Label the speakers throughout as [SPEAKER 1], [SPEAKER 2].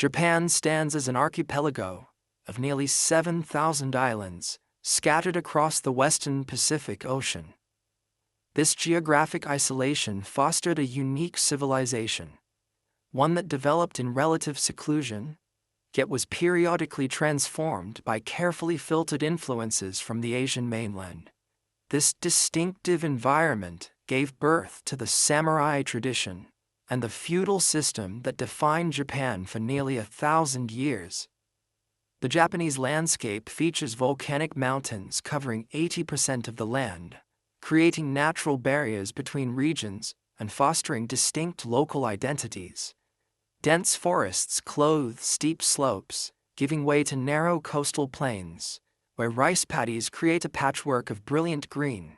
[SPEAKER 1] Japan stands as an archipelago of nearly 7,000 islands scattered across the western Pacific Ocean. This geographic isolation fostered a unique civilization, one that developed in relative seclusion, yet was periodically transformed by carefully filtered influences from the Asian mainland. This distinctive environment gave birth to the samurai tradition and the feudal system that defined Japan for nearly 1,000 years. The Japanese landscape features volcanic mountains covering 80% of the land, creating natural barriers between regions and fostering distinct local identities. Dense forests clothe steep slopes, giving way to narrow coastal plains, where rice paddies create a patchwork of brilliant green.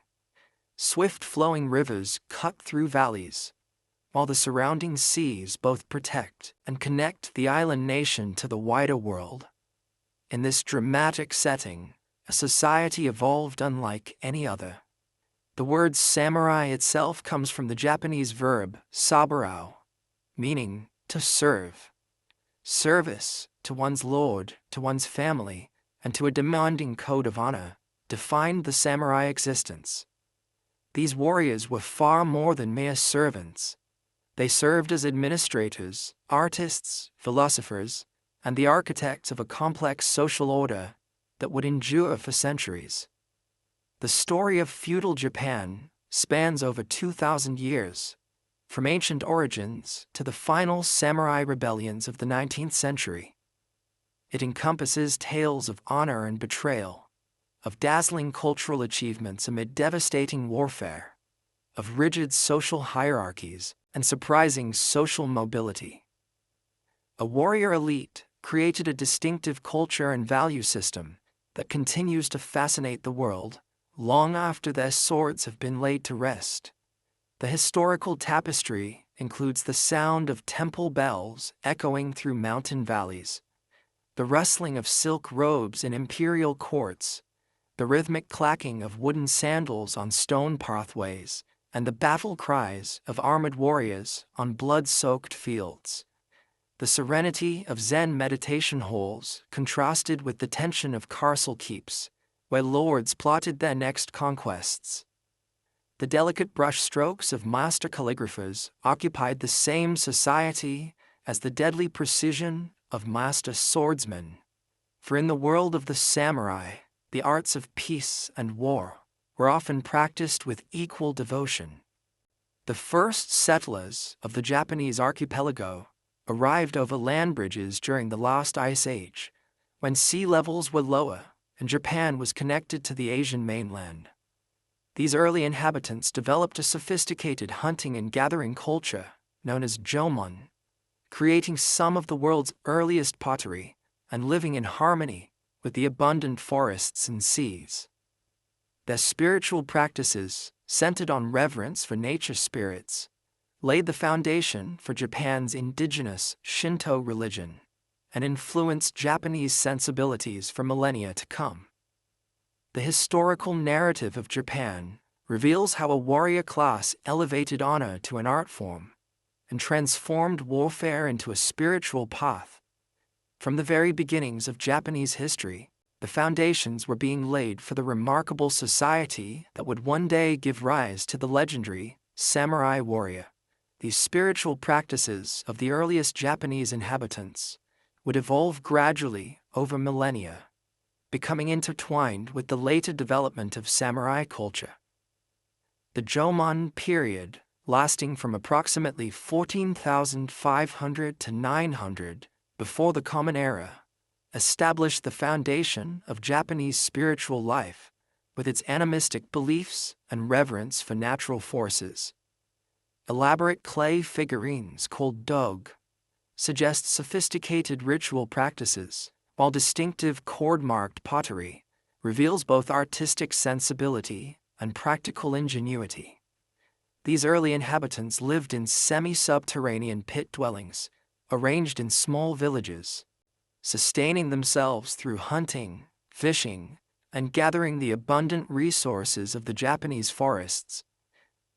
[SPEAKER 1] Swift-flowing rivers cut through valleys, while the surrounding seas both protect and connect the island nation to the wider world. In this dramatic setting, a society evolved unlike any other. The word samurai itself comes from the Japanese verb saburao, meaning to serve. Service to one's lord, to one's family, and to a demanding code of honor defined the samurai existence. These warriors were far more than mere servants. They served as administrators, artists, philosophers, and the architects of a complex social order that would endure for centuries. The story of feudal Japan spans over 2,000 years, from ancient origins to the final samurai rebellions of the 19th century. It encompasses tales of honor and betrayal, of dazzling cultural achievements amid devastating warfare, of rigid social hierarchies and surprising social mobility. A warrior elite created a distinctive culture and value system that continues to fascinate the world long after their swords have been laid to rest. The historical tapestry includes the sound of temple bells echoing through mountain valleys, the rustling of silk robes in imperial courts, the rhythmic clacking of wooden sandals on stone pathways, and the battle cries of armored warriors on blood-soaked fields. The serenity of Zen meditation halls contrasted with the tension of castle keeps, where lords plotted their next conquests. The delicate brushstrokes of master calligraphers occupied the same society as the deadly precision of master swordsmen. For in the world of the samurai, the arts of peace and war were often practiced with equal devotion. The first settlers of the Japanese archipelago arrived over land bridges during the last ice age, when sea levels were lower and Japan was connected to the Asian mainland. These early inhabitants developed a sophisticated hunting and gathering culture known as jomon, creating some of the world's earliest pottery and living in harmony with the abundant forests and seas. Their spiritual practices, centered on reverence for nature spirits, laid the foundation for Japan's indigenous Shinto religion and influenced Japanese sensibilities for millennia to come. The historical narrative of Japan reveals how a warrior class elevated honor to an art form and transformed warfare into a spiritual path. From the very beginnings of Japanese history, the foundations were being laid for the remarkable society that would one day give rise to the legendary samurai warrior. These spiritual practices of the earliest Japanese inhabitants would evolve gradually over millennia, becoming intertwined with the later development of samurai culture. The Jomon period, lasting from approximately 14,500 to 900 before the Common Era, established the foundation of Japanese spiritual life with its animistic beliefs and reverence for natural forces. Elaborate clay figurines called doge suggest sophisticated ritual practices, while distinctive cord-marked pottery reveals both artistic sensibility and practical ingenuity. These early inhabitants lived in semi-subterranean pit dwellings, arranged in small villages, sustaining themselves through hunting, fishing, and gathering the abundant resources of the Japanese forests.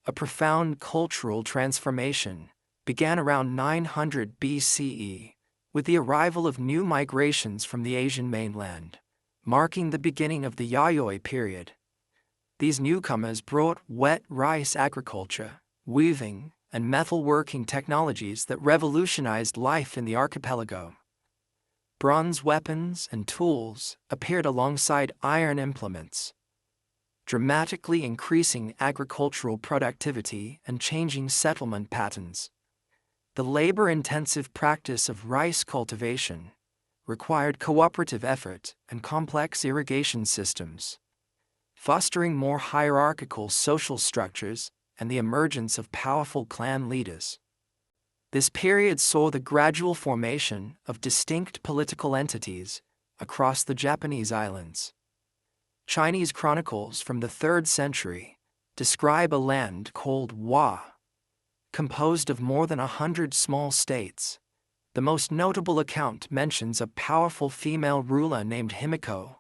[SPEAKER 1] A profound cultural transformation began around 900 BCE, with the arrival of new migrations from the Asian mainland, marking the beginning of the Yayoi period. These newcomers brought wet rice agriculture, weaving, and metalworking technologies that revolutionized life in the archipelago. Bronze weapons and tools appeared alongside iron implements, dramatically increasing agricultural productivity and changing settlement patterns. The labor-intensive practice of rice cultivation required cooperative effort and complex irrigation systems, fostering more hierarchical social structures and the emergence of powerful clan leaders. This period saw the gradual formation of distinct political entities across the Japanese islands. Chinese chronicles from the 3rd century describe a land called Wa, composed of more than 100 small states. The most notable account mentions a powerful female ruler named Himiko,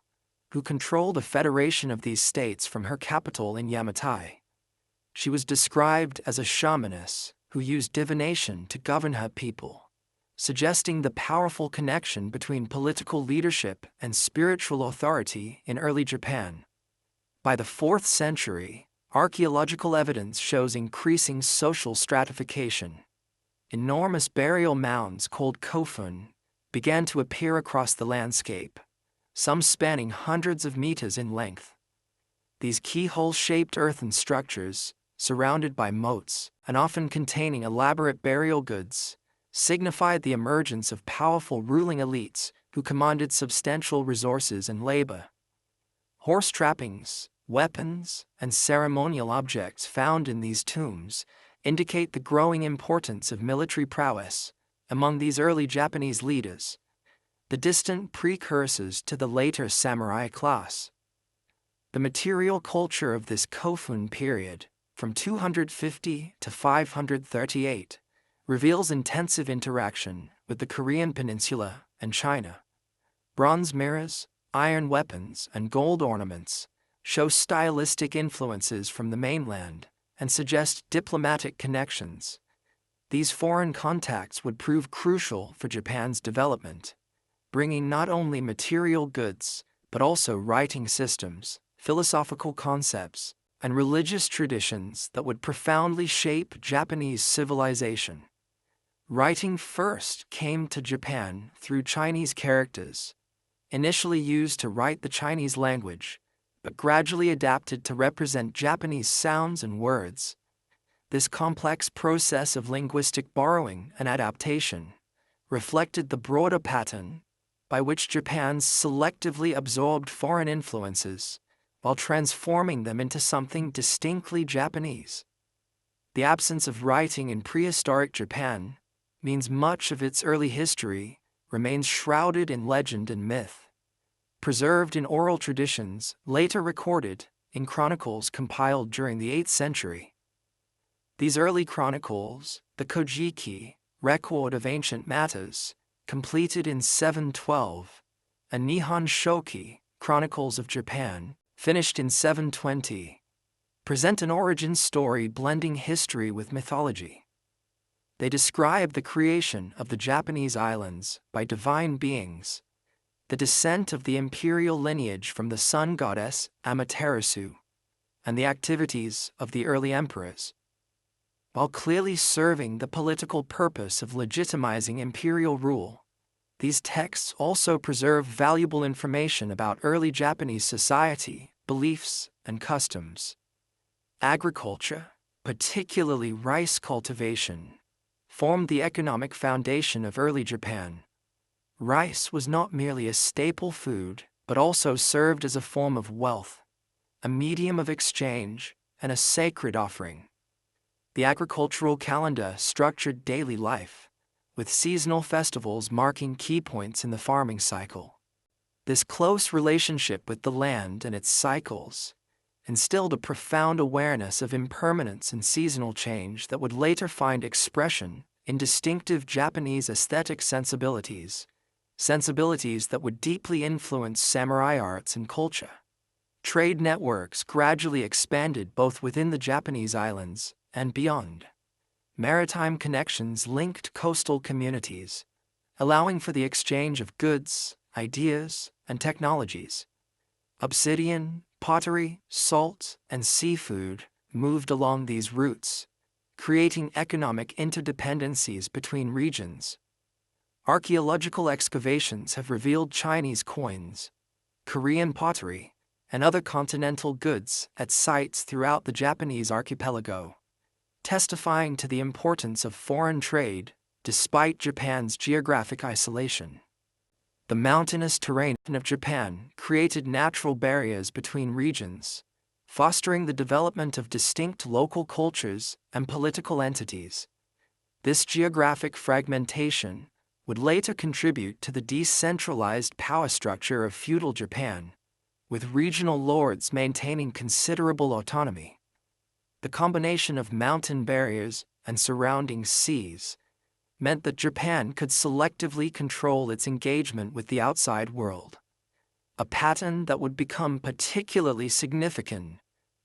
[SPEAKER 1] who controlled a federation of these states from her capital in Yamatai. She was described as a shamaness who used divination to govern her people, suggesting the powerful connection between political leadership and spiritual authority in early Japan. By the 4th century, archaeological evidence shows increasing social stratification. Enormous burial mounds called kofun began to appear across the landscape, some spanning hundreds of meters in length. These keyhole-shaped earthen structures, surrounded by moats and often containing elaborate burial goods, signified the emergence of powerful ruling elites who commanded substantial resources and labor. Horse trappings, weapons, and ceremonial objects found in these tombs indicate the growing importance of military prowess among these early Japanese leaders, the distant precursors to the later samurai class. The material culture of this kofun period, from 250 to 538, reveals intensive interaction with the Korean peninsula and China. Bronze mirrors, iron weapons, and gold ornaments show stylistic influences from the mainland and suggest diplomatic connections. These foreign contacts would prove crucial for Japan's development, bringing not only material goods, but also writing systems, philosophical concepts, and religious traditions that would profoundly shape Japanese civilization. Writing first came to Japan through Chinese characters, initially used to write the Chinese language, but gradually adapted to represent Japanese sounds and words. This complex process of linguistic borrowing and adaptation reflected the broader pattern by which Japan selectively absorbed foreign influences while transforming them into something distinctly Japanese. The absence of writing in prehistoric Japan means much of its early history remains shrouded in legend and myth, preserved in oral traditions later recorded in chronicles compiled during the 8th century. These early chronicles, the Kojiki, record of ancient matters, completed in 712, and Nihon Shoki, chronicles of Japan, finished in 720, present an origin story blending history with mythology. They describe the creation of the Japanese islands by divine beings, the descent of the imperial lineage from the sun goddess Amaterasu, and the activities of the early emperors. While clearly serving the political purpose of legitimizing imperial rule, these texts also preserve valuable information about early Japanese society, beliefs, and customs. Agriculture, particularly rice cultivation, formed the economic foundation of early Japan. Rice was not merely a staple food, but also served as a form of wealth, a medium of exchange, and a sacred offering. The agricultural calendar structured daily life, with seasonal festivals marking key points in the farming cycle. This close relationship with the land and its cycles instilled a profound awareness of impermanence and seasonal change that would later find expression in distinctive Japanese aesthetic sensibilities that would deeply influence samurai arts and culture. Trade networks gradually expanded both within the Japanese islands and beyond. Maritime connections linked coastal communities, allowing for the exchange of goods, ideas, and technologies. Obsidian, pottery, salt, and seafood moved along these routes, creating economic interdependencies between regions. Archaeological excavations have revealed Chinese coins, Korean pottery, and other continental goods at sites throughout the Japanese archipelago, testifying to the importance of foreign trade despite Japan's geographic isolation. The mountainous terrain of Japan created natural barriers between regions, fostering the development of distinct local cultures and political entities. This geographic fragmentation would later contribute to the decentralized power structure of feudal Japan, with regional lords maintaining considerable autonomy. The combination of mountain barriers and surrounding seas meant that Japan could selectively control its engagement with the outside world, a pattern that would become particularly significant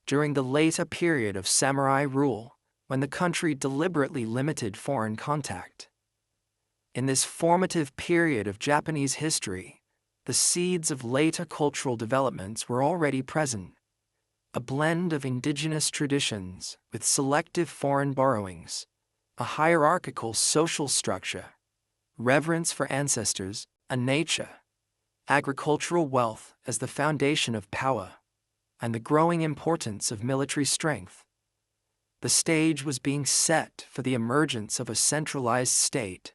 [SPEAKER 1] during the later period of samurai rule, when the country deliberately limited foreign contact. In this formative period of Japanese history, the seeds of later cultural developments were already present, a blend of indigenous traditions with selective foreign borrowings, a hierarchical social structure, reverence for ancestors and nature, agricultural wealth as the foundation of power, and the growing importance of military strength. The stage was being set for the emergence of a centralized state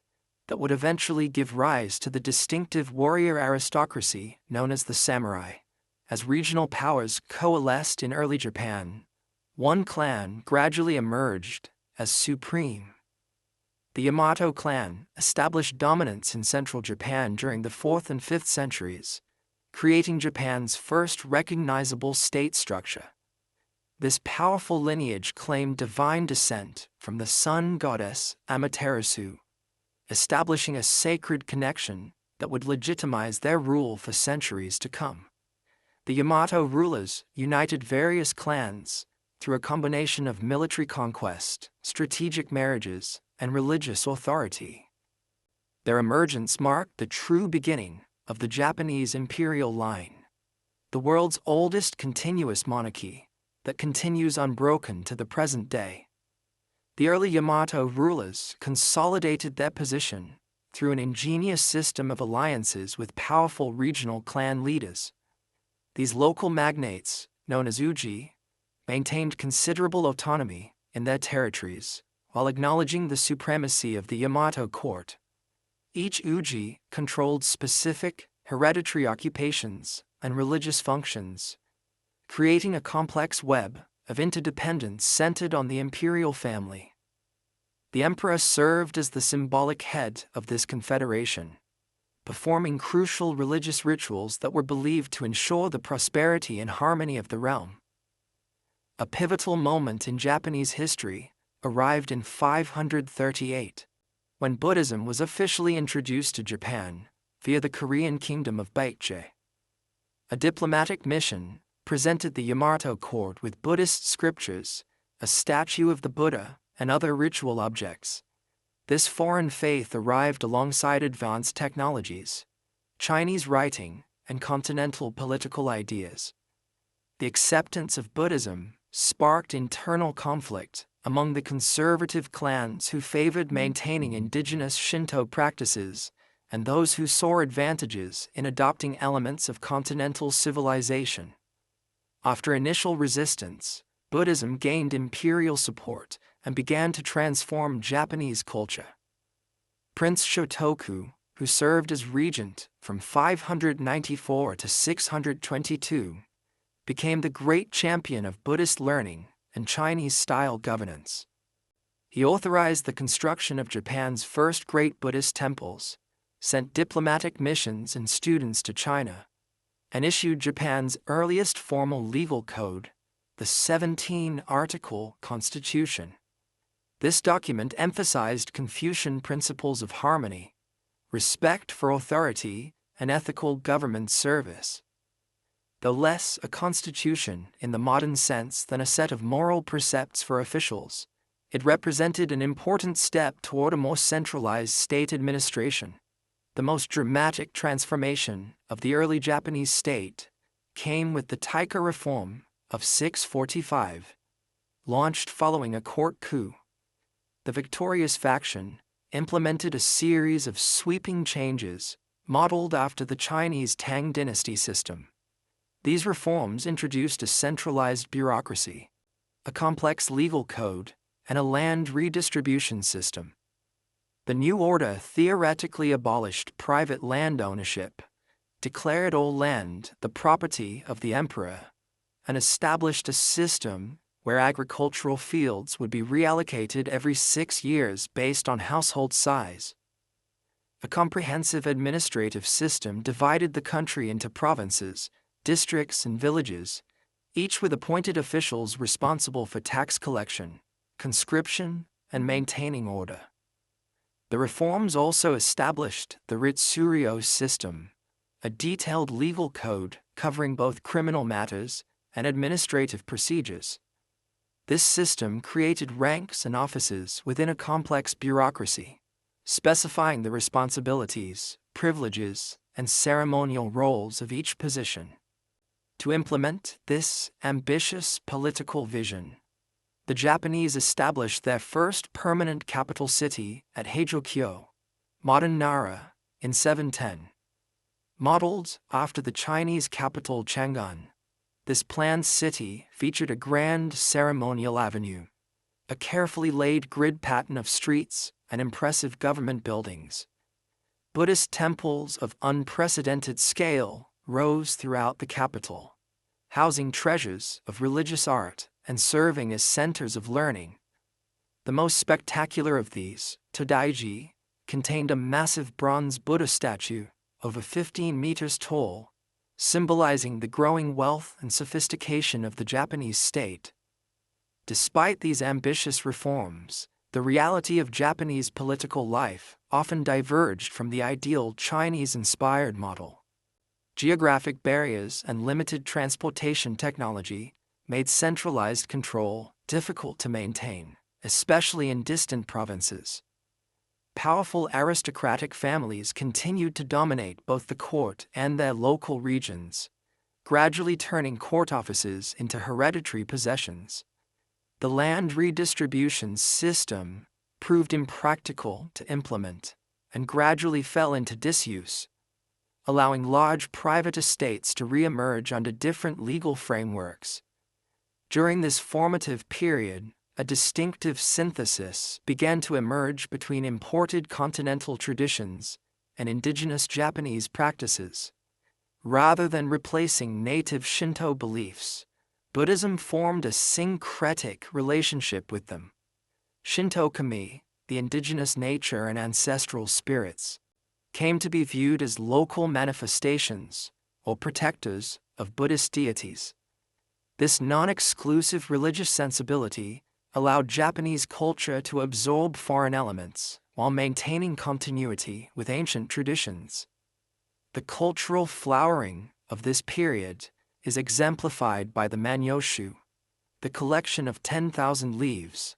[SPEAKER 1] that would eventually give rise to the distinctive warrior aristocracy known as the samurai. As regional powers coalesced in early Japan, one clan gradually emerged as supreme. The Yamato clan established dominance in central Japan during the 4th and 5th centuries, creating Japan's first recognizable state structure. This powerful lineage claimed divine descent from the sun goddess Amaterasu, establishing a sacred connection that would legitimize their rule for centuries to come. The Yamato rulers united various clans through a combination of military conquest, strategic marriages, and religious authority. Their emergence marked the true beginning of the Japanese imperial line, the world's oldest continuous monarchy that continues unbroken to the present day. The early Yamato rulers consolidated their position through an ingenious system of alliances with powerful regional clan leaders. These local magnates, known as uji, maintained considerable autonomy in their territories while acknowledging the supremacy of the Yamato court. Each uji controlled specific, hereditary occupations and religious functions, creating a complex web of interdependence centered on the imperial family. The emperor served as the symbolic head of this confederation, performing crucial religious rituals that were believed to ensure the prosperity and harmony of the realm. A pivotal moment in Japanese history arrived in 538, when Buddhism was officially introduced to Japan via the Korean kingdom of Baekje. A diplomatic mission presented the Yamato court with Buddhist scriptures, a statue of the Buddha, and other ritual objects. This foreign faith arrived alongside advanced technologies, Chinese writing, and continental political ideas. The acceptance of Buddhism sparked internal conflict among the conservative clans who favored maintaining indigenous Shinto practices and those who saw advantages in adopting elements of continental civilization. After initial resistance, Buddhism gained imperial support and began to transform Japanese culture. Prince Shotoku, who served as regent from 594 to 622, became the great champion of Buddhist learning and Chinese-style governance. He authorized the construction of Japan's first great Buddhist temples, sent diplomatic missions and students to China, and issued Japan's earliest formal legal code, the 17-article Constitution. This document emphasized Confucian principles of harmony, respect for authority, and ethical government service. Though less a constitution in the modern sense than a set of moral precepts for officials, it represented an important step toward a more centralized state administration. The most dramatic transformation of the early Japanese state came with the Taika reform of 645, launched following a court coup. The victorious faction implemented a series of sweeping changes modeled after the Chinese Tang dynasty system. These reforms introduced a centralized bureaucracy, a complex legal code, and a land redistribution system. The new order theoretically abolished private land ownership, declared all land the property of the emperor, and established a system where agricultural fields would be reallocated every 6 years based on household size. A comprehensive administrative system divided the country into provinces, districts, and villages, each with appointed officials responsible for tax collection, conscription, and maintaining order. The reforms also established the Ritsuryo system, a detailed legal code covering both criminal matters and administrative procedures. This system created ranks and offices within a complex bureaucracy, specifying the responsibilities, privileges, and ceremonial roles of each position. To implement this ambitious political vision, the Japanese established their first permanent capital city at Heijō-kyo, modern Nara, in 710. Modeled after the Chinese capital Chang'an, this planned city featured a grand ceremonial avenue, a carefully laid grid pattern of streets, and impressive government buildings. Buddhist temples of unprecedented scale rose throughout the capital, housing treasures of religious art and serving as centers of learning. The most spectacular of these, Todaiji, contained a massive bronze Buddha statue over 15 meters tall, symbolizing the growing wealth and sophistication of the Japanese state. Despite these ambitious reforms, the reality of Japanese political life often diverged from the ideal Chinese-inspired model. Geographic barriers and limited transportation technology made centralized control difficult to maintain, especially in distant provinces. Powerful aristocratic families continued to dominate both the court and their local regions, gradually turning court offices into hereditary possessions. The land redistribution system proved impractical to implement and gradually fell into disuse, allowing large private estates to re-emerge under different legal frameworks. During this formative period, a distinctive synthesis began to emerge between imported continental traditions and indigenous Japanese practices. Rather than replacing native Shinto beliefs, Buddhism formed a syncretic relationship with them. Shinto kami, the indigenous nature and ancestral spirits, came to be viewed as local manifestations or protectors of Buddhist deities. This non-exclusive religious sensibility allowed Japanese culture to absorb foreign elements while maintaining continuity with ancient traditions. The cultural flowering of this period is exemplified by the Manyoshu, the collection of 10,000 leaves,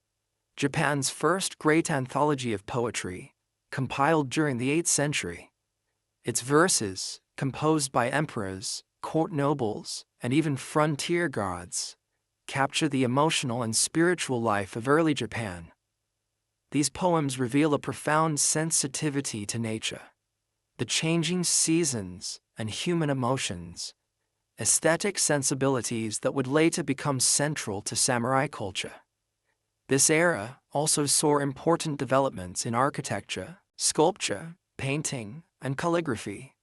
[SPEAKER 1] Japan's first great anthology of poetry, compiled during the 8th century. Its verses, composed by emperors, court nobles, and even frontier guards, capture the emotional and spiritual life of early Japan. These poems reveal a profound sensitivity to nature, the changing seasons, and human emotions, aesthetic sensibilities that would later become central to samurai culture. This era also saw important developments in architecture, sculpture, painting, and calligraphy,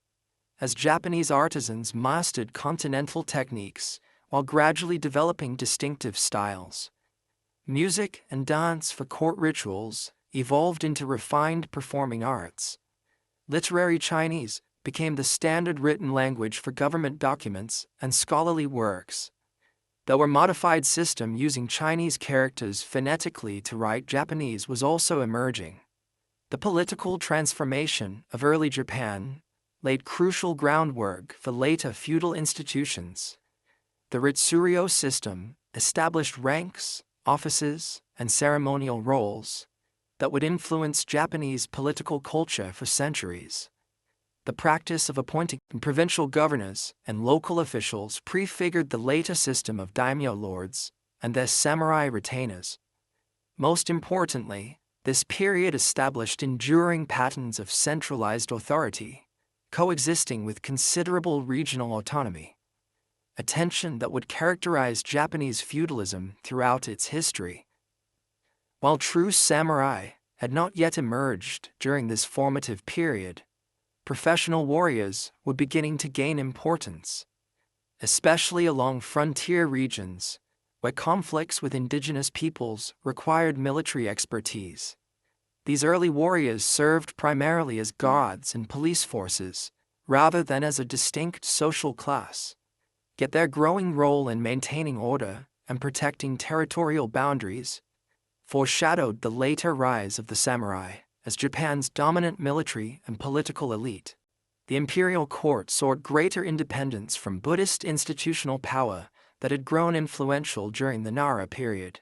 [SPEAKER 1] as Japanese artisans mastered continental techniques while gradually developing distinctive styles. Music and dance for court rituals evolved into refined performing arts. Literary Chinese became the standard written language for government documents and scholarly works. Though a modified system using Chinese characters phonetically to write Japanese was also emerging. The political transformation of early Japan laid crucial groundwork for later feudal institutions. The Ritsuryo system established ranks, offices, and ceremonial roles that would influence Japanese political culture for centuries. The practice of appointing provincial governors and local officials prefigured the later system of daimyo lords and their samurai retainers. Most importantly, this period established enduring patterns of centralized authority, coexisting with considerable regional autonomy, a tension that would characterize Japanese feudalism throughout its history. While true samurai had not yet emerged during this formative period, professional warriors were beginning to gain importance, especially along frontier regions where conflicts with indigenous peoples required military expertise. These early warriors served primarily as guards and police forces, rather than as a distinct social class. Yet their growing role in maintaining order and protecting territorial boundaries foreshadowed the later rise of the samurai as Japan's dominant military and political elite. The imperial court sought greater independence from Buddhist institutional power that had grown influential during the Nara period.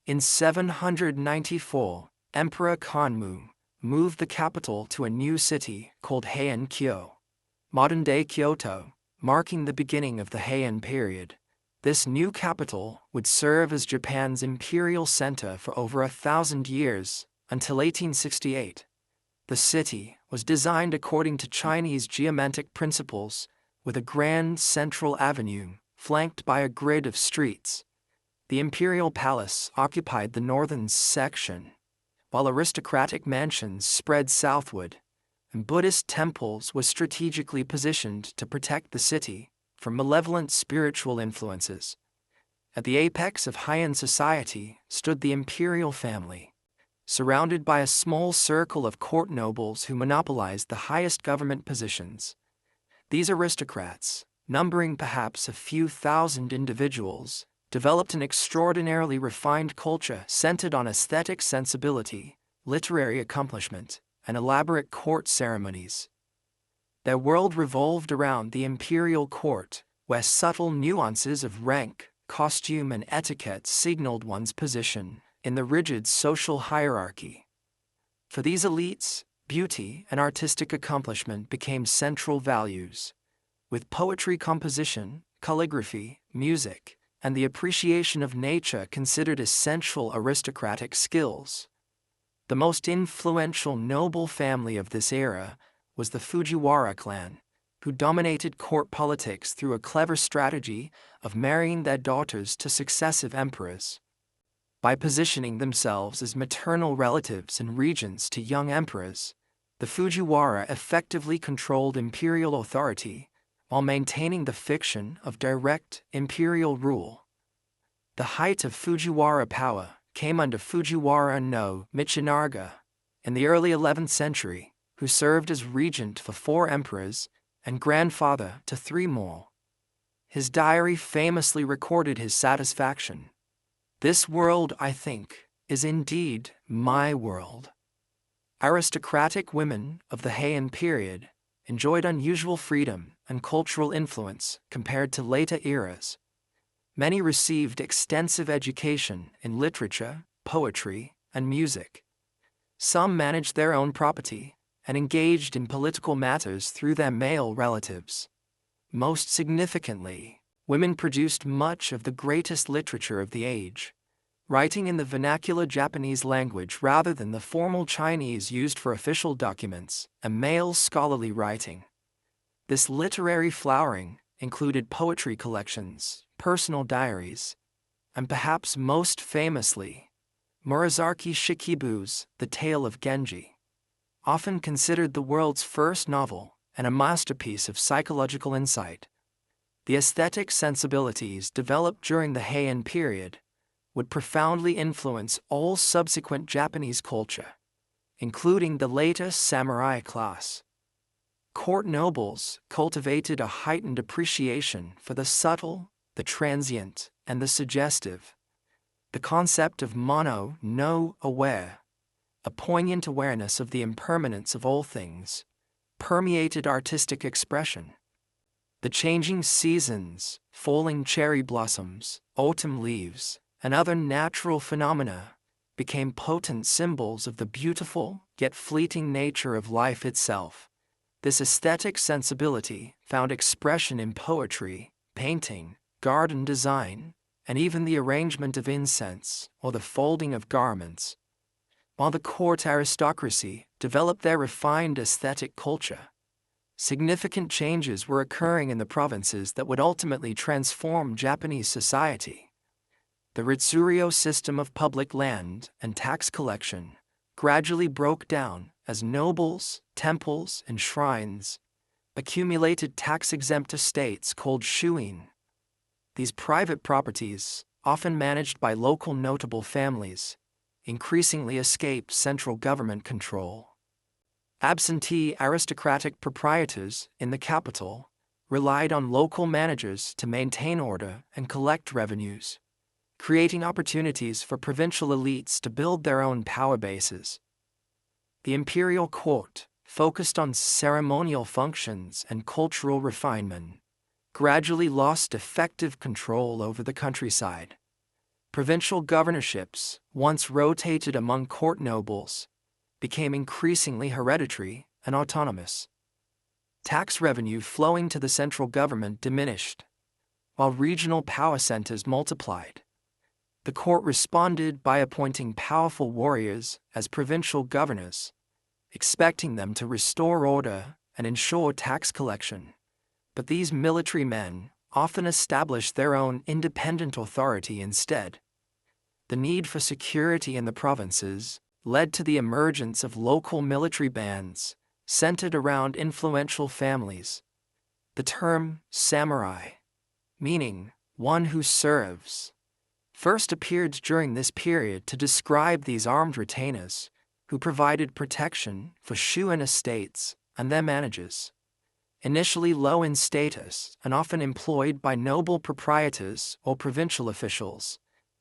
[SPEAKER 1] In 794, Emperor Kanmu moved the capital to a new city called Heian-kyo, modern-day Kyoto, marking the beginning of the Heian period. This new capital would serve as Japan's imperial center for over 1,000 years, until 1868. The city was designed according to Chinese geometric principles, with a grand central avenue flanked by a grid of streets. The imperial palace occupied the northern section, while aristocratic mansions spread southward, and Buddhist temples were strategically positioned to protect the city from malevolent spiritual influences. At the apex of Heian society stood the imperial family, surrounded by a small circle of court nobles who monopolized the highest government positions. These aristocrats, numbering perhaps a few thousand individuals, developed an extraordinarily refined culture centered on aesthetic sensibility, literary accomplishment, and elaborate court ceremonies. Their world revolved around the imperial court, where subtle nuances of rank, costume, and etiquette signaled one's position in the rigid social hierarchy. For these elites, beauty and artistic accomplishment became central values, with poetry composition, calligraphy, music, and the appreciation of nature considered essential aristocratic skills. The most influential noble family of this era was the Fujiwara clan, who dominated court politics through a clever strategy of marrying their daughters to successive emperors. By positioning themselves as maternal relatives and regents to young emperors, the Fujiwara effectively controlled imperial authority while maintaining the fiction of direct imperial rule. The height of Fujiwara power came under Fujiwara no Michinaga in the early 11th century, who served as regent for 4 emperors and grandfather to 3 more. His diary famously recorded his satisfaction. "This world, I think, is indeed my world." Aristocratic women of the Heian period enjoyed unusual freedom and cultural influence compared to later eras. Many received extensive education in literature, poetry, and music. Some managed their own property and engaged in political matters through their male relatives. Most significantly, women produced much of the greatest literature of the age, writing in the vernacular Japanese language rather than the formal Chinese used for official documents, and male scholarly writing. This literary flowering included poetry collections, personal diaries, and perhaps most famously, Murasaki Shikibu's The Tale of Genji, often considered the world's first novel and a masterpiece of psychological insight. The aesthetic sensibilities developed during the Heian period would profoundly influence all subsequent Japanese culture, including the later samurai class. Court nobles cultivated a heightened appreciation for the subtle, the transient, and the suggestive. The concept of mono no aware, a poignant awareness of the impermanence of all things, permeated artistic expression. The changing seasons, falling cherry blossoms, autumn leaves, and other natural phenomena became potent symbols of the beautiful yet fleeting nature of life itself. This aesthetic sensibility found expression in poetry, painting, garden design, and even the arrangement of incense or the folding of garments. While the court aristocracy developed their refined aesthetic culture, significant changes were occurring in the provinces that would ultimately transform Japanese society. The Ritsuryo system of public land and tax collection gradually broke down as nobles, temples, and shrines accumulated tax-exempt estates called shuin. These private properties, often managed by local notable families, increasingly escaped central government control. Absentee aristocratic proprietors in the capital relied on local managers to maintain order and collect revenues, creating opportunities for provincial elites to build their own power bases. The imperial court, focused on ceremonial functions and cultural refinement, gradually lost effective control over the countryside. Provincial governorships, once rotated among court nobles, became increasingly hereditary and autonomous. Tax revenue flowing to the central government diminished, while regional power centers multiplied. The court responded by appointing powerful warriors as provincial governors, expecting them to restore order and ensure tax collection. But these military men often established their own independent authority instead. The need for security in the provinces led to the emergence of local military bands centered around influential families. The term samurai, meaning one who serves, first appeared during this period to describe these armed retainers who provided protection for shuin estates and their managers. Initially low in status and often employed by noble proprietors or provincial officials,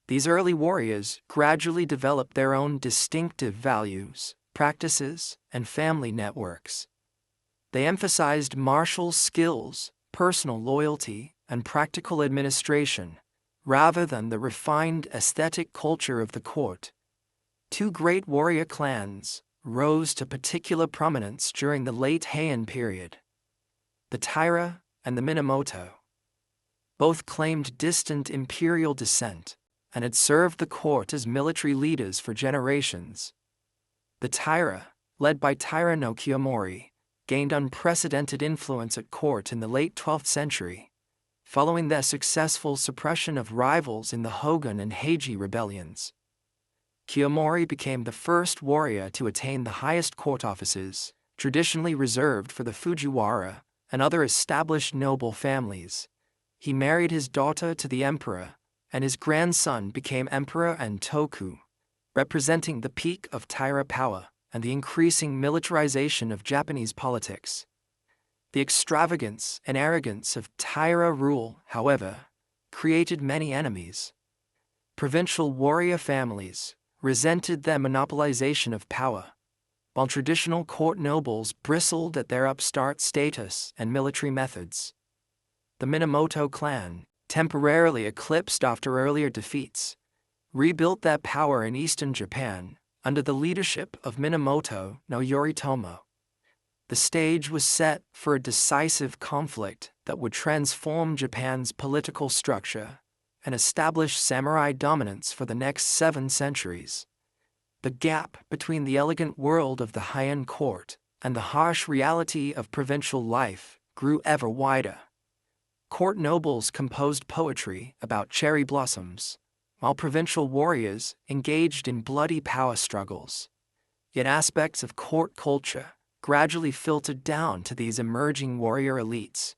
[SPEAKER 1] these early warriors gradually developed their own distinctive values, practices, and family networks. They emphasized martial skills, personal loyalty, and practical administration, rather than the refined aesthetic culture of the court. Two great warrior clans rose to particular prominence during the late Heian period: the Taira and the Minamoto. Both claimed distant imperial descent and had served the court as military leaders for generations. The Taira, led by Taira no Kiyomori, gained unprecedented influence at court in the late 12th century, following their successful suppression of rivals in the Hogun and Heiji rebellions. Kiyomori became the first warrior to attain the highest court offices, traditionally reserved for the Fujiwara and other established noble families. He married his daughter to the emperor, and his grandson became Emperor Antoku, representing the peak of Taira power and the increasing militarization of Japanese politics. The extravagance and arrogance of Taira rule, however, created many enemies. Provincial warrior families resented their monopolization of power, while traditional court nobles bristled at their upstart status and military methods. The Minamoto clan, temporarily eclipsed after earlier defeats, rebuilt their power in eastern Japan under the leadership of Minamoto no Yoritomo. The stage was set for a decisive conflict that would transform Japan's political structure and establish samurai dominance for the next 7 centuries. The gap between the elegant world of the Heian court and the harsh reality of provincial life grew ever wider. Court nobles composed poetry about cherry blossoms, while provincial warriors engaged in bloody power struggles. Yet aspects of court culture gradually filtered down to these emerging warrior elites,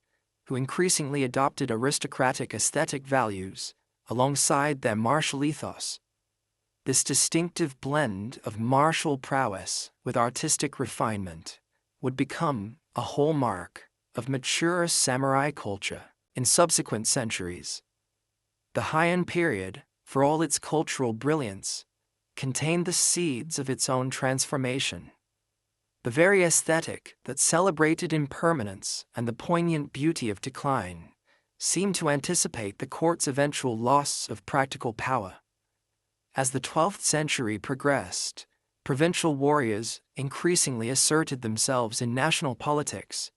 [SPEAKER 1] who increasingly adopted aristocratic aesthetic values alongside their martial ethos. This distinctive blend of martial prowess with artistic refinement would become a hallmark of mature samurai culture in subsequent centuries. The Heian period, for all its cultural brilliance, contained the seeds of its own transformation. The very aesthetic that celebrated impermanence and the poignant beauty of decline seemed to anticipate the court's eventual loss of practical power. As the 12th century progressed, provincial warriors increasingly asserted themselves in national politics,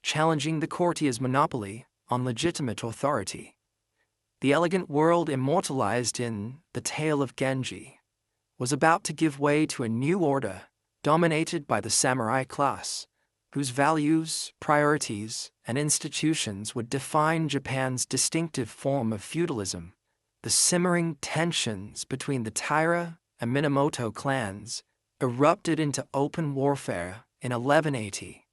[SPEAKER 1] challenging the courtier's monopoly on legitimate authority. The elegant world immortalized in The Tale of Genji was about to give way to a new order dominated by the samurai class, whose values, priorities, and institutions would define Japan's distinctive form of feudalism. The simmering tensions between the Taira and Minamoto clans erupted into open warfare in 1180,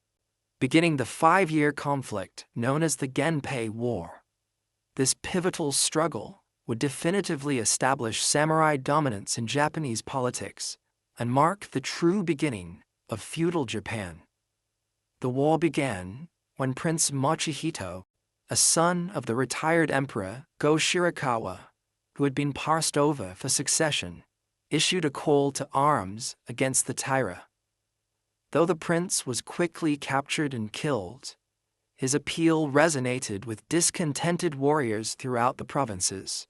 [SPEAKER 1] beginning the 5-year conflict known as the Genpei War. This pivotal struggle would definitively establish samurai dominance in Japanese politics and mark the true beginning of feudal Japan. The war began when Prince Mochihito, a son of the retired Emperor Go Shirakawa, who had been passed over for succession, issued a call to arms against the Taira. Though the prince was quickly captured and killed, his appeal resonated with discontented warriors throughout the provinces,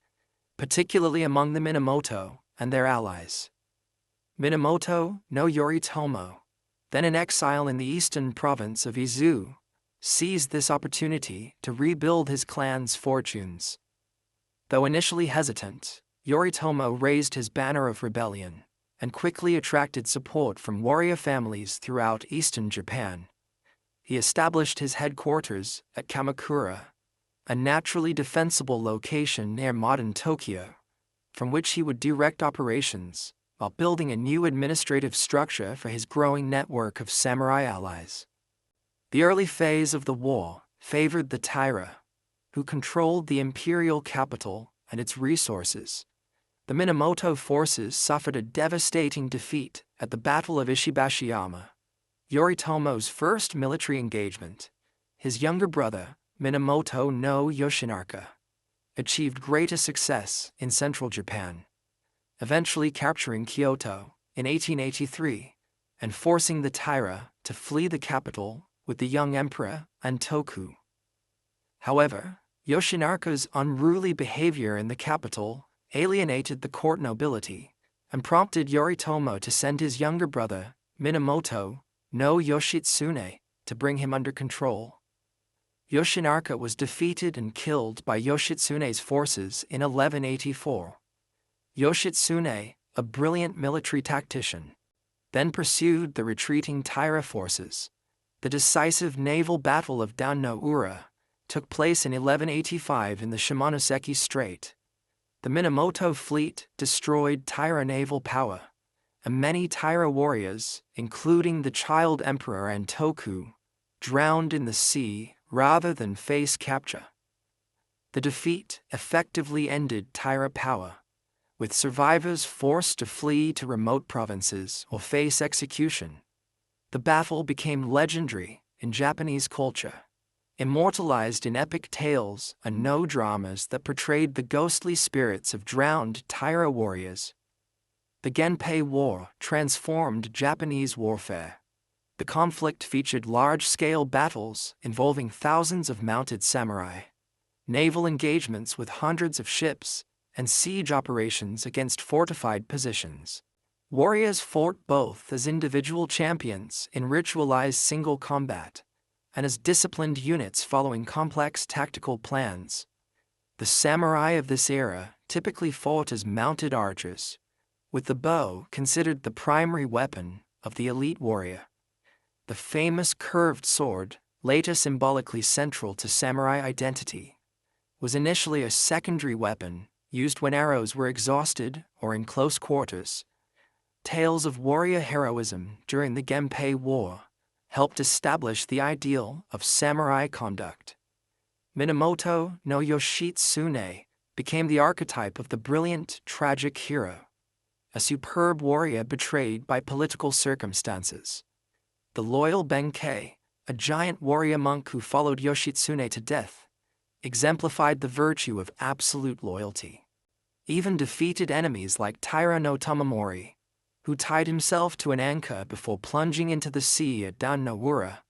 [SPEAKER 1] particularly among the Minamoto and their allies. Minamoto no Yoritomo, then in exile in the eastern province of Izu, seized this opportunity to rebuild his clan's fortunes. Though initially hesitant, Yoritomo raised his banner of rebellion and quickly attracted support from warrior families throughout eastern Japan. He established his headquarters at Kamakura, a naturally defensible location near modern Tokyo, from which he would direct operations while building a new administrative structure for his growing network of samurai allies. The early phase of the war favored the Taira, who controlled the imperial capital and its resources. The Minamoto forces suffered a devastating defeat at the Battle of Ishibashiyama, Yoritomo's first military engagement. His younger brother, Minamoto no Yoshinaka, achieved greater success in central Japan, eventually capturing Kyoto in 1883 and forcing the Taira to flee the capital with the young emperor Antoku. However, Yoshinaka's unruly behavior in the capital alienated the court nobility and prompted Yoritomo to send his younger brother, Minamoto no Yoshitsune, to bring him under control. Yoshinaka was defeated and killed by Yoshitsune's forces in 1184. Yoshitsune, a brilliant military tactician, then pursued the retreating Taira forces. The decisive naval battle of Dan-no-Ura took place in 1185 in the Shimonoseki Strait. The Minamoto fleet destroyed Taira naval power, and many Taira warriors, including the child emperor Antoku, drowned in the sea rather than face capture. The defeat effectively ended Taira power, with survivors forced to flee to remote provinces or face execution. The battle became legendary in Japanese culture, immortalized in epic tales and no-dramas that portrayed the ghostly spirits of drowned Taira warriors. The Genpei War transformed Japanese warfare. The conflict featured large-scale battles involving thousands of mounted samurai, naval engagements with hundreds of ships, and siege operations against fortified positions. Warriors fought both as individual champions in ritualized single combat and as disciplined units following complex tactical plans. The samurai of this era typically fought as mounted archers, with the bow considered the primary weapon of the elite warrior. The famous curved sword, later symbolically central to samurai identity, was initially a secondary weapon used when arrows were exhausted or in close quarters. Tales of warrior heroism during the Genpei War helped establish the ideal of samurai conduct. Minamoto no Yoshitsune became the archetype of the brilliant, tragic hero, a superb warrior betrayed by political circumstances. The loyal Benkei, a giant warrior monk who followed Yoshitsune to death, exemplified the virtue of absolute loyalty. Even defeated enemies like Taira no Tamamori, who tied himself to an anchor before plunging into the sea at Dan-no-Ura,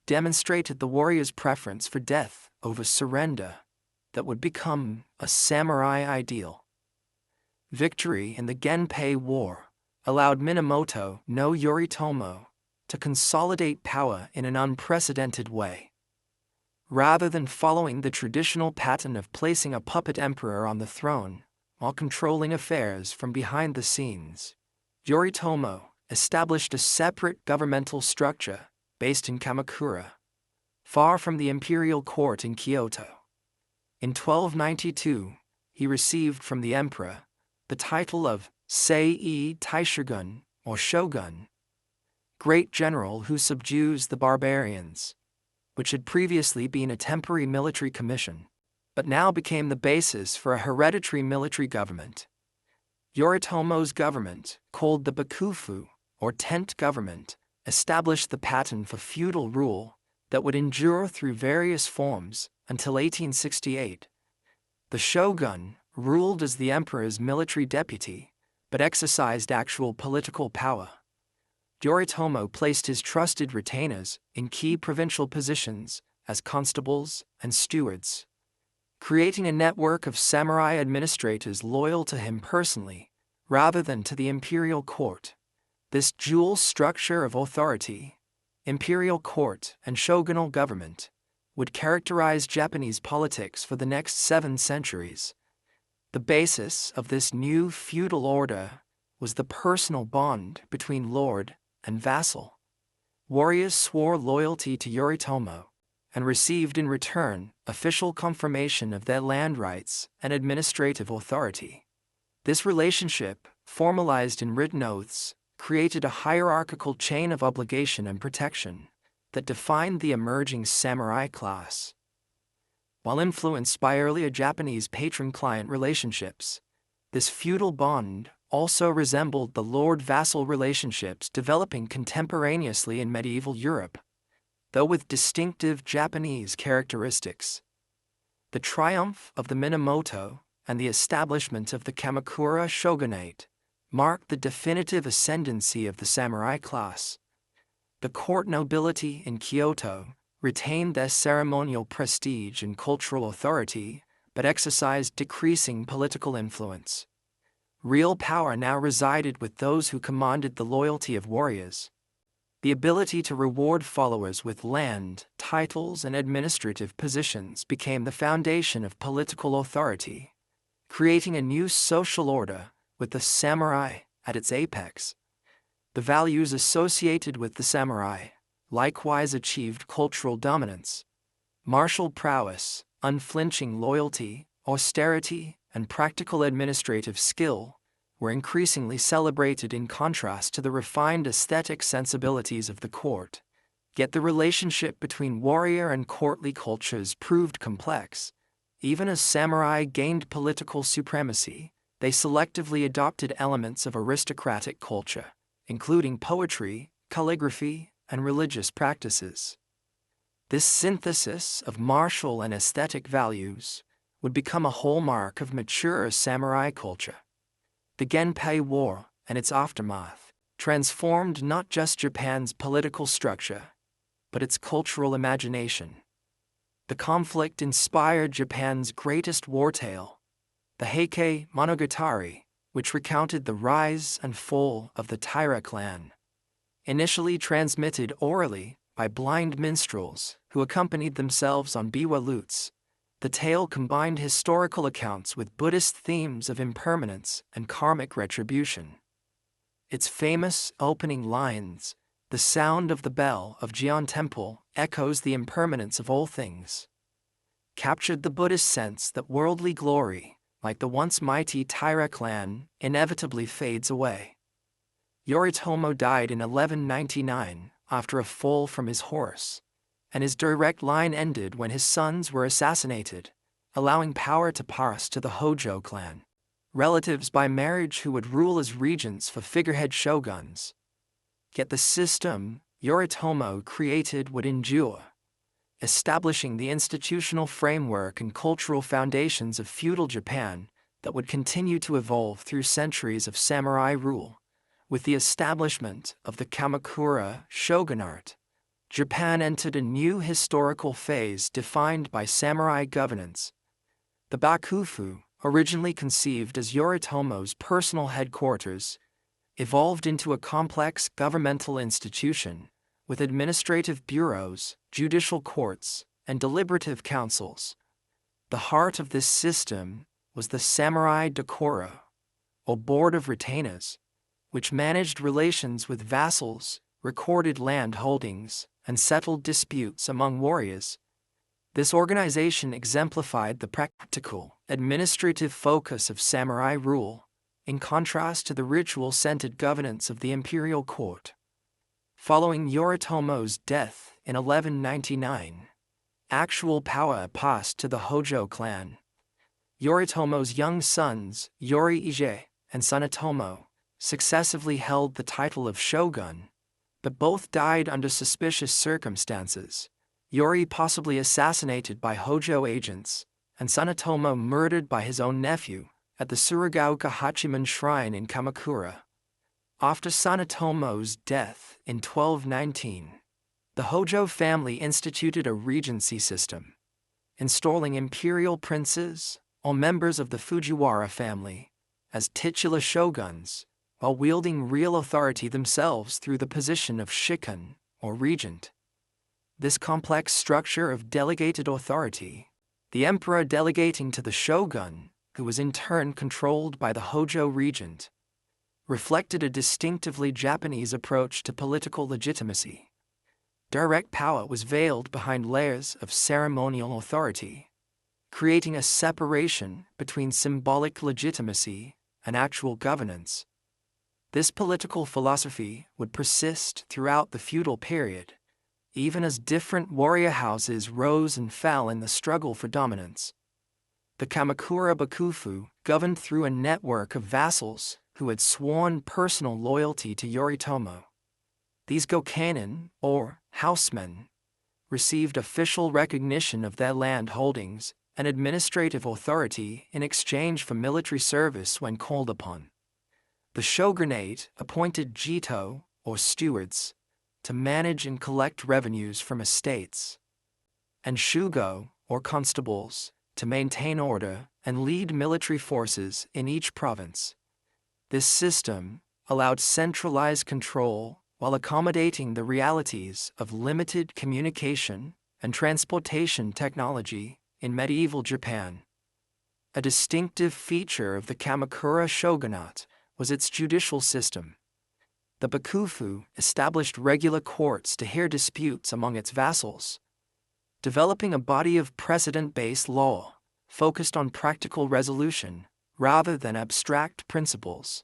[SPEAKER 1] demonstrated the warrior's preference for death over surrender that would become a samurai ideal. Victory in the Genpei War allowed Minamoto no Yoritomo to consolidate power in an unprecedented way. Rather than following the traditional pattern of placing a puppet emperor on the throne while controlling affairs from behind the scenes, Yoritomo established a separate governmental structure based in Kamakura, far from the imperial court in Kyoto. In 1292, he received from the emperor the title of Sei Taishogun, or Shogun, great general who subdues the barbarians, which had previously been a temporary military commission, but now became the basis for a hereditary military government. Yoritomo's government, called the Bakufu, or tent government, established the pattern for feudal rule that would endure through various forms until 1868. The shogun ruled as the emperor's military deputy, but exercised actual political power. Yoritomo placed his trusted retainers in key provincial positions as constables and stewards, creating a network of samurai administrators loyal to him personally, rather than to the imperial court. This dual structure of authority, imperial court and shogunal government, would characterize Japanese politics for the next 7 centuries. The basis of this new feudal order was the personal bond between lord and vassal. Warriors swore loyalty to Yoritomo and received in return official confirmation of their land rights and administrative authority. This relationship, formalized in written oaths, created a hierarchical chain of obligation and protection that defined the emerging samurai class. While influenced by earlier Japanese patron-client relationships, this feudal bond also resembled the lord-vassal relationships developing contemporaneously in medieval Europe, though with distinctive Japanese characteristics. The triumph of the Minamoto and the establishment of the Kamakura Shogunate marked the definitive ascendancy of the samurai class. The court nobility in Kyoto retained their ceremonial prestige and cultural authority, but exercised decreasing political influence. Real power now resided with those who commanded the loyalty of warriors. The ability to reward followers with land, titles, and administrative positions became the foundation of political authority, creating a new social order with the samurai at its apex. The values associated with the samurai likewise achieved cultural dominance. Martial prowess, unflinching loyalty, austerity, and practical administrative skill were increasingly celebrated in contrast to the refined aesthetic sensibilities of the court. Yet the relationship between warrior and courtly cultures proved complex. Even as samurai gained political supremacy, they selectively adopted elements of aristocratic culture, including poetry, calligraphy, and religious practices. This synthesis of martial and aesthetic values would become a hallmark of mature samurai culture. The Genpei War and its aftermath transformed not just Japan's political structure, but its cultural imagination. The conflict inspired Japan's greatest war tale, the Heike Monogatari, which recounted the rise and fall of the Taira clan. Initially transmitted orally by blind minstrels who accompanied themselves on biwa lutes, the tale combined historical accounts with Buddhist themes of impermanence and karmic retribution. Its famous opening lines, "The sound of the bell of Jion Temple echoes the impermanence of all things," captured the Buddhist sense that worldly glory, like the once mighty Taira clan, inevitably fades away. Yoritomo died in 1199 after a fall from his horse, and his direct line ended when his sons were assassinated, allowing power to pass to the Hojo clan, relatives by marriage who would rule as regents for figurehead shoguns. Yet the system Yoritomo created would endure, establishing the institutional framework and cultural foundations of feudal Japan that would continue to evolve through centuries of samurai rule. With the establishment of the Kamakura Shogunate, Japan entered a new historical phase defined by samurai governance. The Bakufu, originally conceived as Yoritomo's personal headquarters, evolved into a complex governmental institution with administrative bureaus, judicial courts, and deliberative councils. The heart of this system was the Samurai Dokoro, or Board of Retainers, which managed relations with vassals, recorded land holdings, and settled disputes among warriors. This organization exemplified the practical, administrative focus of samurai rule, in contrast to the ritual-centered governance of the imperial court. Following Yoritomo's death in 1199, actual power passed to the Hojo clan. Yoritomo's young sons, Yori-ije and Sunetomo, successively held the title of shogun, but both died under suspicious circumstances, Yori possibly assassinated by Hojo agents, and Sunetomo murdered by his own nephew at the Tsurugaoka Hachiman Shrine in Kamakura. After Sunetomo's death in 1219, the Hojo family instituted a regency system, installing imperial princes or members of the Fujiwara family as titular shoguns, while wielding real authority themselves through the position of shikun, or regent. This complex structure of delegated authority, the emperor delegating to the shogun, who was in turn controlled by the Hojo regent, reflected a distinctively Japanese approach to political legitimacy. Direct power was veiled behind layers of ceremonial authority, creating a separation between symbolic legitimacy and actual governance. This political philosophy would persist throughout the feudal period, even as different warrior houses rose and fell in the struggle for dominance. The Kamakura Bakufu governed through a network of vassals who had sworn personal loyalty to Yoritomo. These gokanin, or housemen, received official recognition of their land holdings and administrative authority in exchange for military service when called upon. The shogunate appointed jito, or stewards, to manage and collect revenues from estates, and shugo, or constables, to maintain order and lead military forces in each province. This system allowed centralized control while accommodating the realities of limited communication and transportation technology in medieval Japan. A distinctive feature of the Kamakura Shogunate was its judicial system. The Bakufu established regular courts to hear disputes among its vassals, developing a body of precedent-based law focused on practical resolution rather than abstract principles.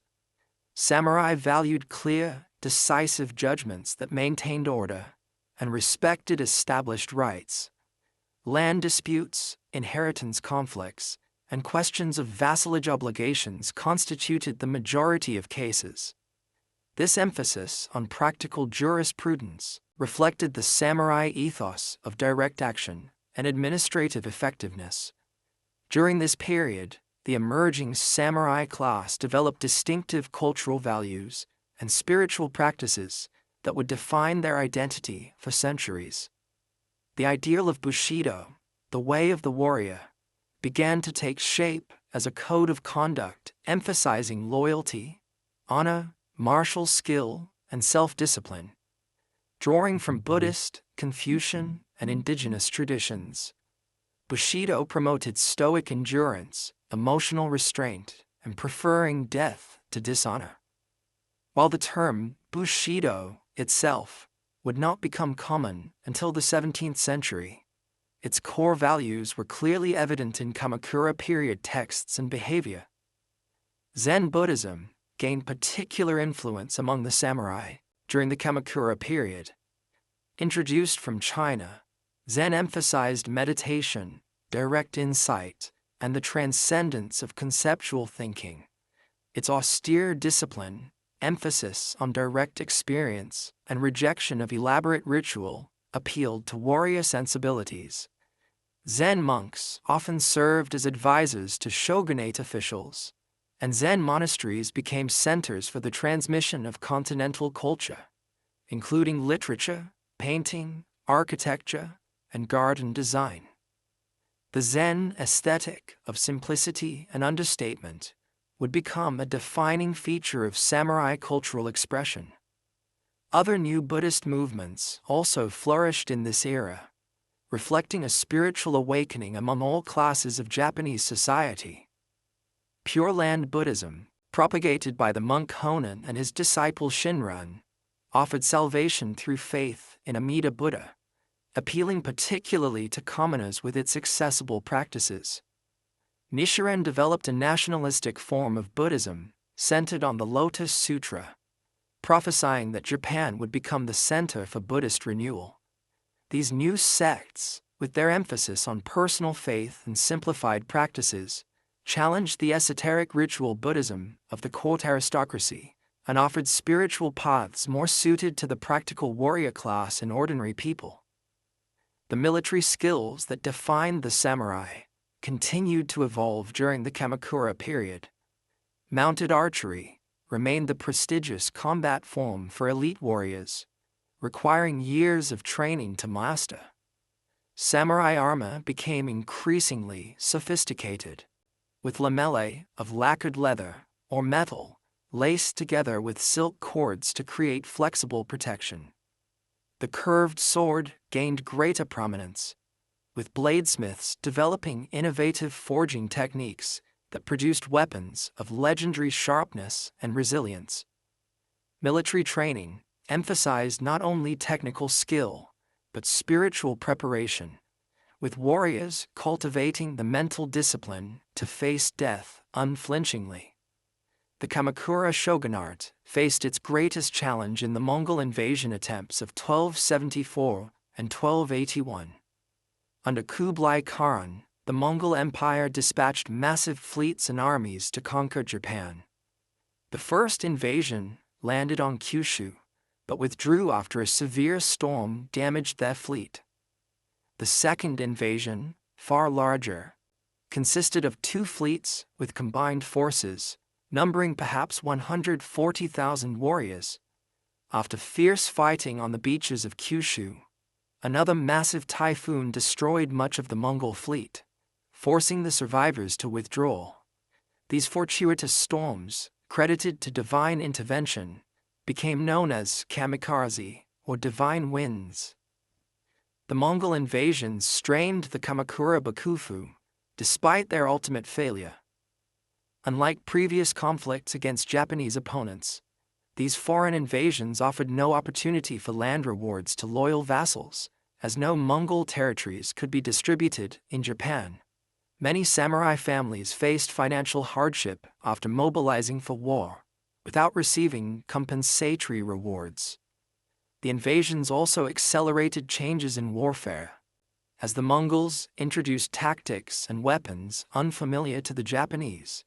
[SPEAKER 1] Samurai valued clear, decisive judgments that maintained order and respected established rights. Land disputes, inheritance conflicts, and questions of vassalage obligations constituted the majority of cases. This emphasis on practical jurisprudence reflected the samurai ethos of direct action and administrative effectiveness. During this period, the emerging samurai class developed distinctive cultural values and spiritual practices that would define their identity for centuries. The ideal of Bushido, the way of the warrior, began to take shape as a code of conduct emphasizing loyalty, honor, martial skill, and self-discipline. Drawing from Buddhist, Confucian, and indigenous traditions, Bushido promoted stoic endurance, emotional restraint, and preferring death to dishonor. While the term Bushido itself would not become common until the 17th century, its core values were clearly evident in Kamakura period texts and behavior. Zen Buddhism gained particular influence among the samurai during the Kamakura period. Introduced from China, Zen emphasized meditation, direct insight, and the transcendence of conceptual thinking. Its austere discipline, emphasis on direct experience, and rejection of elaborate ritual appealed to warrior sensibilities. Zen monks often served as advisors to shogunate officials, and Zen monasteries became centers for the transmission of continental culture, including literature, painting, architecture, and garden design. The Zen aesthetic of simplicity and understatement would become a defining feature of samurai cultural expression. Other new Buddhist movements also flourished in this era, reflecting a spiritual awakening among all classes of Japanese society. Pure Land Buddhism, propagated by the monk Honen and his disciple Shinran, offered salvation through faith in Amida Buddha, appealing particularly to commoners with its accessible practices. Nichiren developed a nationalistic form of Buddhism centered on the Lotus Sutra, prophesying that Japan would become the center for Buddhist renewal. These new sects, with their emphasis on personal faith and simplified practices, challenged the esoteric ritual Buddhism of the court aristocracy and offered spiritual paths more suited to the practical warrior class and ordinary people. The military skills that defined the samurai continued to evolve during the Kamakura period. Mounted archery remained the prestigious combat form for elite warriors, requiring years of training to master. Samurai armor became increasingly sophisticated, with lamellae of lacquered leather or metal laced together with silk cords to create flexible protection. The curved sword gained greater prominence, with bladesmiths developing innovative forging techniques that produced weapons of legendary sharpness and resilience. Military training emphasized not only technical skill, but spiritual preparation, with warriors cultivating the mental discipline to face death unflinchingly. The Kamakura Shogunate faced its greatest challenge in the Mongol invasion attempts of 1274 and 1281. Under Kublai Khan, the Mongol Empire dispatched massive fleets and armies to conquer Japan. The first invasion landed on Kyushu, but withdrew after a severe storm damaged their fleet. The second invasion, far larger, consisted of 2 fleets with combined forces, numbering perhaps 140,000 warriors. After fierce fighting on the beaches of Kyushu, another massive typhoon destroyed much of the Mongol fleet, forcing the survivors to withdraw. These fortuitous storms, credited to divine intervention, became known as kamikaze, or divine winds. The Mongol invasions strained the Kamakura Bakufu, despite their ultimate failure. Unlike previous conflicts against Japanese opponents, these foreign invasions offered no opportunity for land rewards to loyal vassals, as no Mongol territories could be distributed in Japan. Many samurai families faced financial hardship after mobilizing for war, without receiving compensatory rewards. The invasions also accelerated changes in warfare, as the Mongols introduced tactics and weapons unfamiliar to the Japanese,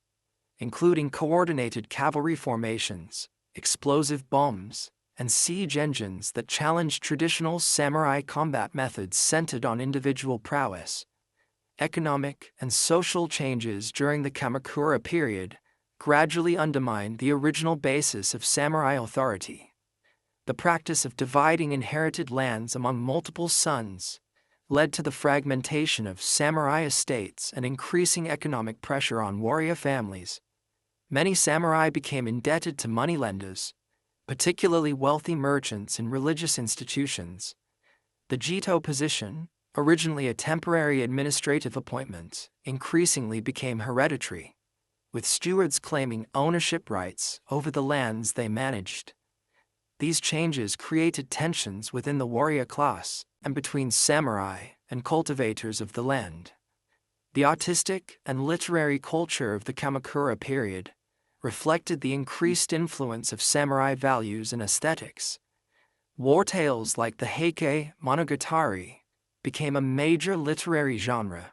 [SPEAKER 1] including coordinated cavalry formations, explosive bombs, and siege engines that challenged traditional samurai combat methods centered on individual prowess. Economic and social changes during the Kamakura period gradually undermined the original basis of samurai authority. The practice of dividing inherited lands among multiple sons led to the fragmentation of samurai estates and increasing economic pressure on warrior families. Many samurai became indebted to moneylenders, particularly wealthy merchants and religious institutions. The Jito position, originally a temporary administrative appointment, increasingly became hereditary, with stewards claiming ownership rights over the lands they managed. These changes created tensions within the warrior class and between samurai and cultivators of the land. The artistic and literary culture of the Kamakura period reflected the increased influence of samurai values and aesthetics. War tales like the Heike Monogatari became a major literary genre,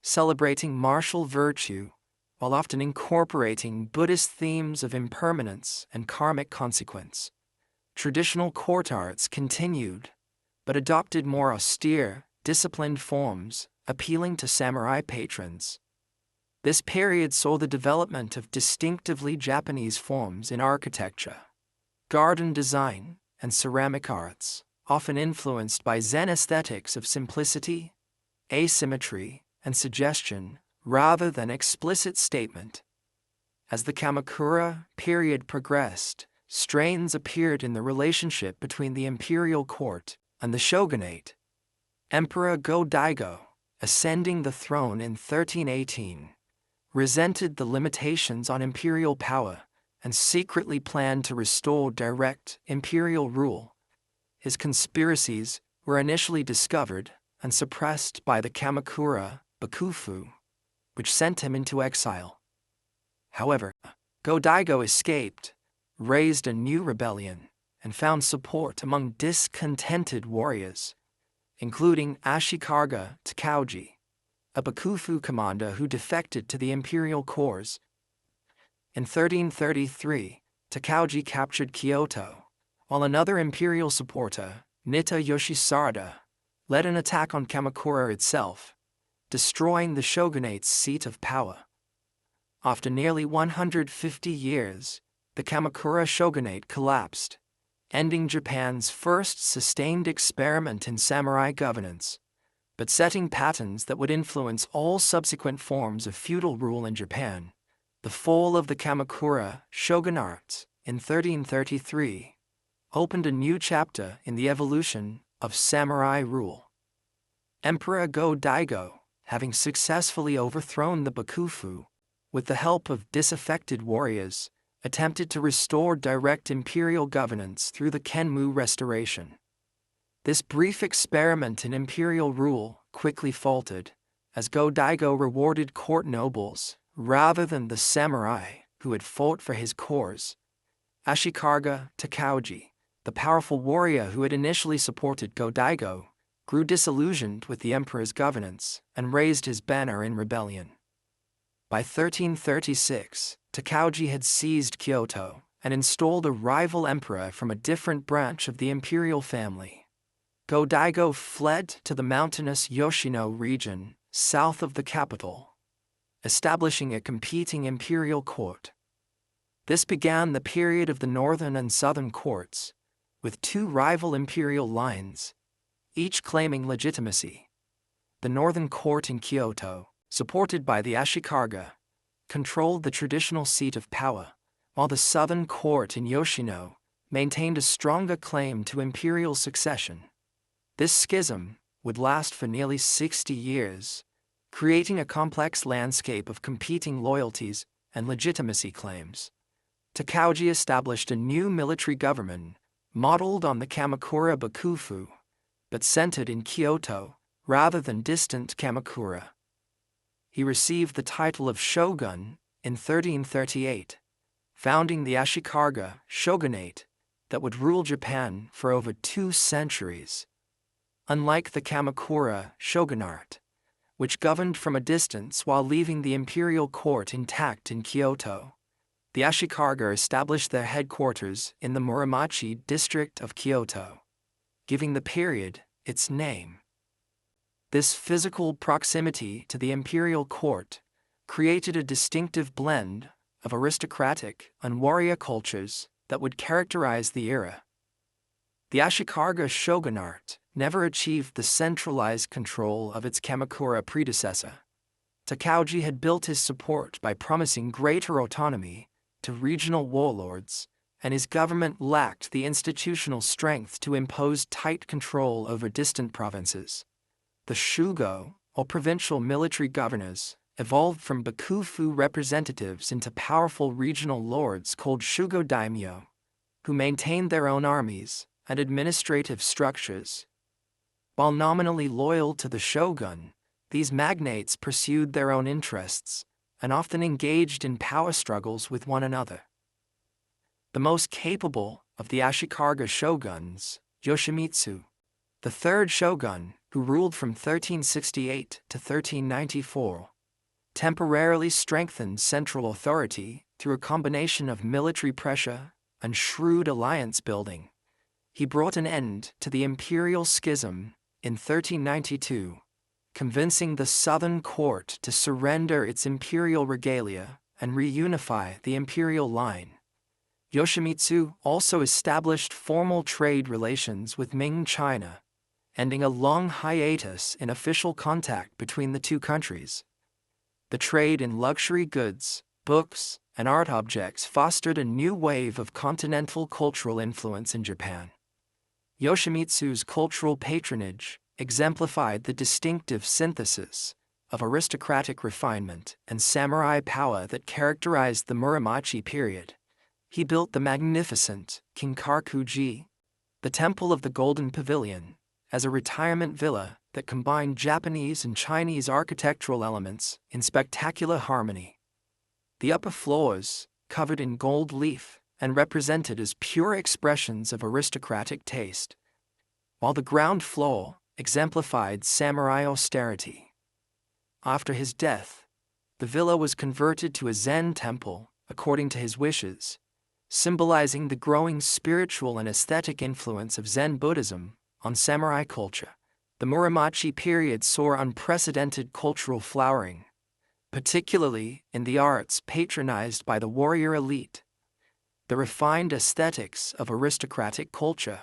[SPEAKER 1] celebrating martial virtue while often incorporating Buddhist themes of impermanence and karmic consequence. Traditional court arts continued, but adopted more austere, disciplined forms, appealing to samurai patrons. This period saw the development of distinctively Japanese forms in architecture, garden design, and ceramic arts, often influenced by Zen aesthetics of simplicity, asymmetry, and suggestion, rather than explicit statement. As the Kamakura period progressed, strains appeared in the relationship between the imperial court and the shogunate. Emperor Go-Daigo, ascending the throne in 1318, resented the limitations on imperial power and secretly planned to restore direct imperial rule. His conspiracies were initially discovered and suppressed by the Kamakura Bakufu, which sent him into exile. However, Go-Daigo escaped, raised a new rebellion, and found support among discontented warriors, including Ashikaga Takauji, a Bakufu commander who defected to the imperial cause. In 1333, Takauji captured Kyoto, while another imperial supporter, Nita Yoshisarada, led an attack on Kamakura itself, destroying the shogunate's seat of power. After nearly 150 years, the Kamakura Shogunate collapsed, ending Japan's first sustained experiment in samurai governance, but setting patterns that would influence all subsequent forms of feudal rule in Japan. The fall of the Kamakura Shogunate in 1333 opened a new chapter in the evolution of samurai rule. Emperor Go-Daigo, having successfully overthrown the Bakufu, with the help of disaffected warriors, attempted to restore direct imperial governance through the Kenmu Restoration. This brief experiment in imperial rule quickly faltered, as Go-Daigo rewarded court nobles rather than the samurai who had fought for his cause. Ashikaga Takauji, the powerful warrior who had initially supported Go-Daigo, grew disillusioned with the emperor's governance and raised his banner in rebellion. By 1336, Takauji had seized Kyoto and installed a rival emperor from a different branch of the imperial family. Go-Daigo fled to the mountainous Yoshino region south of the capital, establishing a competing imperial court. This began the period of the northern and southern courts, with two rival imperial lines, each claiming legitimacy. The northern court in Kyoto, supported by the Ashikaga, controlled the traditional seat of power, while the southern court in Yoshino maintained a stronger claim to imperial succession. This schism would last for nearly 60 years, creating a complex landscape of competing loyalties and legitimacy claims. Takauji established a new military government modeled on the Kamakura Bakufu, but centered in Kyoto rather than distant Kamakura. He received the title of shogun in 1338, founding the Ashikaga Shogunate that would rule Japan for over 2 centuries. Unlike the Kamakura Shogunate, which governed from a distance while leaving the imperial court intact in Kyoto, the Ashikaga established their headquarters in the Muromachi district of Kyoto, giving the period its name. This physical proximity to the imperial court created a distinctive blend of aristocratic and warrior cultures that would characterize the era. The Ashikaga Shogunate never achieved the centralized control of its Kamakura predecessor. Takauji had built his support by promising greater autonomy to regional warlords, and his government lacked the institutional strength to impose tight control over distant provinces. The shugo, or provincial military governors, evolved from Bakufu representatives into powerful regional lords called shugo daimyo, who maintained their own armies and administrative structures. While nominally loyal to the shogun, these magnates pursued their own interests and often engaged in power struggles with one another. The most capable of the Ashikaga shoguns, Yoshimitsu, the third shogun, who ruled from 1368 to 1394, temporarily strengthened central authority through a combination of military pressure and shrewd alliance building. He brought an end to the imperial schism in 1392, convincing the southern court to surrender its imperial regalia and reunify the imperial line. Yoshimitsu also established formal trade relations with Ming China, ending a long hiatus in official contact between the two countries. The trade in luxury goods, books, and art objects fostered a new wave of continental cultural influence in Japan. Yoshimitsu's cultural patronage exemplified the distinctive synthesis of aristocratic refinement and samurai power that characterized the Muromachi period. He built the magnificent Kinkakuji, the Temple of the Golden Pavilion, as a retirement villa that combined Japanese and Chinese architectural elements in spectacular harmony. The upper floors, covered in gold leaf and represented as pure expressions of aristocratic taste, while the ground floor exemplified samurai austerity. After his death, the villa was converted to a Zen temple according to his wishes, symbolizing the growing spiritual and aesthetic influence of Zen Buddhism on samurai culture. The Muromachi period saw unprecedented cultural flowering, particularly in the arts patronized by the warrior elite. The refined aesthetics of aristocratic culture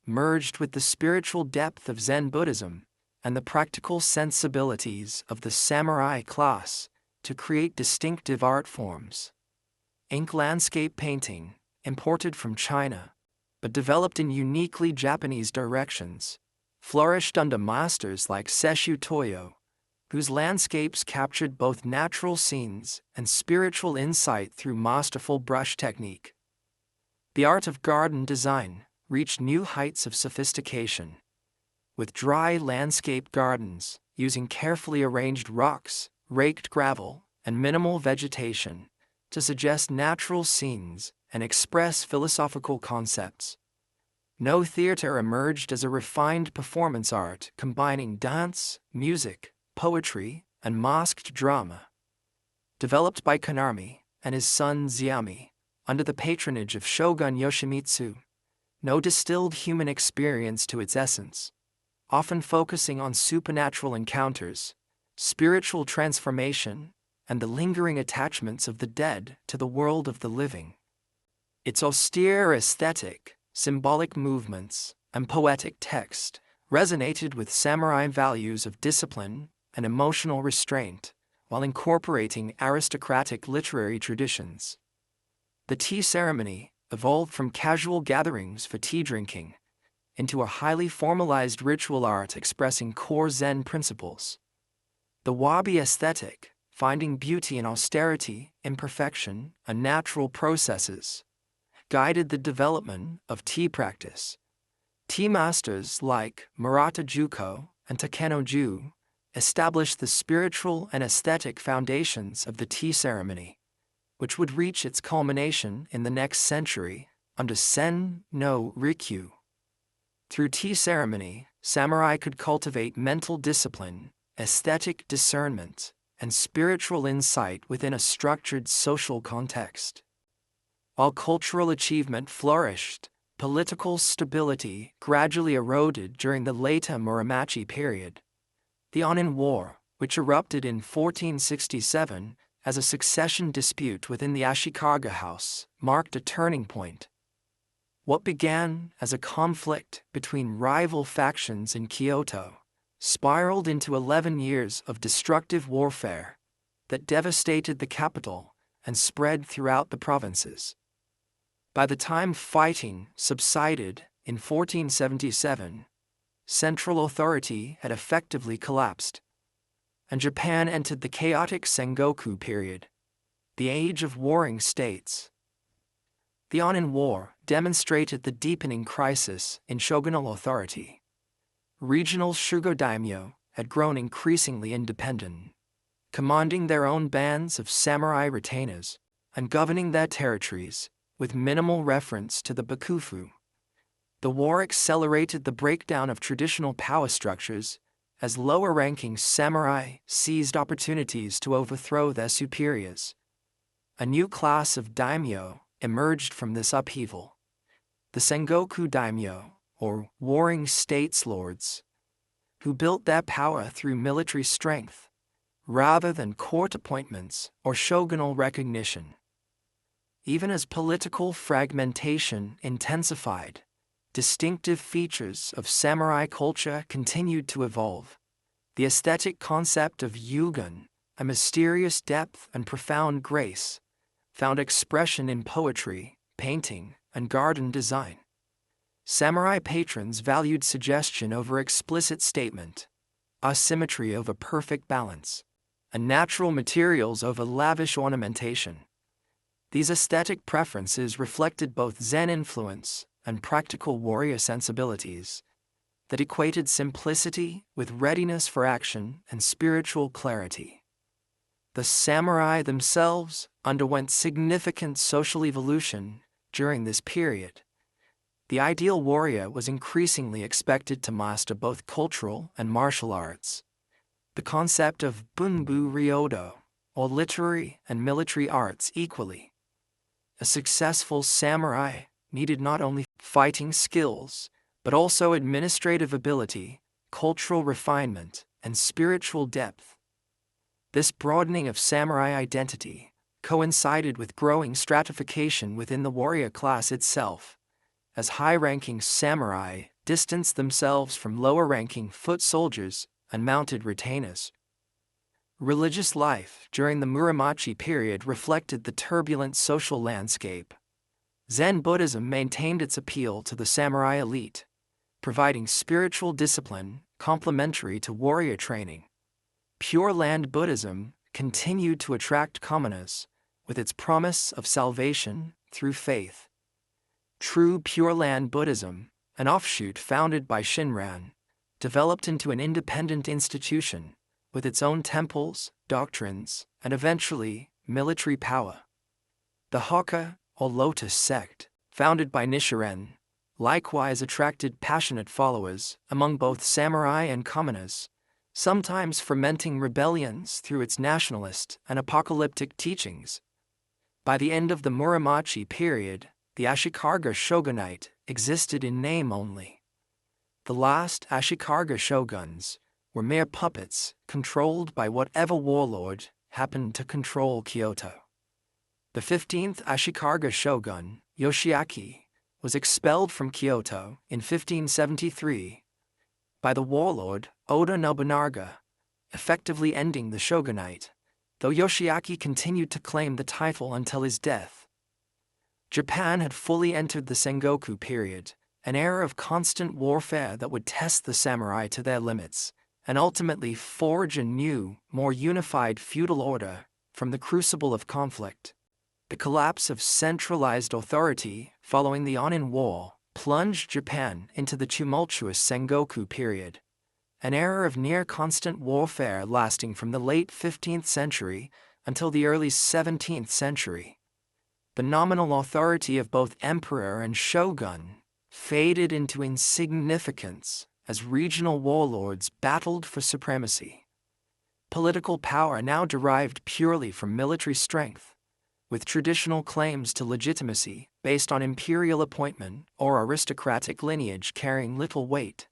[SPEAKER 1] merged with the spiritual depth of Zen Buddhism and the practical sensibilities of the samurai class to create distinctive art forms. Ink landscape painting, imported from China, but developed in uniquely Japanese directions, flourished under masters like Sesshu Toyo, whose landscapes captured both natural scenes and spiritual insight through masterful brush technique. The art of garden design reached new heights of sophistication, with dry landscape gardens using carefully arranged rocks, raked gravel, and minimal vegetation to suggest natural scenes and express philosophical concepts. No theater emerged as a refined performance art combining dance, music, poetry, and masked drama. Developed by Konami and his son Zeami, under the patronage of Shogun Yoshimitsu, no distilled human experience to its essence, often focusing on supernatural encounters, spiritual transformation, and the lingering attachments of the dead to the world of the living. Its austere aesthetic, symbolic movements, and poetic text resonated with samurai values of discipline and emotional restraint, while incorporating aristocratic literary traditions. The tea ceremony evolved from casual gatherings for tea drinking into a highly formalized ritual art expressing core Zen principles. The wabi aesthetic, finding beauty in austerity, imperfection, and natural processes, guided the development of tea practice. Tea masters like Murata Juko and Takeno Ju established the spiritual and aesthetic foundations of the tea ceremony, which would reach its culmination in the next century under Sen no Rikyu. Through tea ceremony, samurai could cultivate mental discipline, aesthetic discernment, and spiritual insight within a structured social context. While cultural achievement flourished, political stability gradually eroded during the later Muromachi period. The Onin War, which erupted in 1467 as a succession dispute within the Ashikaga house, marked a turning point. What began as a conflict between rival factions in Kyoto spiraled into 11 years of destructive warfare that devastated the capital and spread throughout the provinces. By the time fighting subsided in 1477, central authority had effectively collapsed, and Japan entered the chaotic Sengoku period, the age of warring states. The Onin War demonstrated the deepening crisis in shogunal authority. Regional shugo daimyo had grown increasingly independent, commanding their own bands of samurai retainers and governing their territories with minimal reference to the bakufu. The war accelerated the breakdown of traditional power structures as lower-ranking samurai seized opportunities to overthrow their superiors. A new class of daimyo emerged from this upheaval: the Sengoku daimyo, or warring states lords, who built their power through military strength rather than court appointments or shogunal recognition. Even as political fragmentation intensified, distinctive features of samurai culture continued to evolve. The aesthetic concept of yugen, a mysterious depth and profound grace, found expression in poetry, painting, and garden design. Samurai patrons valued suggestion over explicit statement, asymmetry over perfect balance, and natural materials over lavish ornamentation. These aesthetic preferences reflected both Zen influence and practical warrior sensibilities that equated simplicity with readiness for action and spiritual clarity. The samurai themselves underwent significant social evolution during this period. The ideal warrior was increasingly expected to master both cultural and martial arts. The concept of bunbu ryodo, or literary and military arts equally. A successful samurai needed not only fighting skills, but also administrative ability, cultural refinement, and spiritual depth. This broadening of samurai identity coincided with growing stratification within the warrior class itself, as high-ranking samurai distanced themselves from lower-ranking foot soldiers and mounted retainers. Religious life during the Muromachi period reflected the turbulent social landscape. Zen Buddhism maintained its appeal to the samurai elite, providing spiritual discipline complementary to warrior training. Pure Land Buddhism continued to attract commoners, with its promise of salvation through faith. True Pure Land Buddhism, an offshoot founded by Shinran, developed into an independent institution, with its own temples, doctrines, and eventually, military power. The Hoka, or Lotus sect, founded by Nichiren, likewise attracted passionate followers among both samurai and commoners, sometimes fomenting rebellions through its nationalist and apocalyptic teachings. By the end of the Muromachi period, the Ashikaga Shogunate existed in name only. The last Ashikaga shoguns were mere puppets controlled by whatever warlord happened to control Kyoto. The 15th Ashikaga shogun, Yoshiaki, was expelled from Kyoto in 1573 by the warlord Oda Nobunaga, effectively ending the shogunate, though Yoshiaki continued to claim the title until his death. Japan had fully entered the Sengoku period, an era of constant warfare that would test the samurai to their limits, and ultimately forge a new, more unified feudal order from the crucible of conflict. The collapse of centralized authority following the Onin War plunged Japan into the tumultuous Sengoku period, an era of near-constant warfare lasting from the late 15th century until the early 17th century. The nominal authority of both emperor and shogun faded into insignificance as regional warlords battled for supremacy. Political power now derived purely from military strength, with traditional claims to legitimacy based on imperial appointment or aristocratic lineage carrying little weight.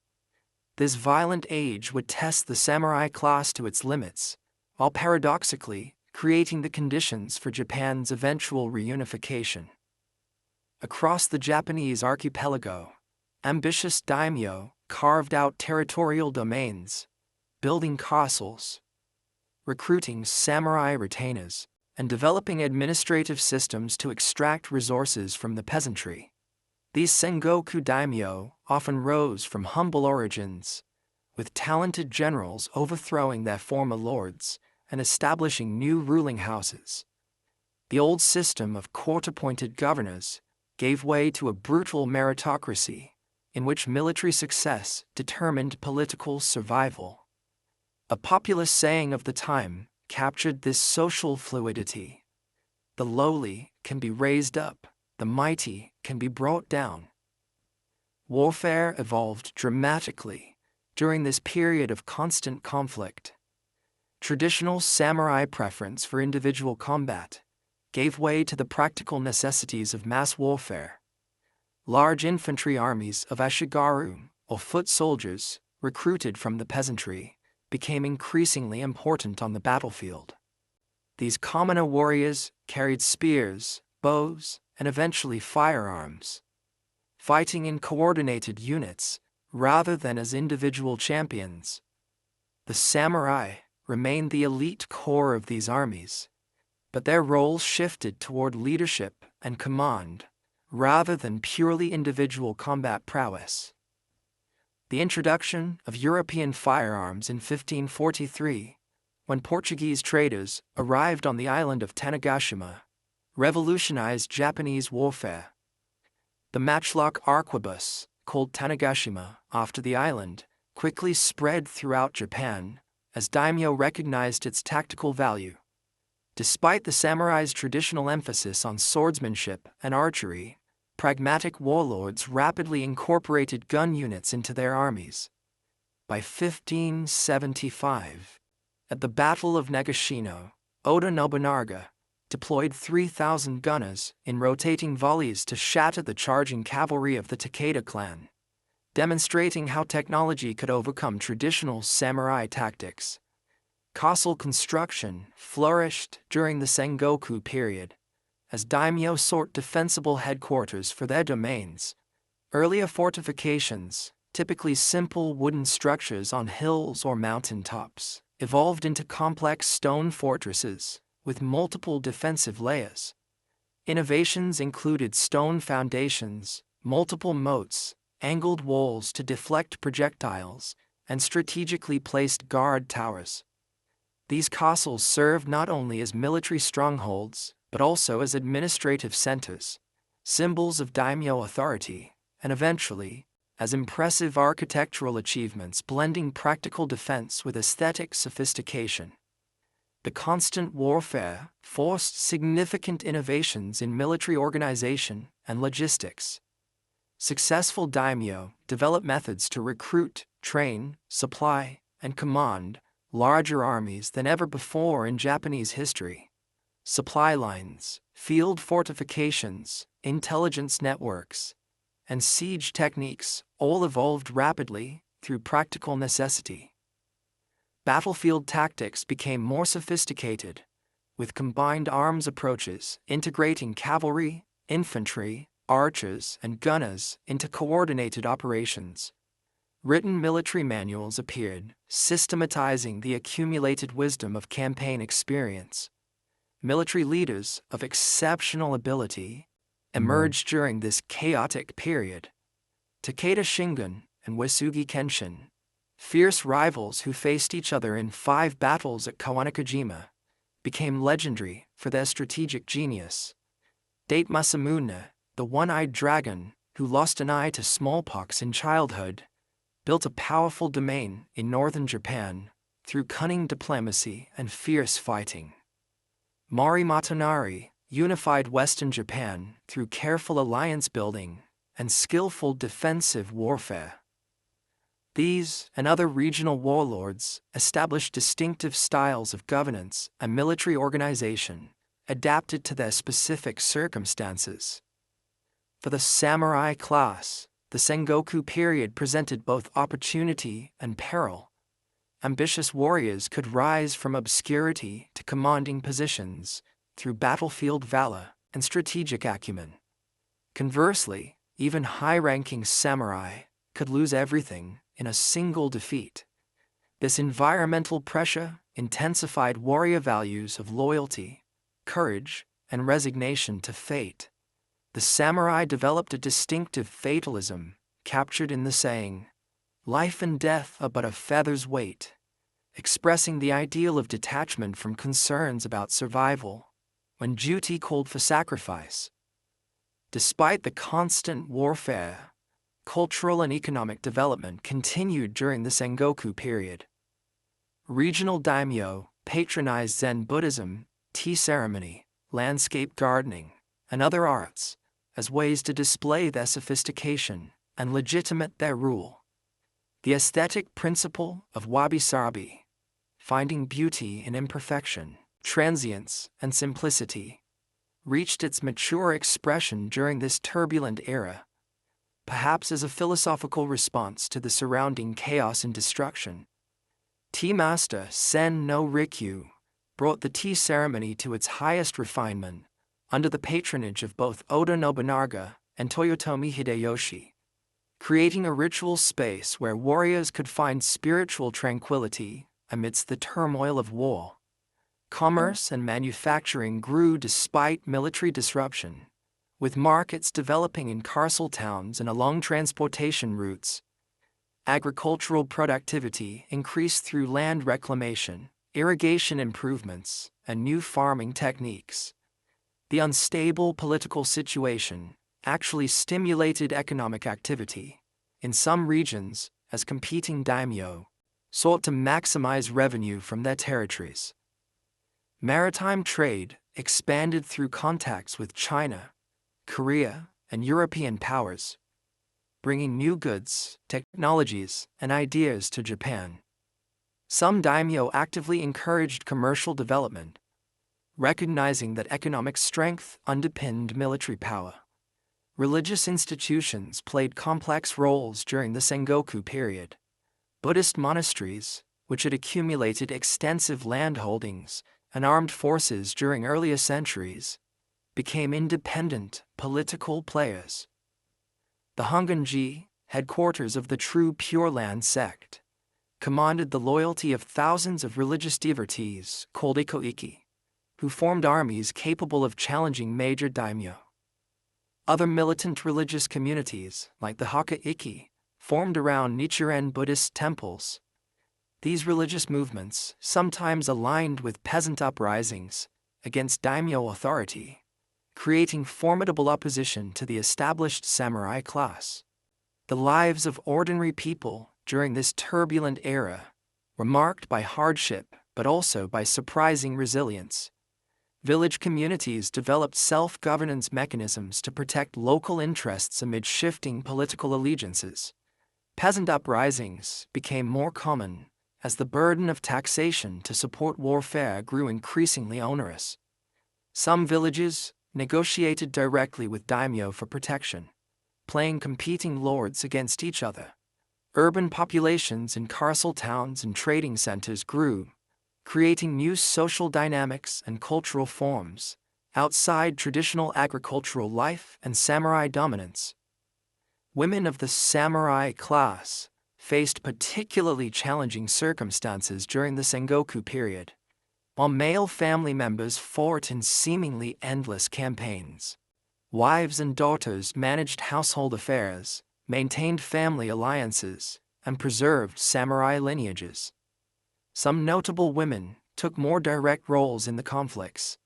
[SPEAKER 1] This violent age would test the samurai class to its limits, while paradoxically creating the conditions for Japan's eventual reunification. Across the Japanese archipelago, ambitious daimyo carved out territorial domains, building castles, recruiting samurai retainers, and developing administrative systems to extract resources from the peasantry. These Sengoku daimyo often rose from humble origins, with talented generals overthrowing their former lords and establishing new ruling houses. The old system of court-appointed governors gave way to a brutal meritocracy in which military success determined political survival. A popular saying of the time captured this social fluidity. The lowly can be raised up, the mighty can be brought down. Warfare evolved dramatically during this period of constant conflict. Traditional samurai preference for individual combat gave way to the practical necessities of mass warfare. Large infantry armies of ashigaru, or foot soldiers, recruited from the peasantry, became increasingly important on the battlefield. These commoner warriors carried spears, bows, and eventually firearms, fighting in coordinated units rather than as individual champions. The samurai remained the elite core of these armies, but their roles shifted toward leadership and command, rather than purely individual combat prowess. The introduction of European firearms in 1543, when Portuguese traders arrived on the island of Tanegashima, revolutionized Japanese warfare. The matchlock arquebus, called Tanegashima after the island, quickly spread throughout Japan as daimyo recognized its tactical value. Despite the samurai's traditional emphasis on swordsmanship and archery, pragmatic warlords rapidly incorporated gun units into their armies. By 1575, at the Battle of Nagashino, Oda Nobunaga deployed 3,000 gunners in rotating volleys to shatter the charging cavalry of the Takeda clan, demonstrating how technology could overcome traditional samurai tactics. Castle construction flourished during the Sengoku period, as daimyo sought defensible headquarters for their domains. Earlier fortifications, typically simple wooden structures on hills or mountain tops, evolved into complex stone fortresses with multiple defensive layers. Innovations included stone foundations, multiple moats, angled walls to deflect projectiles, and strategically placed guard towers. These castles served not only as military strongholds, but also as administrative centers, symbols of daimyo authority, and eventually, as impressive architectural achievements blending practical defense with aesthetic sophistication. The constant warfare forced significant innovations in military organization and logistics. Successful daimyo developed methods to recruit, train, supply, and command larger armies than ever before in Japanese history. Supply lines, field fortifications, intelligence networks, and siege techniques all evolved rapidly through practical necessity. Battlefield tactics became more sophisticated, with combined arms approaches integrating cavalry, infantry, archers, and gunners into coordinated operations. Written military manuals appeared, systematizing the accumulated wisdom of campaign experience. Military leaders of exceptional ability emerged during this chaotic period. Takeda Shingon and Uesugi Kenshin, fierce rivals who faced each other in 5 battles at Kawanakajima, became legendary for their strategic genius. Date Masamune, the one-eyed dragon who lost an eye to smallpox in childhood, built a powerful domain in northern Japan through cunning diplomacy and fierce fighting. Mari Matanari unified western Japan through careful alliance building and skillful defensive warfare. These and other regional warlords established distinctive styles of governance and military organization adapted to their specific circumstances. For the samurai class, the Sengoku period presented both opportunity and peril. Ambitious warriors could rise from obscurity to commanding positions through battlefield valor and strategic acumen. Conversely, even high-ranking samurai could lose everything in a single defeat. This environmental pressure intensified warrior values of loyalty, courage, and resignation to fate. The samurai developed a distinctive fatalism, captured in the saying, "Life and death are but a feather's weight," expressing the ideal of detachment from concerns about survival, when duty called for sacrifice. Despite the constant warfare, cultural and economic development continued during the Sengoku period. Regional daimyo patronized Zen Buddhism, tea ceremony, landscape gardening, and other arts as ways to display their sophistication and legitimate their rule. The aesthetic principle of wabi-sabi, finding beauty in imperfection, transience, and simplicity, reached its mature expression during this turbulent era, perhaps as a philosophical response to the surrounding chaos and destruction. Tea master Sen no Rikyu brought the tea ceremony to its highest refinement, under the patronage of both Oda Nobunaga and Toyotomi Hideyoshi, creating a ritual space where warriors could find spiritual tranquility amidst the turmoil of war. Commerce and manufacturing grew despite military disruption, with markets developing in castle towns and along transportation routes. Agricultural productivity increased through land reclamation, irrigation improvements, and new farming techniques. The unstable political situation actually stimulated economic activity in some regions as competing daimyo sought to maximize revenue from their territories. Maritime trade expanded through contacts with China, Korea, and European powers, bringing new goods, technologies, and ideas to Japan. Some daimyo actively encouraged commercial development, recognizing that economic strength underpinned military power. Religious institutions played complex roles during the Sengoku period. Buddhist monasteries, which had accumulated extensive landholdings and armed forces during earlier centuries, became independent political players. The Honganji, headquarters of the true Pure Land sect, commanded the loyalty of thousands of religious devotees called ikoiki, who formed armies capable of challenging major daimyo. Other militant religious communities, like the Hakka-iki, formed around Nichiren Buddhist temples. These religious movements sometimes aligned with peasant uprisings against daimyo authority, creating formidable opposition to the established samurai class. The lives of ordinary people during this turbulent era were marked by hardship but also by surprising resilience. Village communities developed self-governance mechanisms to protect local interests amid shifting political allegiances. Peasant uprisings became more common as the burden of taxation to support warfare grew increasingly onerous. Some villages negotiated directly with daimyo for protection, playing competing lords against each other. Urban populations in castle towns and trading centers grew, creating new social dynamics and cultural forms outside traditional agricultural life and samurai dominance. Women of the samurai class faced particularly challenging circumstances during the Sengoku period, while male family members fought in seemingly endless campaigns. Wives and daughters managed household affairs, maintained family alliances, and preserved samurai lineages. Some notable women took more direct roles in the conflicts.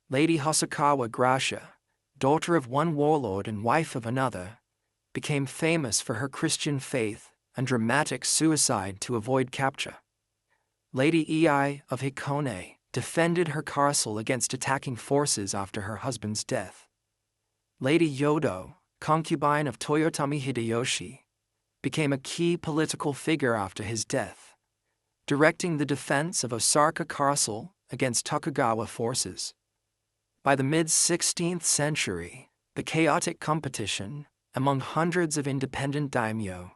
[SPEAKER 1] Lady Hosokawa Gracia, daughter of one warlord and wife of another, became famous for her Christian faith and dramatic suicide to avoid capture. Lady Ei of Hikone defended her castle against attacking forces after her husband's death. Lady Yodo, concubine of Toyotomi Hideyoshi, became a key political figure after his death, directing the defense of Osaka Castle against Tokugawa forces. By the mid-16th century, the chaotic competition among hundreds of independent daimyo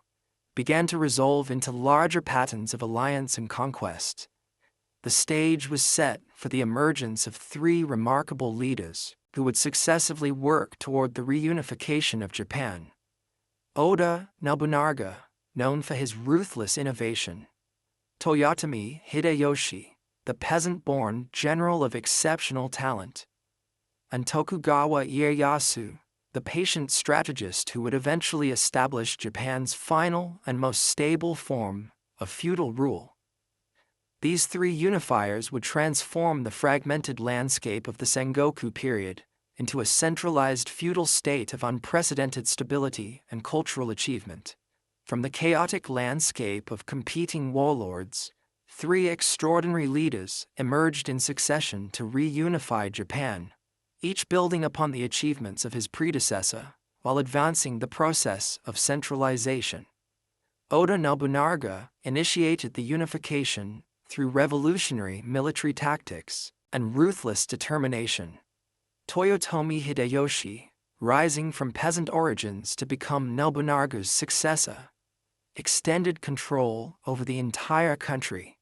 [SPEAKER 1] began to resolve into larger patterns of alliance and conquest. The stage was set for the emergence of three remarkable leaders who would successively work toward the reunification of Japan. Oda Nobunaga, known for his ruthless innovation; Toyotomi Hideyoshi, the peasant-born general of exceptional talent; and Tokugawa Ieyasu, the patient strategist who would eventually establish Japan's final and most stable form of feudal rule. These three unifiers would transform the fragmented landscape of the Sengoku period into a centralized feudal state of unprecedented stability and cultural achievement. From the chaotic landscape of competing warlords, three extraordinary leaders emerged in succession to reunify Japan, each building upon the achievements of his predecessor while advancing the process of centralization. Oda Nobunaga initiated the unification through revolutionary military tactics and ruthless determination. Toyotomi Hideyoshi, rising from peasant origins to become Nobunaga's successor, extended control over the entire country.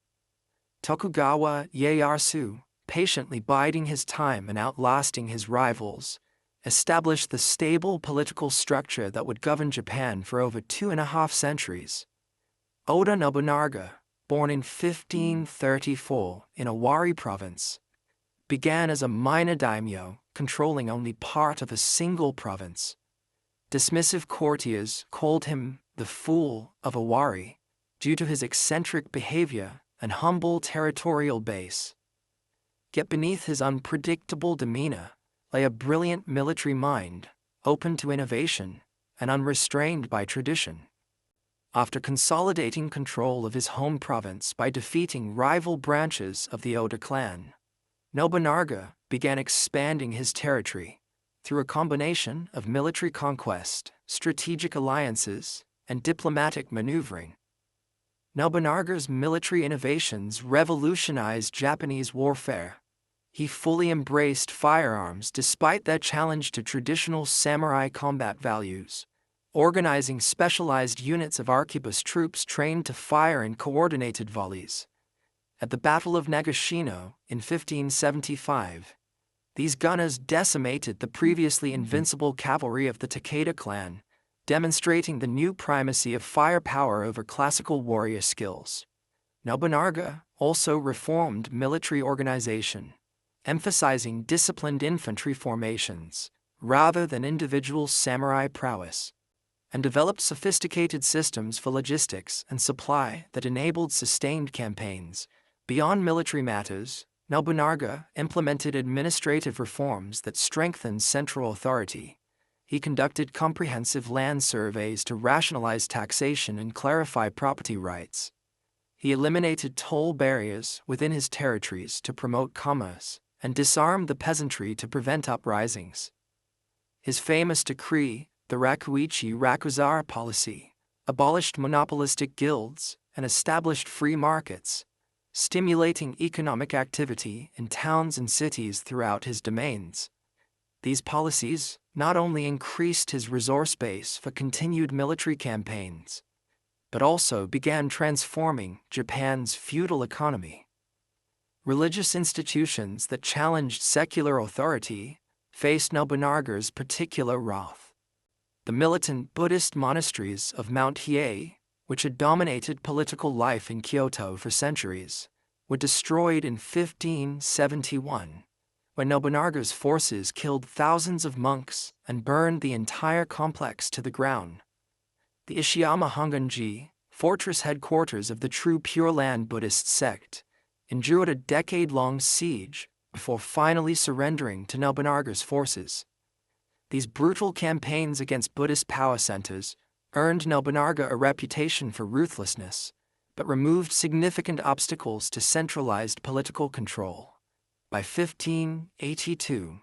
[SPEAKER 1] Tokugawa Ieyasu, patiently biding his time and outlasting his rivals, established the stable political structure that would govern Japan for over 2.5 centuries. Oda Nobunaga, born in 1534 in Owari province, began as a minor daimyo controlling only part of a single province. Dismissive courtiers called him the Fool of Owari due to his eccentric behavior and humble territorial base. Yet beneath his unpredictable demeanor lay a brilliant military mind, open to innovation and unrestrained by tradition. After consolidating control of his home province by defeating rival branches of the Oda clan, Nobunaga began expanding his territory through a combination of military conquest, strategic alliances, and diplomatic maneuvering. Nobunaga's military innovations revolutionized Japanese warfare. He fully embraced firearms despite their challenge to traditional samurai combat values, organizing specialized units of arquebus troops trained to fire in coordinated volleys. At the Battle of Nagashino in 1575, these gunners decimated the previously invincible cavalry of the Takeda clan, demonstrating the new primacy of firepower over classical warrior skills. Nobunaga also reformed military organization, emphasizing disciplined infantry formations rather than individual samurai prowess, and developed sophisticated systems for logistics and supply that enabled sustained campaigns. Beyond military matters, Nobunaga implemented administrative reforms that strengthened central authority. He conducted comprehensive land surveys to rationalize taxation and clarify property rights. He eliminated toll barriers within his territories to promote commerce and disarmed the peasantry to prevent uprisings. His famous decree, the Rakuichi Rakuzara policy, abolished monopolistic guilds and established free markets, stimulating economic activity in towns and cities throughout his domains. These policies not only increased his resource base for continued military campaigns, but also began transforming Japan's feudal economy. Religious institutions that challenged secular authority faced Nobunaga's particular wrath. The militant Buddhist monasteries of Mount Hiei, which had dominated political life in Kyoto for centuries, were destroyed in 1571, when Nobunaga's forces killed thousands of monks and burned the entire complex to the ground. The Ishiyama Honganji, fortress headquarters of the true Pure Land Buddhist sect, endured a decade-long siege before finally surrendering to Nobunaga's forces. These brutal campaigns against Buddhist power centers earned Nobunaga a reputation for ruthlessness, but removed significant obstacles to centralized political control. By 1582,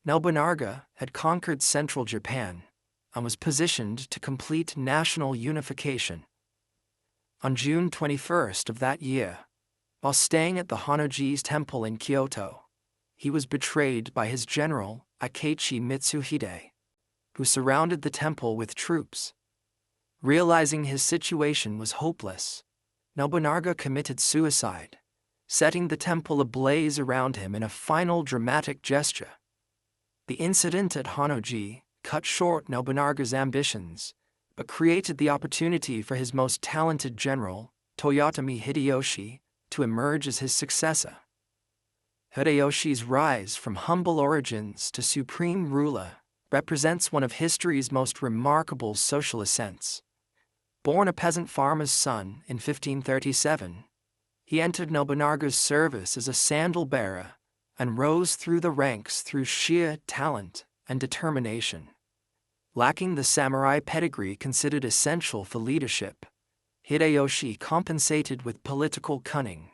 [SPEAKER 1] Nobunaga had conquered central Japan and was positioned to complete national unification. On June 21st of that year, while staying at the Honnoji's temple in Kyoto, he was betrayed by his general, Akechi Mitsuhide, who surrounded the temple with troops. Realizing his situation was hopeless, Nobunaga committed suicide, setting the temple ablaze around him in a final dramatic gesture. The incident at Honnoji cut short Nobunaga's ambitions, but created the opportunity for his most talented general, Toyotomi Hideyoshi, to emerge as his successor. Hideyoshi's rise from humble origins to supreme ruler represents one of history's most remarkable social ascents. Born a peasant farmer's son in 1537, he entered Nobunaga's service as a sandal-bearer and rose through the ranks through sheer talent and determination. Lacking the samurai pedigree considered essential for leadership, Hideyoshi compensated with political cunning,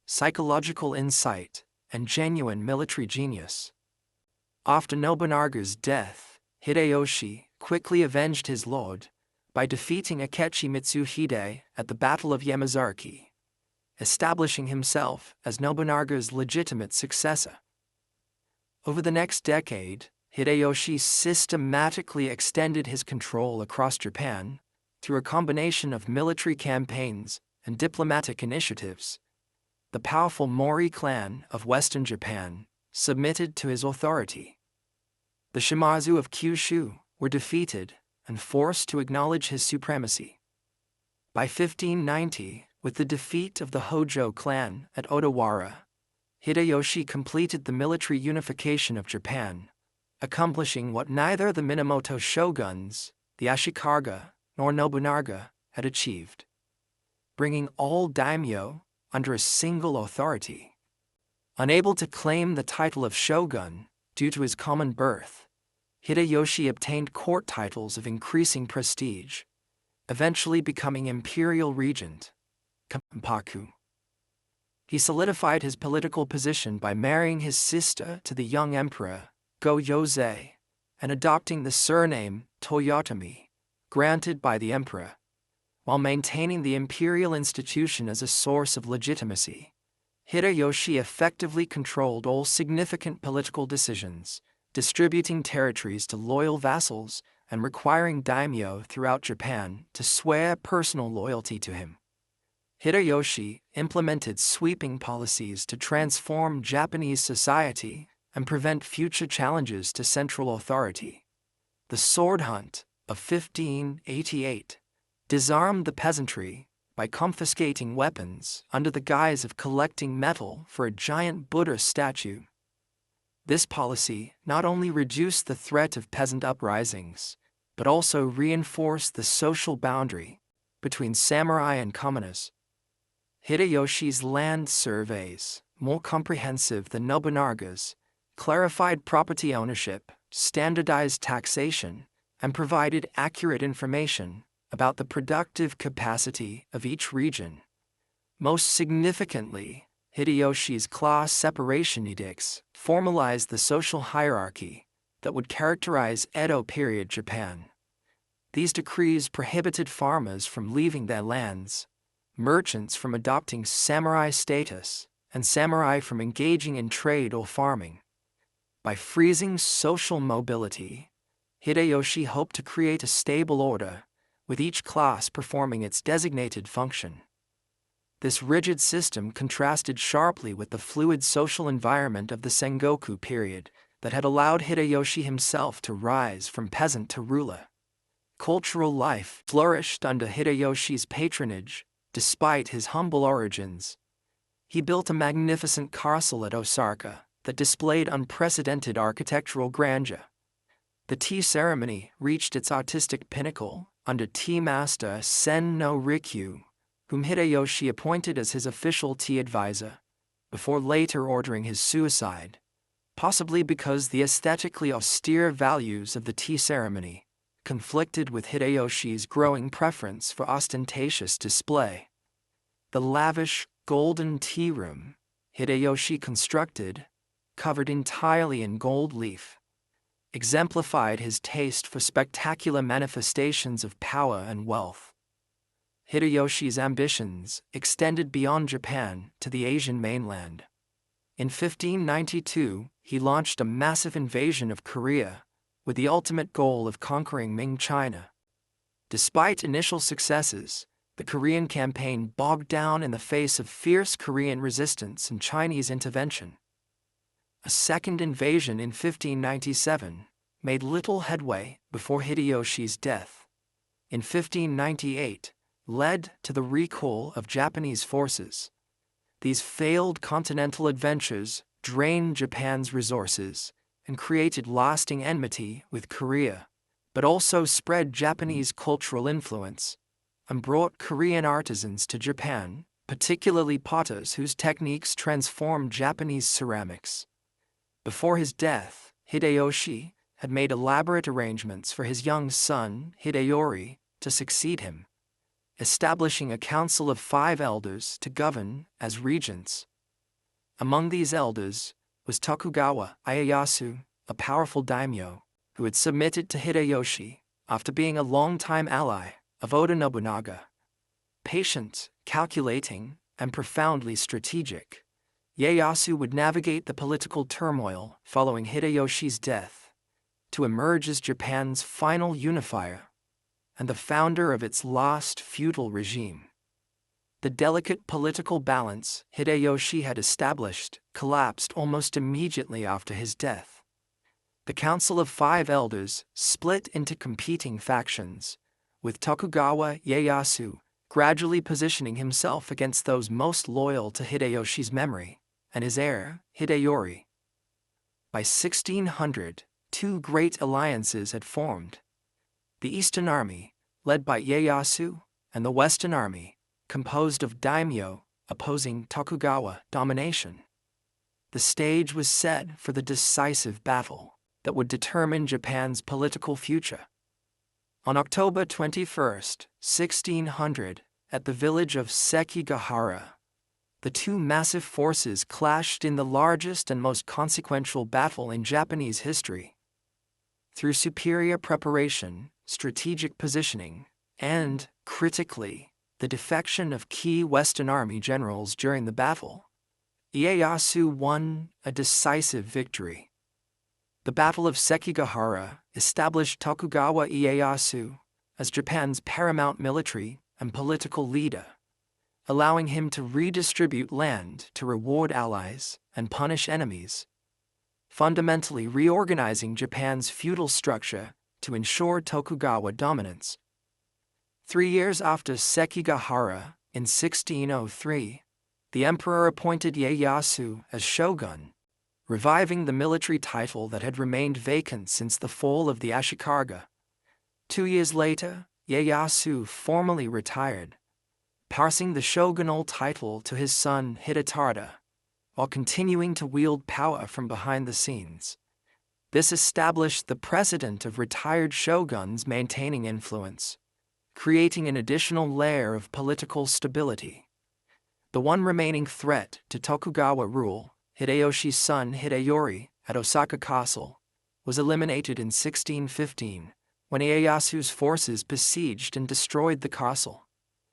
[SPEAKER 1] psychological insight, and genuine military genius. After Nobunaga's death, Hideyoshi quickly avenged his lord by defeating Akechi Mitsuhide at the Battle of Yamazaki, establishing himself as Nobunaga's legitimate successor. Over the next decade, Hideyoshi systematically extended his control across Japan through a combination of military campaigns and diplomatic initiatives. The powerful Mori clan of Western Japan submitted to his authority. The Shimazu of Kyushu were defeated and forced to acknowledge his supremacy. By 1590, With the defeat of the Hojo clan at Odawara, Hideyoshi completed the military unification of Japan, accomplishing what neither the Minamoto shoguns, the Ashikaga, nor Nobunaga had achieved, bringing all daimyo under a single authority. Unable to claim the title of shogun due to his common birth, Hideyoshi obtained court titles of increasing prestige, eventually becoming imperial regent, Kampaku. He solidified his political position by marrying his sister to the young emperor, Go-Yozei, and adopting the surname Toyotomi, granted by the emperor, while maintaining the imperial institution as a source of legitimacy. Hideyoshi effectively controlled all significant political decisions, distributing territories to loyal vassals and requiring daimyo throughout Japan to swear personal loyalty to him. Hideyoshi implemented sweeping policies to transform Japanese society and prevent future challenges to central authority. The sword hunt of 1588 disarmed the peasantry by confiscating weapons under the guise of collecting metal for a giant Buddha statue. This policy not only reduced the threat of peasant uprisings, but also reinforced the social boundary between samurai and commoners. Hideyoshi's land surveys, more comprehensive than Nobunaga's, clarified property ownership, standardized taxation, and provided accurate information about the productive capacity of each region. Most significantly, Hideyoshi's class separation edicts formalized the social hierarchy that would characterize Edo period Japan. These decrees prohibited farmers from leaving their lands, merchants from adopting samurai status, and samurai from engaging in trade or farming. By freezing social mobility, Hideyoshi hoped to create a stable order, with each class performing its designated function. This rigid system contrasted sharply with the fluid social environment of the Sengoku period that had allowed Hideyoshi himself to rise from peasant to ruler. Cultural life flourished under Hideyoshi's patronage, despite his humble origins. He built a magnificent castle at Osaka that displayed unprecedented architectural grandeur. The tea ceremony reached its artistic pinnacle under tea master Sen no Rikyu, whom Hideyoshi appointed as his official tea advisor, before later ordering his suicide, possibly because the aesthetically austere values of the tea ceremony conflicted with Hideyoshi's growing preference for ostentatious display. The lavish, golden tea room Hideyoshi constructed, covered entirely in gold leaf, exemplified his taste for spectacular manifestations of power and wealth. Hideyoshi's ambitions extended beyond Japan to the Asian mainland. In 1592, he launched a massive invasion of Korea, with the ultimate goal of conquering Ming China. Despite initial successes, the Korean campaign bogged down in the face of fierce Korean resistance and Chinese intervention. A second invasion in 1597 made little headway before Hideyoshi's death. In 1598, led to the recall of Japanese forces. These failed continental adventures drained Japan's resources and created lasting enmity with Korea, but also spread Japanese cultural influence and brought Korean artisans to Japan, particularly potters whose techniques transformed Japanese ceramics. Before his death, Hideyoshi had made elaborate arrangements for his young son, Hideyori, to succeed him, establishing a council of 5 elders to govern as regents. Among these elders was Tokugawa Ieyasu, a powerful daimyo, who had submitted to Hideyoshi after being a longtime ally of Oda Nobunaga. Patient, calculating, and profoundly strategic, Ieyasu would navigate the political turmoil following Hideyoshi's death to emerge as Japan's final unifier and the founder of its last feudal regime. The delicate political balance Hideyoshi had established collapsed almost immediately after his death. The Council of 5 Elders split into competing factions, with Tokugawa Ieyasu gradually positioning himself against those most loyal to Hideyoshi's memory and his heir, Hideyori. By 1600, two great alliances had formed: the Eastern Army, led by Ieyasu, and the Western Army, composed of daimyo, opposing Tokugawa domination. The stage was set for the decisive battle that would determine Japan's political future. On October 21, 1600, at the village of Sekigahara, the two massive forces clashed in the largest and most consequential battle in Japanese history. Through superior preparation, strategic positioning, and, critically, the defection of key Western Army generals during the battle, Ieyasu won a decisive victory. The Battle of Sekigahara established Tokugawa Ieyasu as Japan's paramount military and political leader, allowing him to redistribute land to reward allies and punish enemies, fundamentally reorganizing Japan's feudal structure to ensure Tokugawa dominance. 3 years after Sekigahara, in 1603, the emperor appointed Ieyasu as shogun, reviving the military title that had remained vacant since the fall of the Ashikaga. 2 years later, Ieyasu formally retired, passing the shogunal title to his son Hidetada, while continuing to wield power from behind the scenes. This established the precedent of retired shoguns maintaining influence, creating an additional layer of political stability. The one remaining threat to Tokugawa rule, Hideyoshi's son Hideyori at Osaka Castle, was eliminated in 1615 when Ieyasu's forces besieged and destroyed the castle,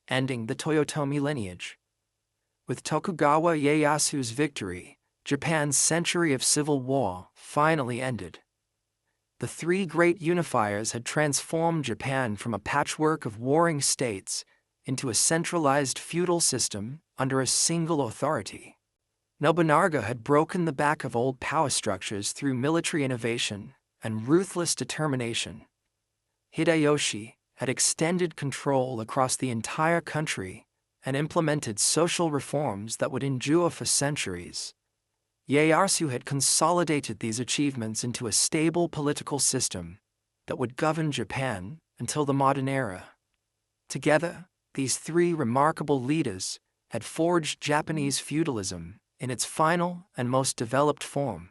[SPEAKER 1] ending the Toyotomi lineage. With Tokugawa Ieyasu's victory, Japan's century of civil war finally ended. The three great unifiers had transformed Japan from a patchwork of warring states into a centralized feudal system under a single authority. Nobunaga had broken the back of old power structures through military innovation and ruthless determination. Hideyoshi had extended control across the entire country and implemented social reforms that would endure for centuries. Ieyasu had consolidated these achievements into a stable political system that would govern Japan until the modern era. Together, these three remarkable leaders had forged Japanese feudalism in its final and most developed form.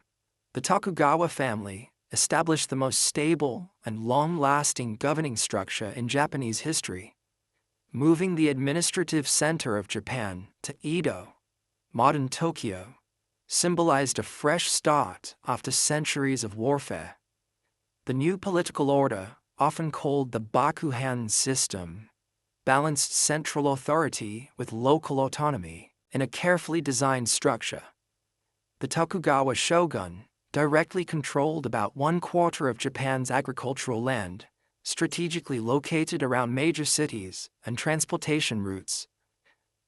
[SPEAKER 1] The Tokugawa family established the most stable and long-lasting governing structure in Japanese history, moving the administrative center of Japan to Edo, modern Tokyo, symbolized a fresh start after centuries of warfare. The new political order, often called the Bakuhan system, balanced central authority with local autonomy in a carefully designed structure. The Tokugawa shogun directly controlled about 1/4 of Japan's agricultural land, strategically located around major cities and transportation routes.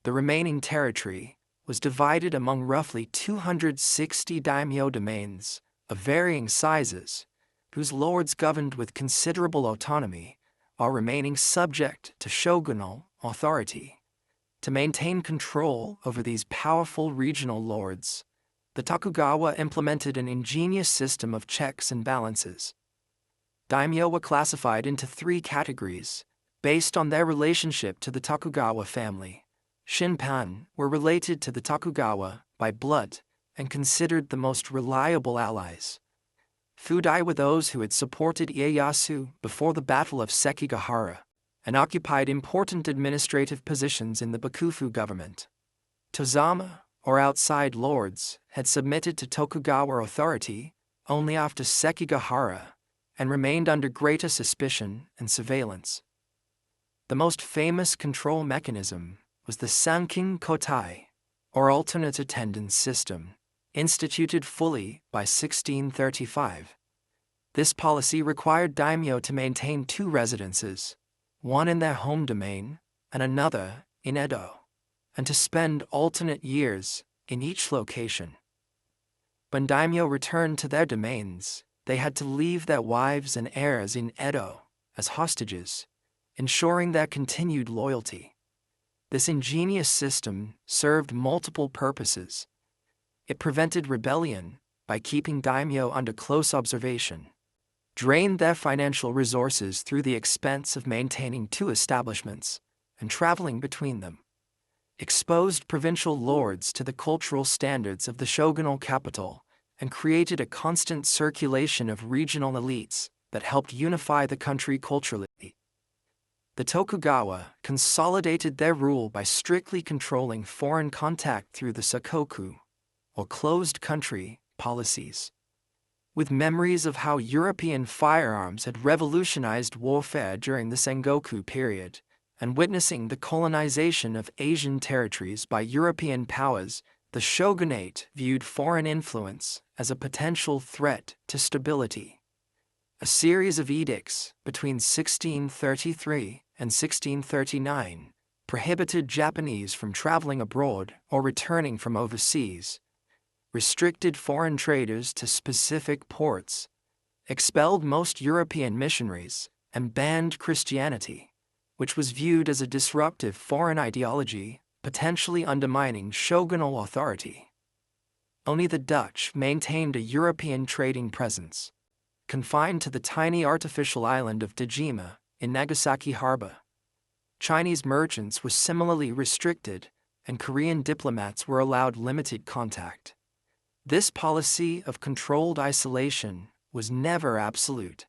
[SPEAKER 1] The remaining territory was divided among roughly 260 daimyo domains of varying sizes, whose lords governed with considerable autonomy while remaining subject to shogunal authority. To maintain control over these powerful regional lords, the Tokugawa implemented an ingenious system of checks and balances. Daimyo were classified into 3 categories, based on their relationship to the Tokugawa family. Shinpan were related to the Tokugawa by blood and considered the most reliable allies. Fudai were those who had supported Ieyasu before the Battle of Sekigahara and occupied important administrative positions in the Bakufu government. Tozama, or outside lords, had submitted to Tokugawa authority only after Sekigahara and remained under greater suspicion and surveillance. The most famous control mechanism was the Sankin Kotai, or alternate attendance system, instituted fully by 1635. This policy required daimyo to maintain 2 residences, one in their home domain and another in Edo, and to spend alternate years in each location. When daimyo returned to their domains, they had to leave their wives and heirs in Edo as hostages, ensuring their continued loyalty. This ingenious system served multiple purposes. It prevented rebellion by keeping daimyo under close observation, drained their financial resources through the expense of maintaining two establishments and traveling between them, exposed provincial lords to the cultural standards of the shogunal capital, and created a constant circulation of regional elites that helped unify the country culturally. The Tokugawa consolidated their rule by strictly controlling foreign contact through the sakoku, or closed country, policies. With memories of how European firearms had revolutionized warfare during the Sengoku period, and witnessing the colonization of Asian territories by European powers, the shogunate viewed foreign influence as a potential threat to stability. A series of edicts between 1633 and 1639 prohibited Japanese from traveling abroad or returning from overseas, restricted foreign traders to specific ports, expelled most European missionaries, and banned Christianity, which was viewed as a disruptive foreign ideology, potentially undermining shogunal authority. Only the Dutch maintained a European trading presence, confined to the tiny artificial island of Dejima in Nagasaki Harbor. Chinese merchants were similarly restricted, and Korean diplomats were allowed limited contact. This policy of controlled isolation was never absolute.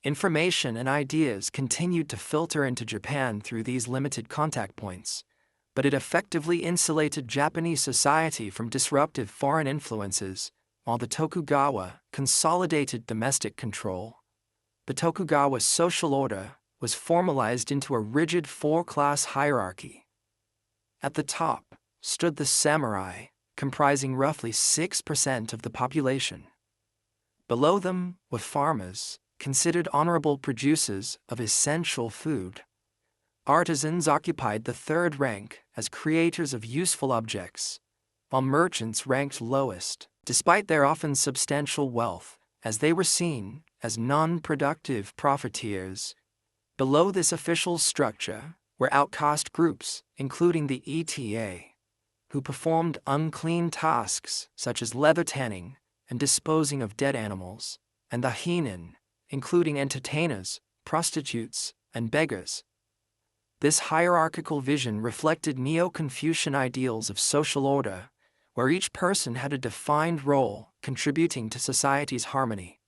[SPEAKER 1] Information and ideas continued to filter into Japan through these limited contact points, but it effectively insulated Japanese society from disruptive foreign influences, while the Tokugawa consolidated domestic control. The Tokugawa social order was formalized into a rigid four-class hierarchy. At the top stood the samurai, comprising roughly 6% of the population. Below them were farmers, considered honorable producers of essential food. Artisans occupied the third rank as creators of useful objects, while merchants ranked lowest, despite their often substantial wealth, as they were seen as non-productive profiteers. Below this official structure were outcast groups, including the ETA, who performed unclean tasks such as leather tanning and disposing of dead animals, and the hinin, including entertainers, prostitutes, and beggars. This hierarchical vision reflected Neo-Confucian ideals of social order, where each person had a defined role contributing to society's harmony.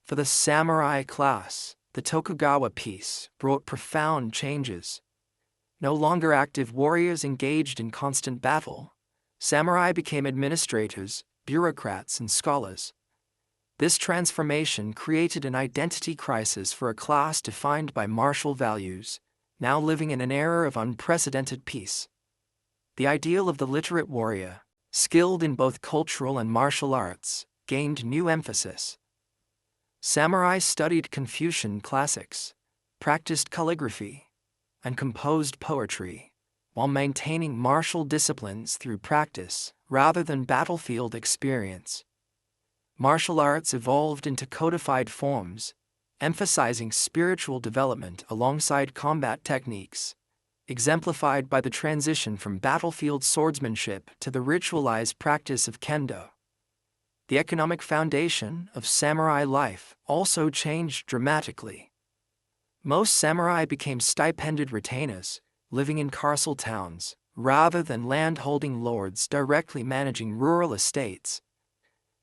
[SPEAKER 1] For the samurai class, the Tokugawa peace brought profound changes. No longer active warriors engaged in constant battle, samurai became administrators, bureaucrats, and scholars. This transformation created an identity crisis for a class defined by martial values, now living in an era of unprecedented peace. The ideal of the literate warrior, skilled in both cultural and martial arts, gained new emphasis. Samurai studied Confucian classics, practiced calligraphy, and composed poetry, while maintaining martial disciplines through practice rather than battlefield experience. Martial arts evolved into codified forms, emphasizing spiritual development alongside combat techniques, exemplified by the transition from battlefield swordsmanship to the ritualized practice of kendo. The economic foundation of samurai life also changed dramatically. Most samurai became stipended retainers, living in castle towns, rather than land-holding lords directly managing rural estates.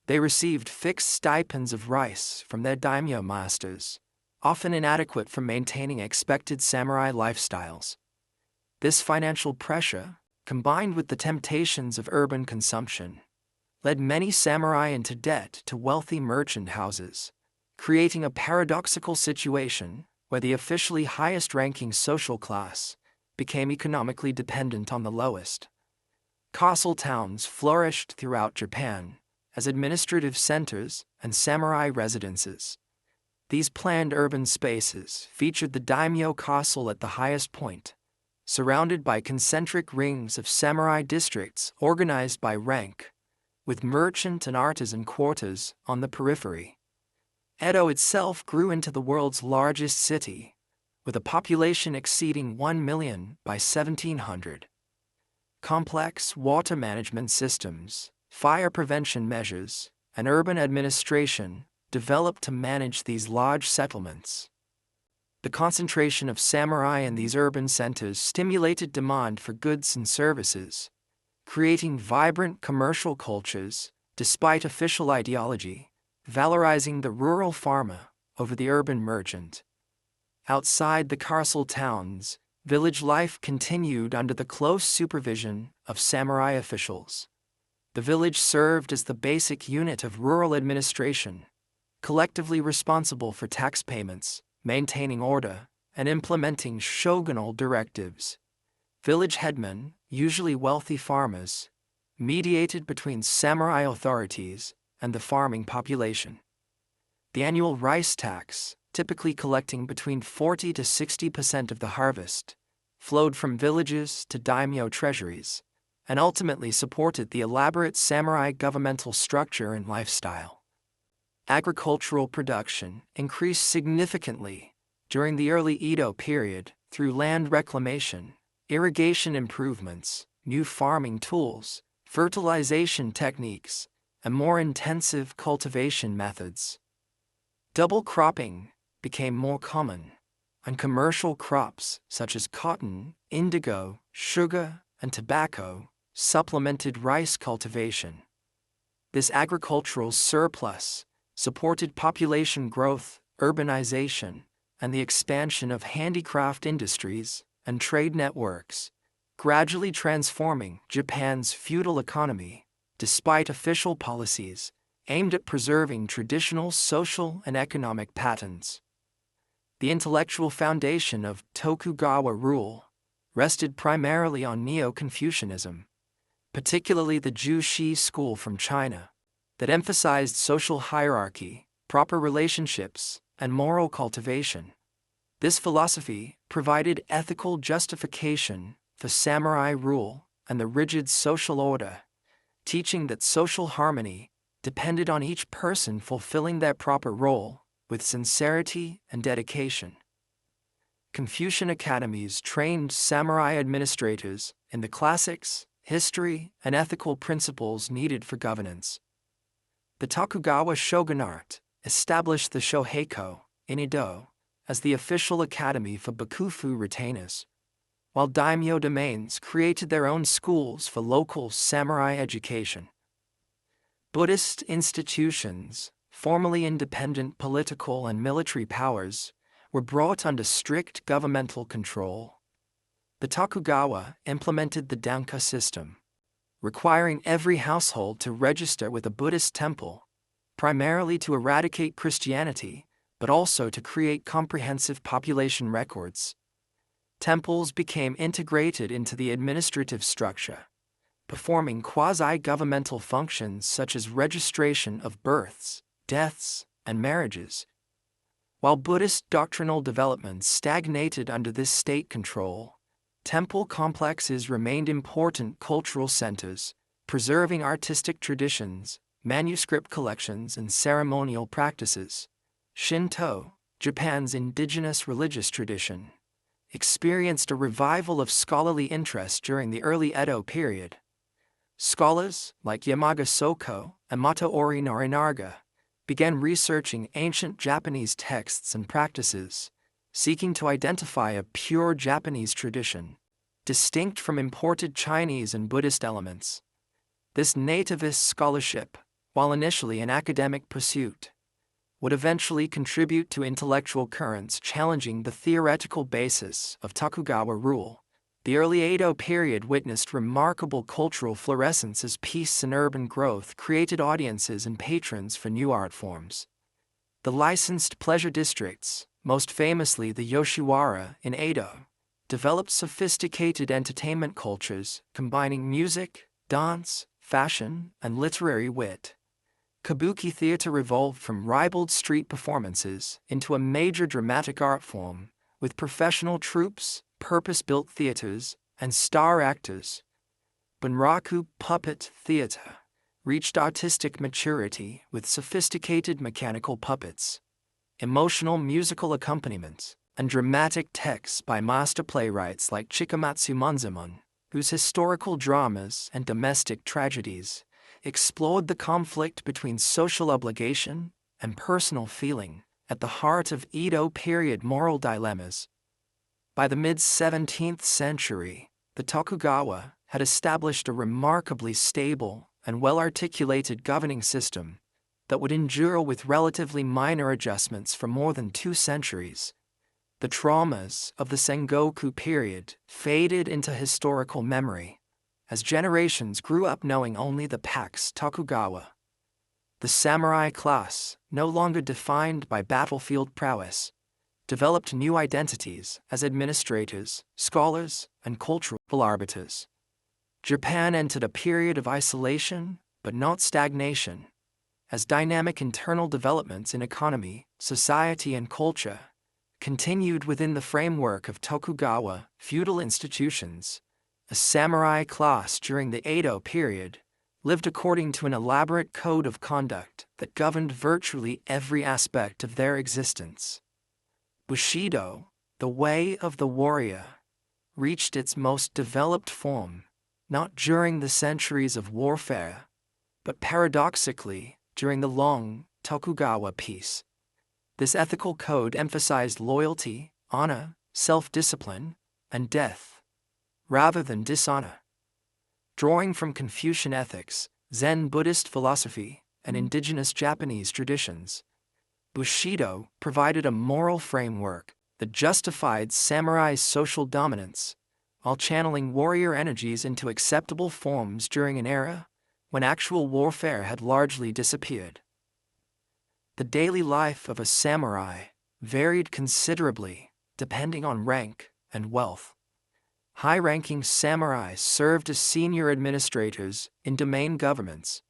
[SPEAKER 1] They received fixed stipends of rice from their daimyo masters, often inadequate for maintaining expected samurai lifestyles. This financial pressure, combined with the temptations of urban consumption, led many samurai into debt to wealthy merchant houses, creating a paradoxical situation where the officially highest-ranking social class became economically dependent on the lowest. Castle towns flourished throughout Japan as administrative centers and samurai residences. These planned urban spaces featured the daimyo castle at the highest point, surrounded by concentric rings of samurai districts organized by rank, with merchant and artisan quarters on the periphery. Edo itself grew into the world's largest city, with a population exceeding 1 million by 1700. Complex water management systems, fire prevention measures, and urban administration developed to manage these large settlements. The concentration of samurai in these urban centers stimulated demand for goods and services, creating vibrant commercial cultures despite official ideology, valorizing the rural farmer over the urban merchant. Outside the castle towns, village life continued under the close supervision of samurai officials. The village served as the basic unit of rural administration, collectively responsible for tax payments, maintaining order, and implementing shogunal directives. Village headmen, usually wealthy farmers, mediated between samurai authorities and the farming population. The annual rice tax, typically collecting between 40 to 60% of the harvest, flowed from villages to daimyo treasuries, and ultimately supported the elaborate samurai governmental structure and lifestyle. Agricultural production increased significantly during the early Edo period through land reclamation, irrigation improvements, new farming tools, fertilization techniques, and more intensive cultivation methods. Double cropping became more common, and commercial crops such as cotton, indigo, sugar, and tobacco supplemented rice cultivation. This agricultural surplus supported population growth, urbanization, and the expansion of handicraft industries and trade networks, gradually transforming Japan's feudal economy, despite official policies aimed at preserving traditional social and economic patterns. The intellectual foundation of Tokugawa rule rested primarily on Neo-Confucianism, particularly the Jushi school from China, that emphasized social hierarchy, proper relationships, and moral cultivation. This philosophy provided ethical justification for samurai rule and the rigid social order, teaching that social harmony depended on each person fulfilling their proper role with sincerity and dedication. Confucian academies trained samurai administrators in the classics, history, and ethical principles needed for governance. The Tokugawa Shogunate established the Shoheiko in Edo as the official academy for bakufu retainers, while daimyo domains created their own schools for local samurai education. Buddhist institutions, formerly independent political and military powers, were brought under strict governmental control. The Tokugawa implemented the danka system, requiring every household to register with a Buddhist temple, primarily to eradicate Christianity, but also to create comprehensive population records. Temples became integrated into the administrative structure, performing quasi-governmental functions such as registration of births, deaths, and marriages. While Buddhist doctrinal developments stagnated under this state control, temple complexes remained important cultural centers, preserving artistic traditions, manuscript collections, and ceremonial practices. Shinto, Japan's indigenous religious tradition, experienced a revival of scholarly interest during the early Edo period. Scholars like Yamaga Soko and Mataori Norinaga began researching ancient Japanese texts and practices, seeking to identify a pure Japanese tradition, distinct from imported Chinese and Buddhist elements. This nativist scholarship, while initially an academic pursuit, would eventually contribute to intellectual currents challenging the theoretical basis of Tokugawa rule. The early Edo period witnessed remarkable cultural fluorescence as peace and urban growth created audiences and patrons for new art forms. The licensed pleasure districts, most famously the Yoshiwara in Edo, developed sophisticated entertainment cultures combining music, dance, fashion, and literary wit. Kabuki theater evolved from ribald street performances into a major dramatic art form, with professional troupes, purpose-built theaters, and star actors. Bunraku puppet theater reached artistic maturity with sophisticated mechanical puppets, emotional musical accompaniments, and dramatic texts by master playwrights like Chikamatsu Monzamon, whose historical dramas and domestic tragedies explored the conflict between social obligation and personal feeling at the heart of Edo period moral dilemmas. By the mid-17th century, the Tokugawa had established a remarkably stable and well-articulated governing system that would endure with relatively minor adjustments for more than 2 centuries. The traumas of the Sengoku period faded into historical memory as generations grew up knowing only the Pax Tokugawa. The samurai class, no longer defined by battlefield prowess, developed new identities as administrators, scholars, and cultural arbiters. Japan entered a period of isolation, but not stagnation, as dynamic internal developments in economy, society, and culture continued within the framework of Tokugawa feudal institutions. A samurai class during the Edo period lived according to an elaborate code of conduct that governed virtually every aspect of their existence. Bushido, the way of the warrior, reached its most developed form, not during the centuries of warfare, but paradoxically during the long Tokugawa peace. This ethical code emphasized loyalty, honor, self-discipline, and death, rather than dishonor. Drawing from Confucian ethics, Zen Buddhist philosophy, and indigenous Japanese traditions, Bushido provided a moral framework that justified samurai's social dominance, while channeling warrior energies into acceptable forms during an era when actual warfare had largely disappeared. The daily life of a samurai varied considerably depending on rank and wealth. High-ranking samurai served as senior administrators in domain governments,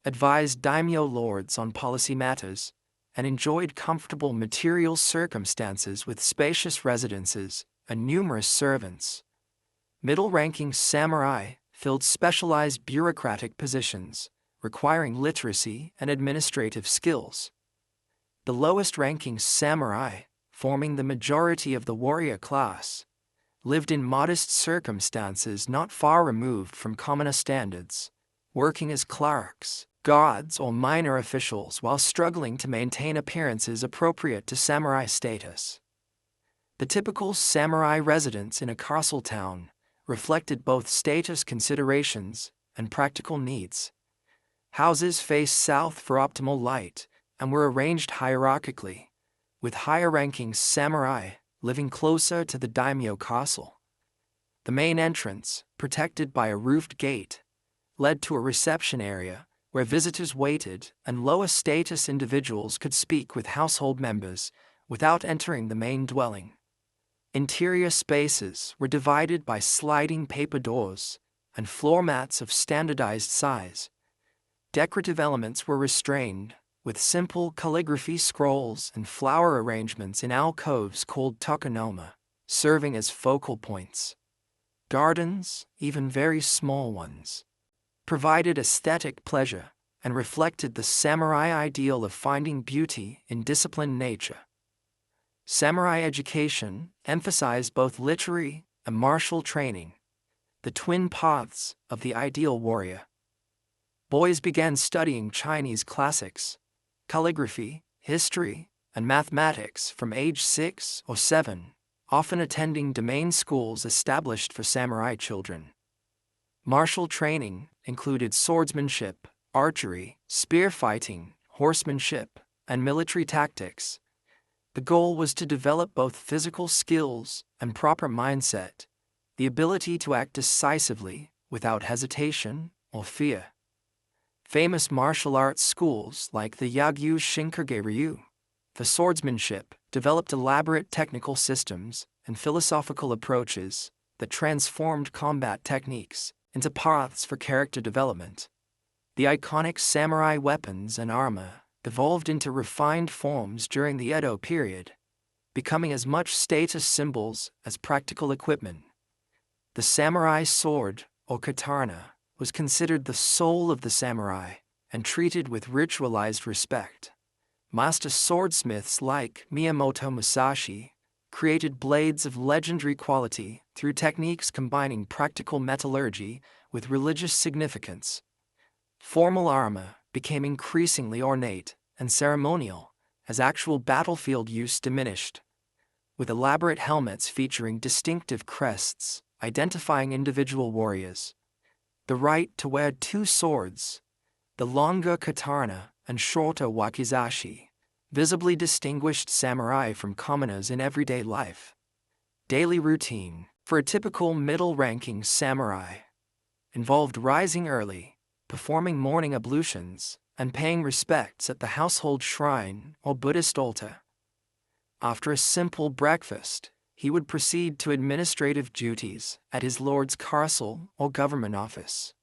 [SPEAKER 1] advised daimyo lords on policy matters, and enjoyed comfortable material circumstances with spacious residences and numerous servants. Middle-ranking samurai filled specialized bureaucratic positions, requiring literacy and administrative skills. The lowest-ranking samurai, forming the majority of the warrior class, lived in modest circumstances not far removed from commoner standards, working as clerks, guards, or minor officials while struggling to maintain appearances appropriate to samurai status. The typical samurai residence in a castle town reflected both status considerations and practical needs. Houses faced south for optimal light and were arranged hierarchically, with higher-ranking samurai living closer to the daimyo castle. The main entrance, protected by a roofed gate, led to a reception area where visitors waited and lower-status individuals could speak with household members without entering the main dwelling. Interior spaces were divided by sliding paper doors and floor mats of standardized size. Decorative elements were restrained, with simple calligraphy scrolls and flower arrangements in alcoves called tokonoma, serving as focal points. Gardens, even very small ones, provided aesthetic pleasure and reflected the samurai ideal of finding beauty in disciplined nature. Samurai education emphasized both literary and martial training, the twin paths of the ideal warrior. Boys began studying Chinese classics, calligraphy, history, and mathematics from age 6 or 7, often attending domain schools established for samurai children. Martial training included swordsmanship, archery, spear fighting, horsemanship, and military tactics. The goal was to develop both physical skills and proper mindset, the ability to act decisively without hesitation or fear. Famous martial arts schools like the Yagyu Shinkarge-ryu for swordsmanship developed elaborate technical systems and philosophical approaches that transformed combat techniques into paths for character development. The iconic samurai weapons and armor evolved into refined forms during the Edo period, becoming as much status symbols as practical equipment. The samurai sword, or katana, was considered the soul of the samurai and treated with ritualized respect. Master swordsmiths like Miyamoto Musashi created blades of legendary quality through techniques combining practical metallurgy with religious significance. Formal armor became increasingly ornate and ceremonial as actual battlefield use diminished, with elaborate helmets featuring distinctive crests identifying individual warriors. The right to wear two swords, the longer katana and shorter wakizashi, visibly distinguished samurai from commoners in everyday life. Daily routine for a typical middle-ranking samurai involved rising early, performing morning ablutions, and paying respects at the household shrine or Buddhist altar. After a simple breakfast, he would proceed to administrative duties at his lord's castle or government office.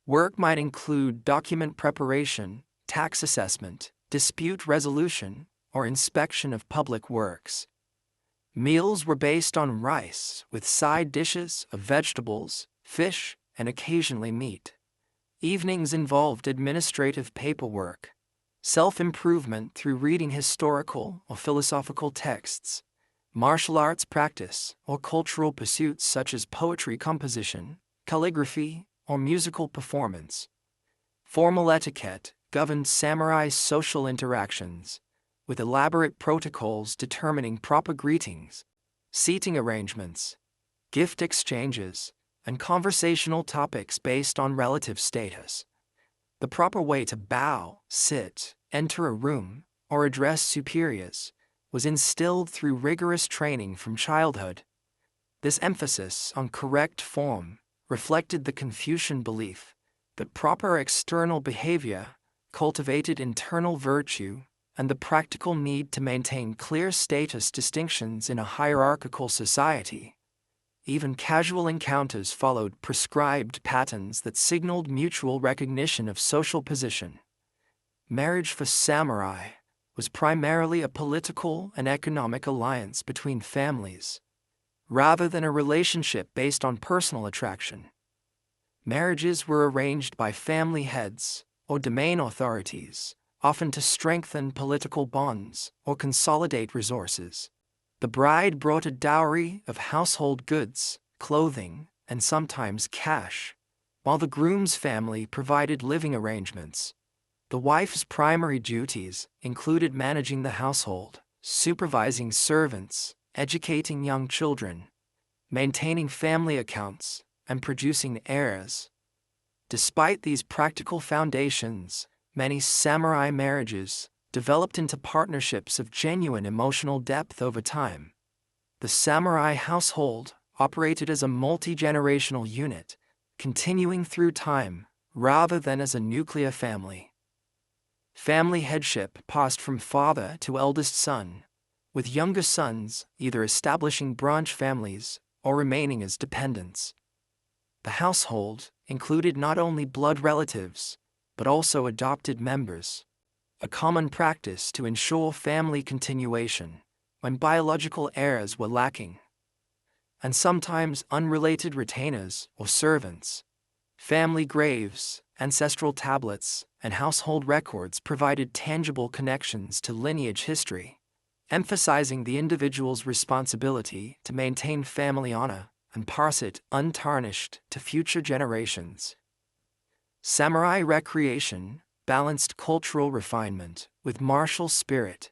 [SPEAKER 1] Work might include document preparation, tax assessment, dispute resolution, or inspection of public works. Meals were based on rice with side dishes of vegetables, fish, and occasionally meat. Evenings involved administrative paperwork, self-improvement through reading historical or philosophical texts, martial arts practice, or cultural pursuits such as poetry composition, calligraphy, or musical performance. Formal etiquette governed samurai's social interactions, with elaborate protocols determining proper greetings, seating arrangements, gift exchanges, and conversational topics based on relative status. The proper way to bow, sit, enter a room, or address superiors was instilled through rigorous training from childhood. This emphasis on correct form reflected the Confucian belief that proper external behavior cultivated internal virtue and the practical need to maintain clear status distinctions in a hierarchical society. Even casual encounters followed prescribed patterns that signaled mutual recognition of social position. Marriage for samurai was primarily a political and economic alliance between families, rather than a relationship based on personal attraction. Marriages were arranged by family heads or domain authorities, often to strengthen political bonds or consolidate resources. The bride brought a dowry of household goods, clothing, and sometimes cash, while the groom's family provided living arrangements. The wife's primary duties included managing the household, supervising servants, educating young children, maintaining family accounts, and producing heirs. Despite these practical foundations, many samurai marriages developed into partnerships of genuine emotional depth over time. The samurai household operated as a multi-generational unit, continuing through time rather than as a nuclear family. Family headship passed from father to eldest son, with younger sons either establishing branch families or remaining as dependents. The household included not only blood relatives, but also adopted members, a common practice to ensure family continuation when biological heirs were lacking. And sometimes unrelated retainers or servants. Family graves, ancestral tablets, and household records provided tangible connections to lineage history, emphasizing the individual's responsibility to maintain family honor and pass it untarnished to future generations. Samurai recreation balanced cultural refinement with martial spirit.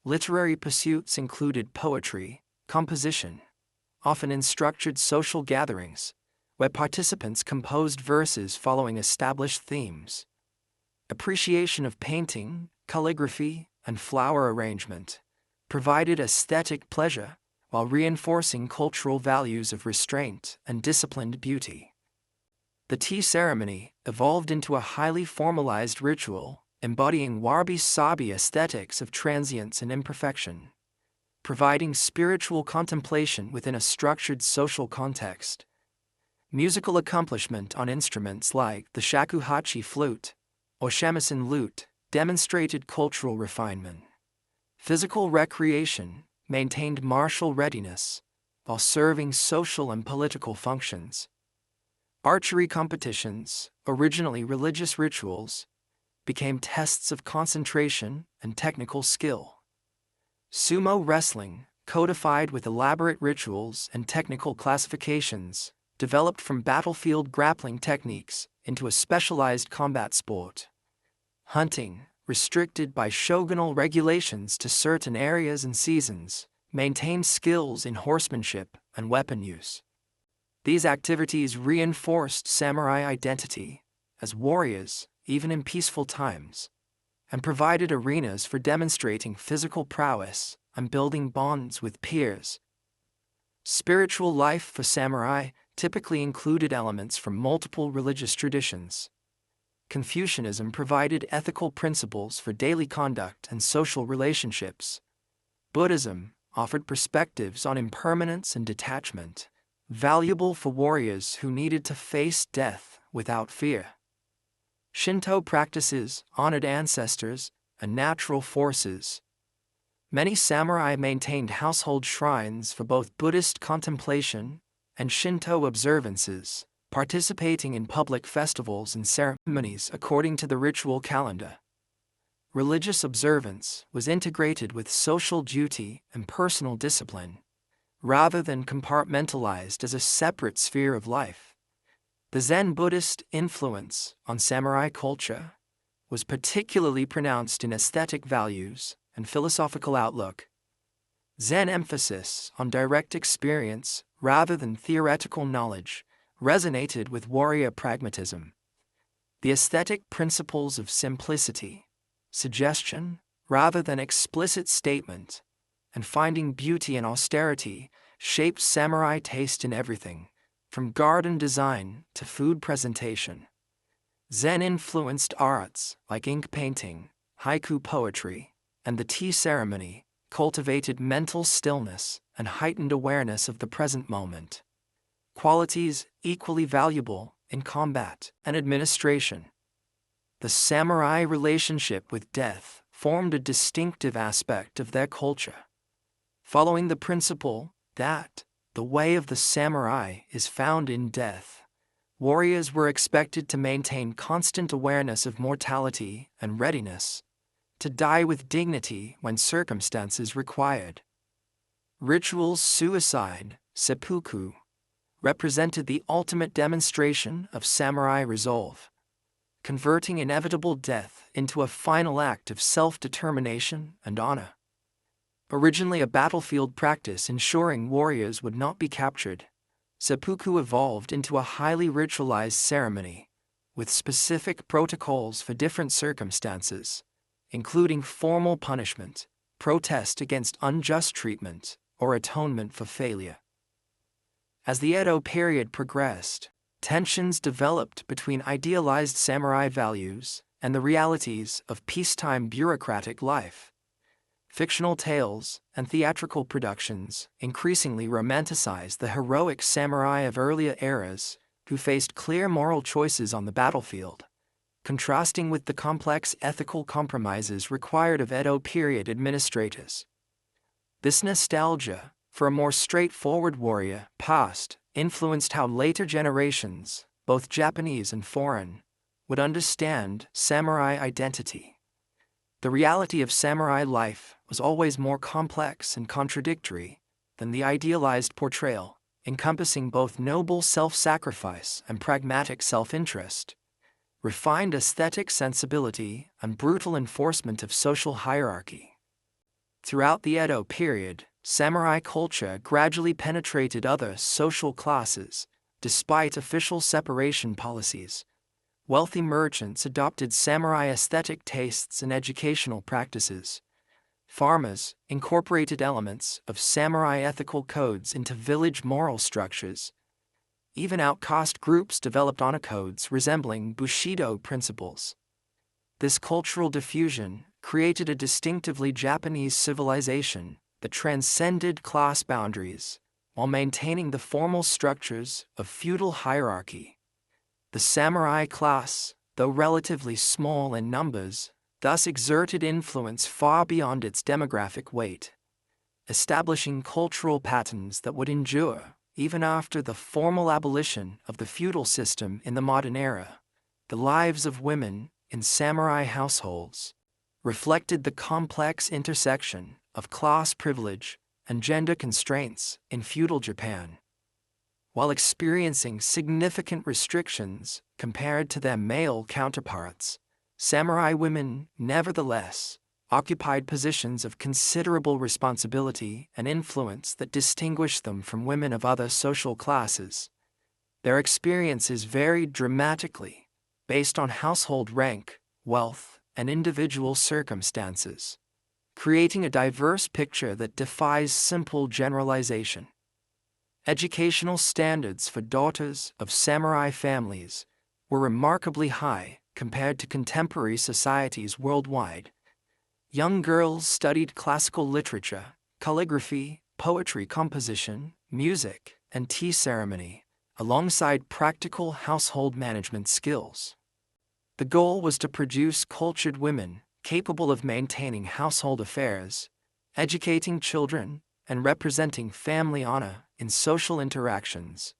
[SPEAKER 1] Literary pursuits included poetry, composition, often in structured social gatherings, where participants composed verses following established themes. Appreciation of painting, calligraphy, and flower arrangement provided aesthetic pleasure while reinforcing cultural values of restraint and disciplined beauty. The tea ceremony evolved into a highly formalized ritual, embodying wabi-sabi aesthetics of transience and imperfection, providing spiritual contemplation within a structured social context. Musical accomplishment on instruments like the shakuhachi flute or shamisen lute demonstrated cultural refinement. Physical recreation maintained martial readiness while serving social and political functions. Archery competitions, originally religious rituals, became tests of concentration and technical skill. Sumo wrestling codified with elaborate rituals and technical classifications, developed from battlefield grappling techniques into a specialized combat sport. Hunting, restricted by shogunal regulations to certain areas and seasons, maintained skills in horsemanship and weapon use. These activities reinforced samurai identity as warriors, even in peaceful times, and provided arenas for demonstrating physical prowess and building bonds with peers. Spiritual life for samurai typically included elements from multiple religious traditions. Confucianism provided ethical principles for daily conduct and social relationships. Buddhism offered perspectives on impermanence and detachment, valuable for warriors who needed to face death without fear. Shinto practices honored ancestors and natural forces. Many samurai maintained household shrines for both Buddhist contemplation and Shinto observances, participating in public festivals and ceremonies according to the ritual calendar. Religious observance was integrated with social duty and personal discipline, rather than compartmentalized as a separate sphere of life. The Zen Buddhist influence on samurai culture was particularly pronounced in aesthetic values and philosophical outlook. Zen emphasis on direct experience rather than theoretical knowledge resonated with warrior pragmatism. The aesthetic principles of simplicity, suggestion rather than explicit statement, and finding beauty in austerity shaped samurai taste in everything, from garden design to food presentation. Zen influenced arts like ink painting, haiku poetry, and the tea ceremony, cultivated mental stillness and heightened awareness of the present moment, qualities equally valuable in combat and administration. The samurai relationship with death formed a distinctive aspect of their culture. Following the principle that the way of the samurai is found in death, warriors were expected to maintain constant awareness of mortality and readiness to die with dignity when circumstances required. Ritual suicide, seppuku, represented the ultimate demonstration of samurai resolve, converting inevitable death into a final act of self-determination and honor. Originally a battlefield practice ensuring warriors would not be captured, seppuku evolved into a highly ritualized ceremony, with specific protocols for different circumstances, including formal punishment, protest against unjust treatment, or atonement for failure. As the Edo period progressed, tensions developed between idealized samurai values and the realities of peacetime bureaucratic life. Fictional tales and theatrical productions increasingly romanticized the heroic samurai of earlier eras who faced clear moral choices on the battlefield, contrasting with the complex ethical compromises required of Edo period administrators. This nostalgia for a more straightforward warrior past influenced how later generations, both Japanese and foreign, would understand samurai identity. The reality of samurai life was always more complex and contradictory than the idealized portrayal, encompassing both noble self-sacrifice and pragmatic self-interest, refined aesthetic sensibility and brutal enforcement of social hierarchy. Throughout the Edo period, samurai culture gradually penetrated other social classes, despite official separation policies. Wealthy merchants adopted samurai aesthetic tastes and educational practices. Farmers incorporated elements of samurai ethical codes into village moral structures. Even outcast groups developed honor codes resembling Bushido principles. This cultural diffusion created a distinctively Japanese civilization that transcended class boundaries while maintaining the formal structures of feudal hierarchy. The samurai class, though relatively small in numbers, thus exerted influence far beyond its demographic weight, establishing cultural patterns that would endure even after the formal abolition of the feudal system in the modern era. The lives of women in samurai households reflected the complex intersection of class privilege and gender constraints in feudal Japan. While experiencing significant restrictions compared to their male counterparts, samurai women, nevertheless, occupied positions of considerable responsibility and influence that distinguished them from women of other social classes. Their experiences varied dramatically, based on household rank, wealth, and individual circumstances, creating a diverse picture that defies simple generalization. Educational standards for daughters of samurai families were remarkably high compared to contemporary societies worldwide. Young girls studied classical literature, calligraphy, poetry composition, music, and tea ceremony, alongside practical household management skills. The goal was to produce cultured women capable of maintaining household affairs, educating children, and representing family honor in social interactions.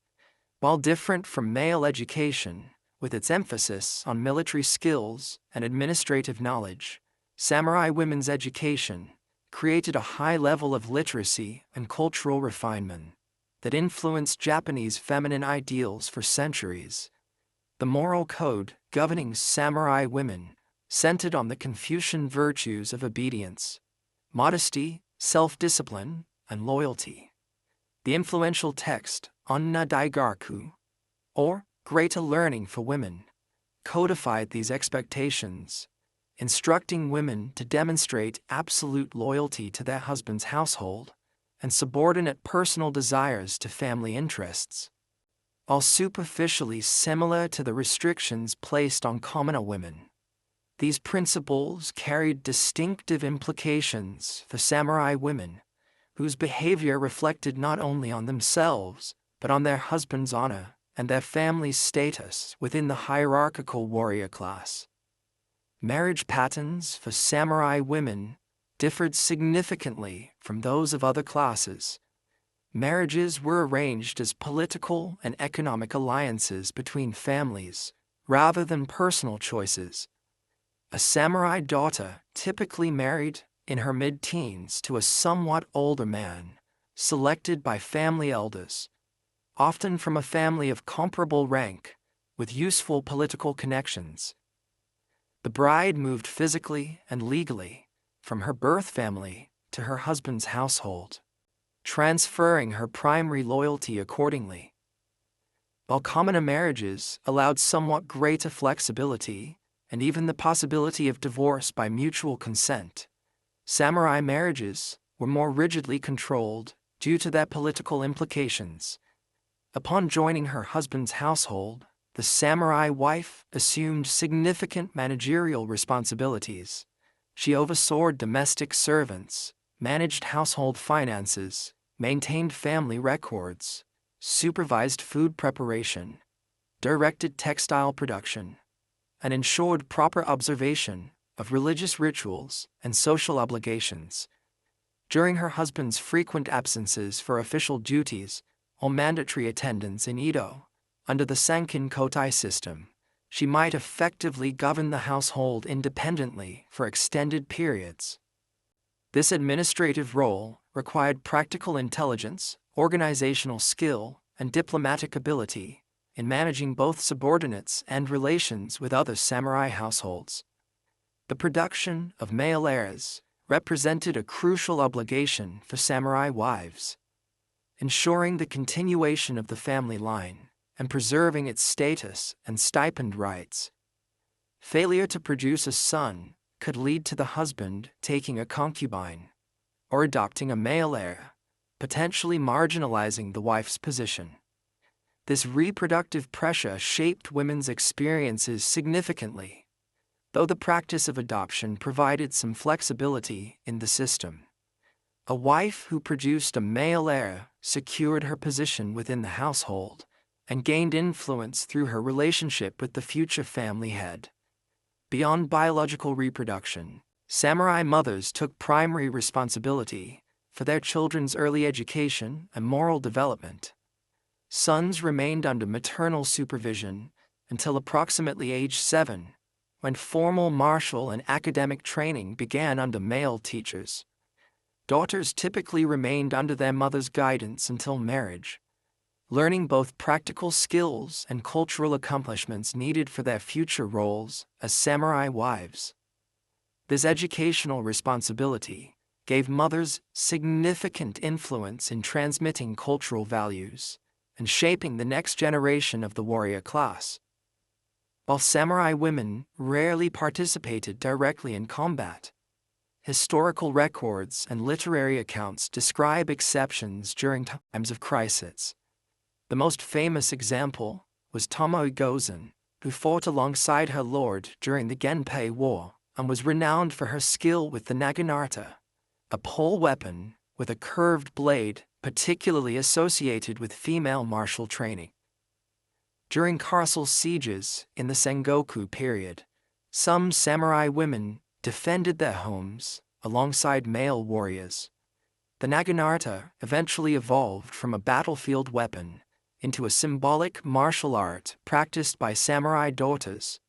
[SPEAKER 1] While different from male education, with its emphasis on military skills and administrative knowledge, samurai women's education created a high level of literacy and cultural refinement that influenced Japanese feminine ideals for centuries. The moral code governing samurai women centered on the Confucian virtues of obedience, modesty, self-discipline, and loyalty. The influential text, Onna Daigaku, or Greater Learning for Women, codified these expectations, instructing women to demonstrate absolute loyalty to their husband's household and subordinate personal desires to family interests. While superficially similar to the restrictions placed on commoner women, these principles carried distinctive implications for samurai women, whose behavior reflected not only on themselves, but on their husband's honor and their family's status within the hierarchical warrior class. Marriage patterns for samurai women differed significantly from those of other classes. Marriages were arranged as political and economic alliances between families, rather than personal choices. A samurai daughter typically married in her mid-teens to a somewhat older man, selected by family elders, often from a family of comparable rank, with useful political connections. The bride moved physically and legally from her birth family to her husband's household, transferring her primary loyalty accordingly. While commoner marriages allowed somewhat greater flexibility and even the possibility of divorce by mutual consent, samurai marriages were more rigidly controlled due to their political implications. Upon joining her husband's household, the samurai wife assumed significant managerial responsibilities. She oversaw domestic servants, managed household finances, maintained family records, supervised food preparation, directed textile production, and ensured proper observation of religious rituals and social obligations. During her husband's frequent absences for official duties or mandatory attendance in Edo, under the Sankin Kotai system, she might effectively govern the household independently for extended periods. This administrative role required practical intelligence, organizational skill, and diplomatic ability in managing both subordinates and relations with other samurai households. The production of male heirs represented a crucial obligation for samurai wives, ensuring the continuation of the family line and preserving its status and stipend rights. Failure to produce a son could lead to the husband taking a concubine or adopting a male heir, potentially marginalizing the wife's position. This reproductive pressure shaped women's experiences significantly, though the practice of adoption provided some flexibility in the system. A wife who produced a male heir secured her position within the household and gained influence through her relationship with the future family head. Beyond biological reproduction, samurai mothers took primary responsibility for their children's early education and moral development. Sons remained under maternal supervision until approximately age 7, when formal martial and academic training began under male teachers. Daughters typically remained under their mother's guidance until marriage, learning both practical skills and cultural accomplishments needed for their future roles as samurai wives. This educational responsibility gave mothers significant influence in transmitting cultural values and shaping the next generation of the warrior class. While samurai women rarely participated directly in combat, historical records and literary accounts describe exceptions during times of crisis. The most famous example was Tomoe Gozen, who fought alongside her lord during the Genpei War and was renowned for her skill with the naginata, a pole weapon with a curved blade particularly associated with female martial training. During castle sieges in the Sengoku period, some samurai women defended their homes alongside male warriors. The naginata eventually evolved from a battlefield weapon into a symbolic martial art practiced by samurai daughters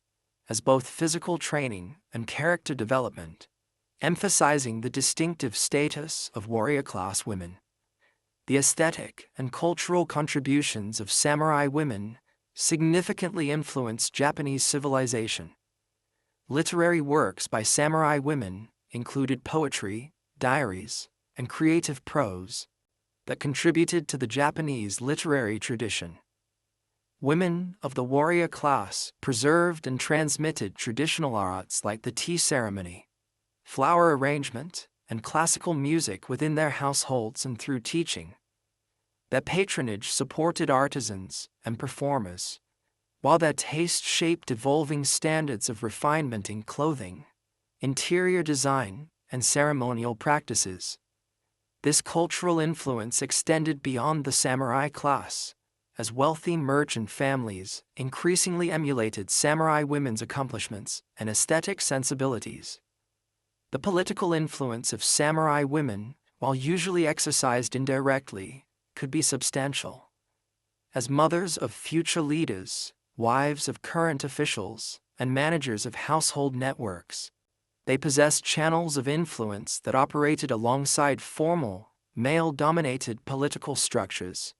[SPEAKER 1] as both physical training and character development, emphasizing the distinctive status of warrior class women. The aesthetic and cultural contributions of samurai women significantly influenced Japanese civilization. Literary works by samurai women included poetry, diaries, and creative prose that contributed to the Japanese literary tradition. Women of the warrior class preserved and transmitted traditional arts like the tea ceremony, flower arrangement, and classical music within their households and through teaching. Their patronage supported artisans and performers, while their taste shaped evolving standards of refinement in clothing, interior design, and ceremonial practices. This cultural influence extended beyond the samurai class, as wealthy merchant families increasingly emulated samurai women's accomplishments and aesthetic sensibilities. The political influence of samurai women, while usually exercised indirectly, could be substantial. As mothers of future leaders, wives of current officials, and managers of household networks, they possessed channels of influence that operated alongside formal, male-dominated political structures.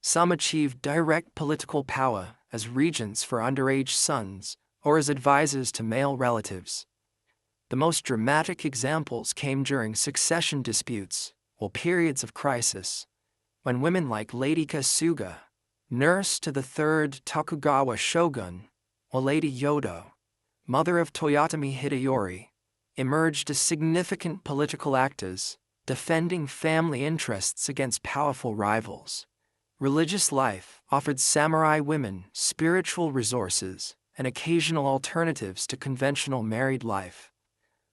[SPEAKER 1] Some achieved direct political power as regents for underage sons or as advisors to male relatives. The most dramatic examples came during succession disputes or periods of crisis, when women like Lady Kasuga, nurse to the third Tokugawa shogun, or Lady Yodo, mother of Toyotomi Hideyoshi, emerged as significant political actors, defending family interests against powerful rivals. Religious life offered samurai women spiritual resources and occasional alternatives to conventional married life.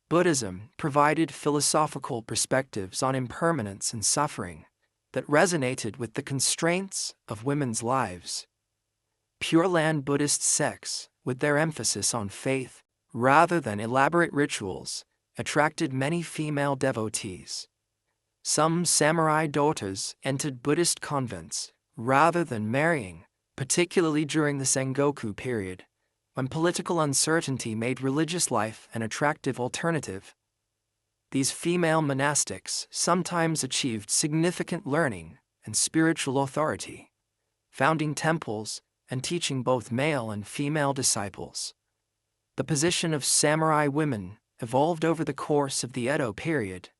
[SPEAKER 1] Buddhism provided philosophical perspectives on impermanence and suffering that resonated with the constraints of women's lives. Pure Land Buddhist sects, with their emphasis on faith rather than elaborate rituals, attracted many female devotees. Some samurai daughters entered Buddhist convents rather than marrying, particularly during the Sengoku period, when political uncertainty made religious life an attractive alternative. These female monastics sometimes achieved significant learning and spiritual authority, founding temples and teaching both male and female disciples. The position of samurai women evolved over the course of the Edo period,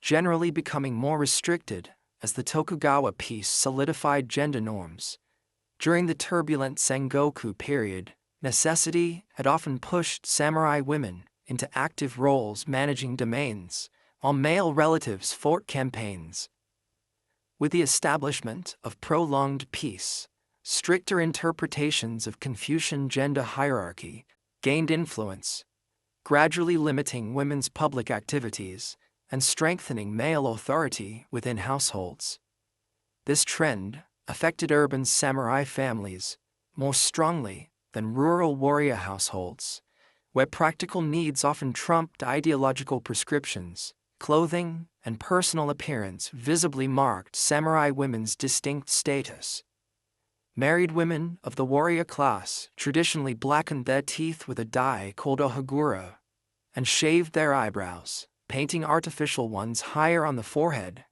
[SPEAKER 1] generally becoming more restricted as the Tokugawa peace solidified gender norms. During the turbulent Sengoku period, necessity had often pushed samurai women into active roles managing domains, while male relatives fought campaigns. With the establishment of prolonged peace, stricter interpretations of Confucian gender hierarchy gained influence, gradually limiting women's public activities and strengthening male authority within households. This trend affected urban samurai families more strongly than rural warrior households, where practical needs often trumped ideological prescriptions. Clothing and personal appearance visibly marked samurai women's distinct status. Married women of the warrior class traditionally blackened their teeth with a dye called ohaguro and shaved their eyebrows, painting artificial ones higher on the forehead,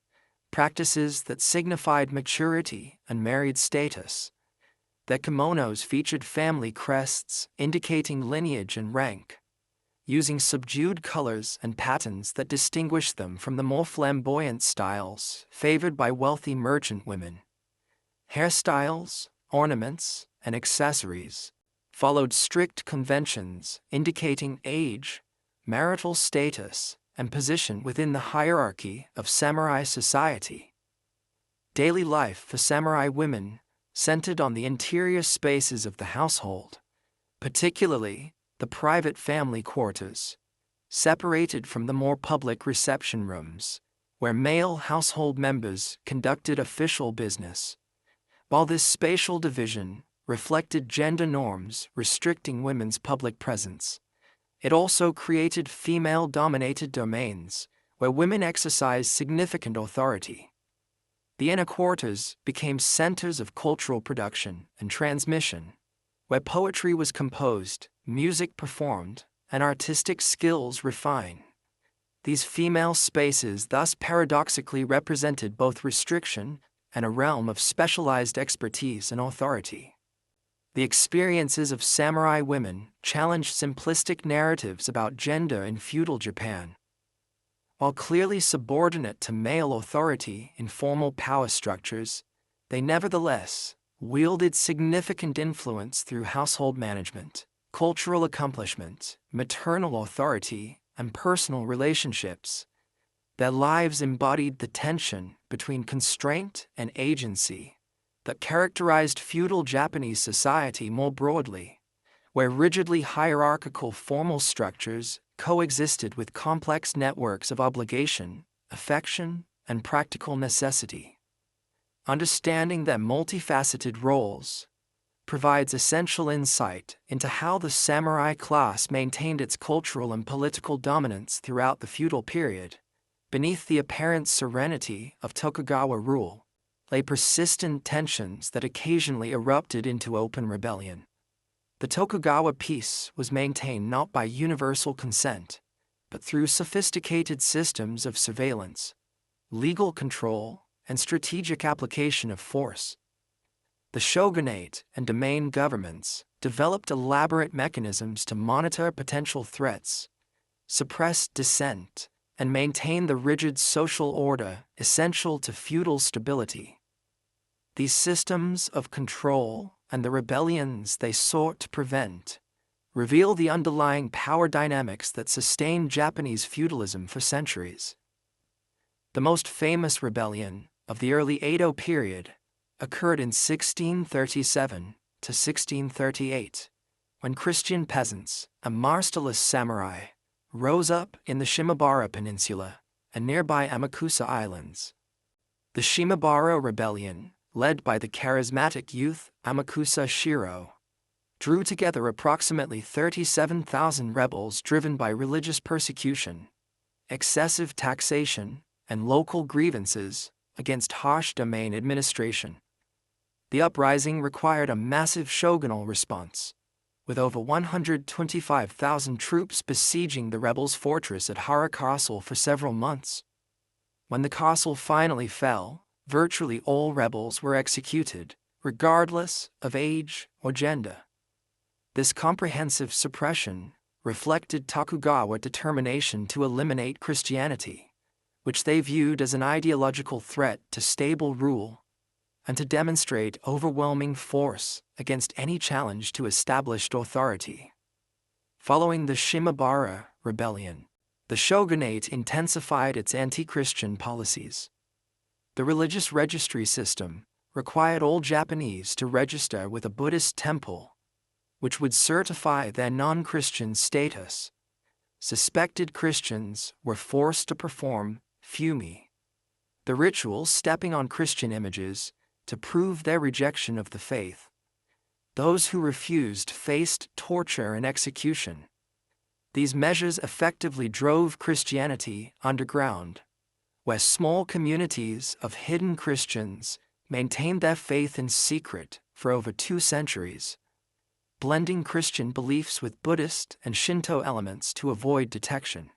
[SPEAKER 1] practices that signified maturity and married status. Their kimonos featured family crests indicating lineage and rank, using subdued colors and patterns that distinguished them from the more flamboyant styles favored by wealthy merchant women. Hairstyles, ornaments, and accessories followed strict conventions indicating age, marital status, and position within the hierarchy of samurai society. Daily life for samurai women centered on the interior spaces of the household, particularly the private family quarters, separated from the more public reception rooms, where male household members conducted official business. While this spatial division reflected gender norms restricting women's public presence, it also created female-dominated domains where women exercised significant authority. The inner quarters became centers of cultural production and transmission, where poetry was composed, music performed, and artistic skills refined. These female spaces thus paradoxically represented both restriction and a realm of specialized expertise and authority. The experiences of samurai women challenged simplistic narratives about gender in feudal Japan. While clearly subordinate to male authority in formal power structures, they nevertheless wielded significant influence through household management, cultural accomplishment, maternal authority, and personal relationships. Their lives embodied the tension between constraint and agency that characterized feudal Japanese society more broadly, where rigidly hierarchical formal structures coexisted with complex networks of obligation, affection, and practical necessity. Understanding their multifaceted roles provides essential insight into how the samurai class maintained its cultural and political dominance throughout the feudal period. Beneath the apparent serenity of Tokugawa rule lay persistent tensions that occasionally erupted into open rebellion. The Tokugawa peace was maintained not by universal consent, but through sophisticated systems of surveillance, legal control, and strategic application of force. The shogunate and domain governments developed elaborate mechanisms to monitor potential threats, suppress dissent, and maintain the rigid social order essential to feudal stability. These systems of control and the rebellions they sought to prevent reveal the underlying power dynamics that sustained Japanese feudalism for centuries. The most famous rebellion of the early Edo period occurred in 1637 to 1638, when Christian peasants and martialist samurai rose up in the Shimabara Peninsula and nearby Amakusa Islands. The Shimabara Rebellion, led by the charismatic youth Amakusa Shiro, drew together approximately 37,000 rebels driven by religious persecution, excessive taxation, and local grievances against harsh domain administration. The uprising required a massive shogunal response, with over 125,000 troops besieging the rebels' fortress at Hara Castle for several months. When the castle finally fell, virtually all rebels were executed, regardless of age or gender. This comprehensive suppression reflected Tokugawa determination to eliminate Christianity, which they viewed as an ideological threat to stable rule, and to demonstrate overwhelming force against any challenge to established authority. Following the Shimabara Rebellion, the shogunate intensified its anti-Christian policies. The religious registry system required all Japanese to register with a Buddhist temple, which would certify their non-Christian status. Suspected Christians were forced to perform fumi, the ritual stepping on Christian images, to prove their rejection of the faith. Those who refused faced torture and execution. These measures effectively drove Christianity underground, where small communities of hidden Christians maintained their faith in secret for over 2 centuries, blending Christian beliefs with Buddhist and Shinto elements to avoid detection.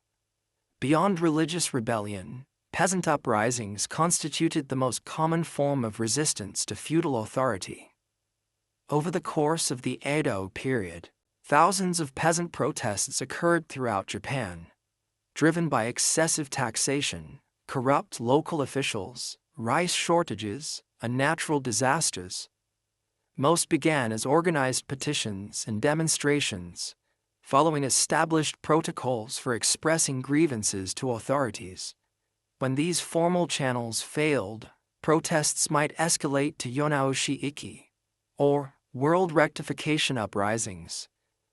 [SPEAKER 1] Beyond religious rebellion, peasant uprisings constituted the most common form of resistance to feudal authority. Over the course of the Edo period, thousands of peasant protests occurred throughout Japan, driven by excessive taxation, corrupt local officials, rice shortages, and natural disasters. Most began as organized petitions and demonstrations, following established protocols for expressing grievances to authorities. When these formal channels failed, protests might escalate to Yonaoshi Ikki, or world rectification uprisings,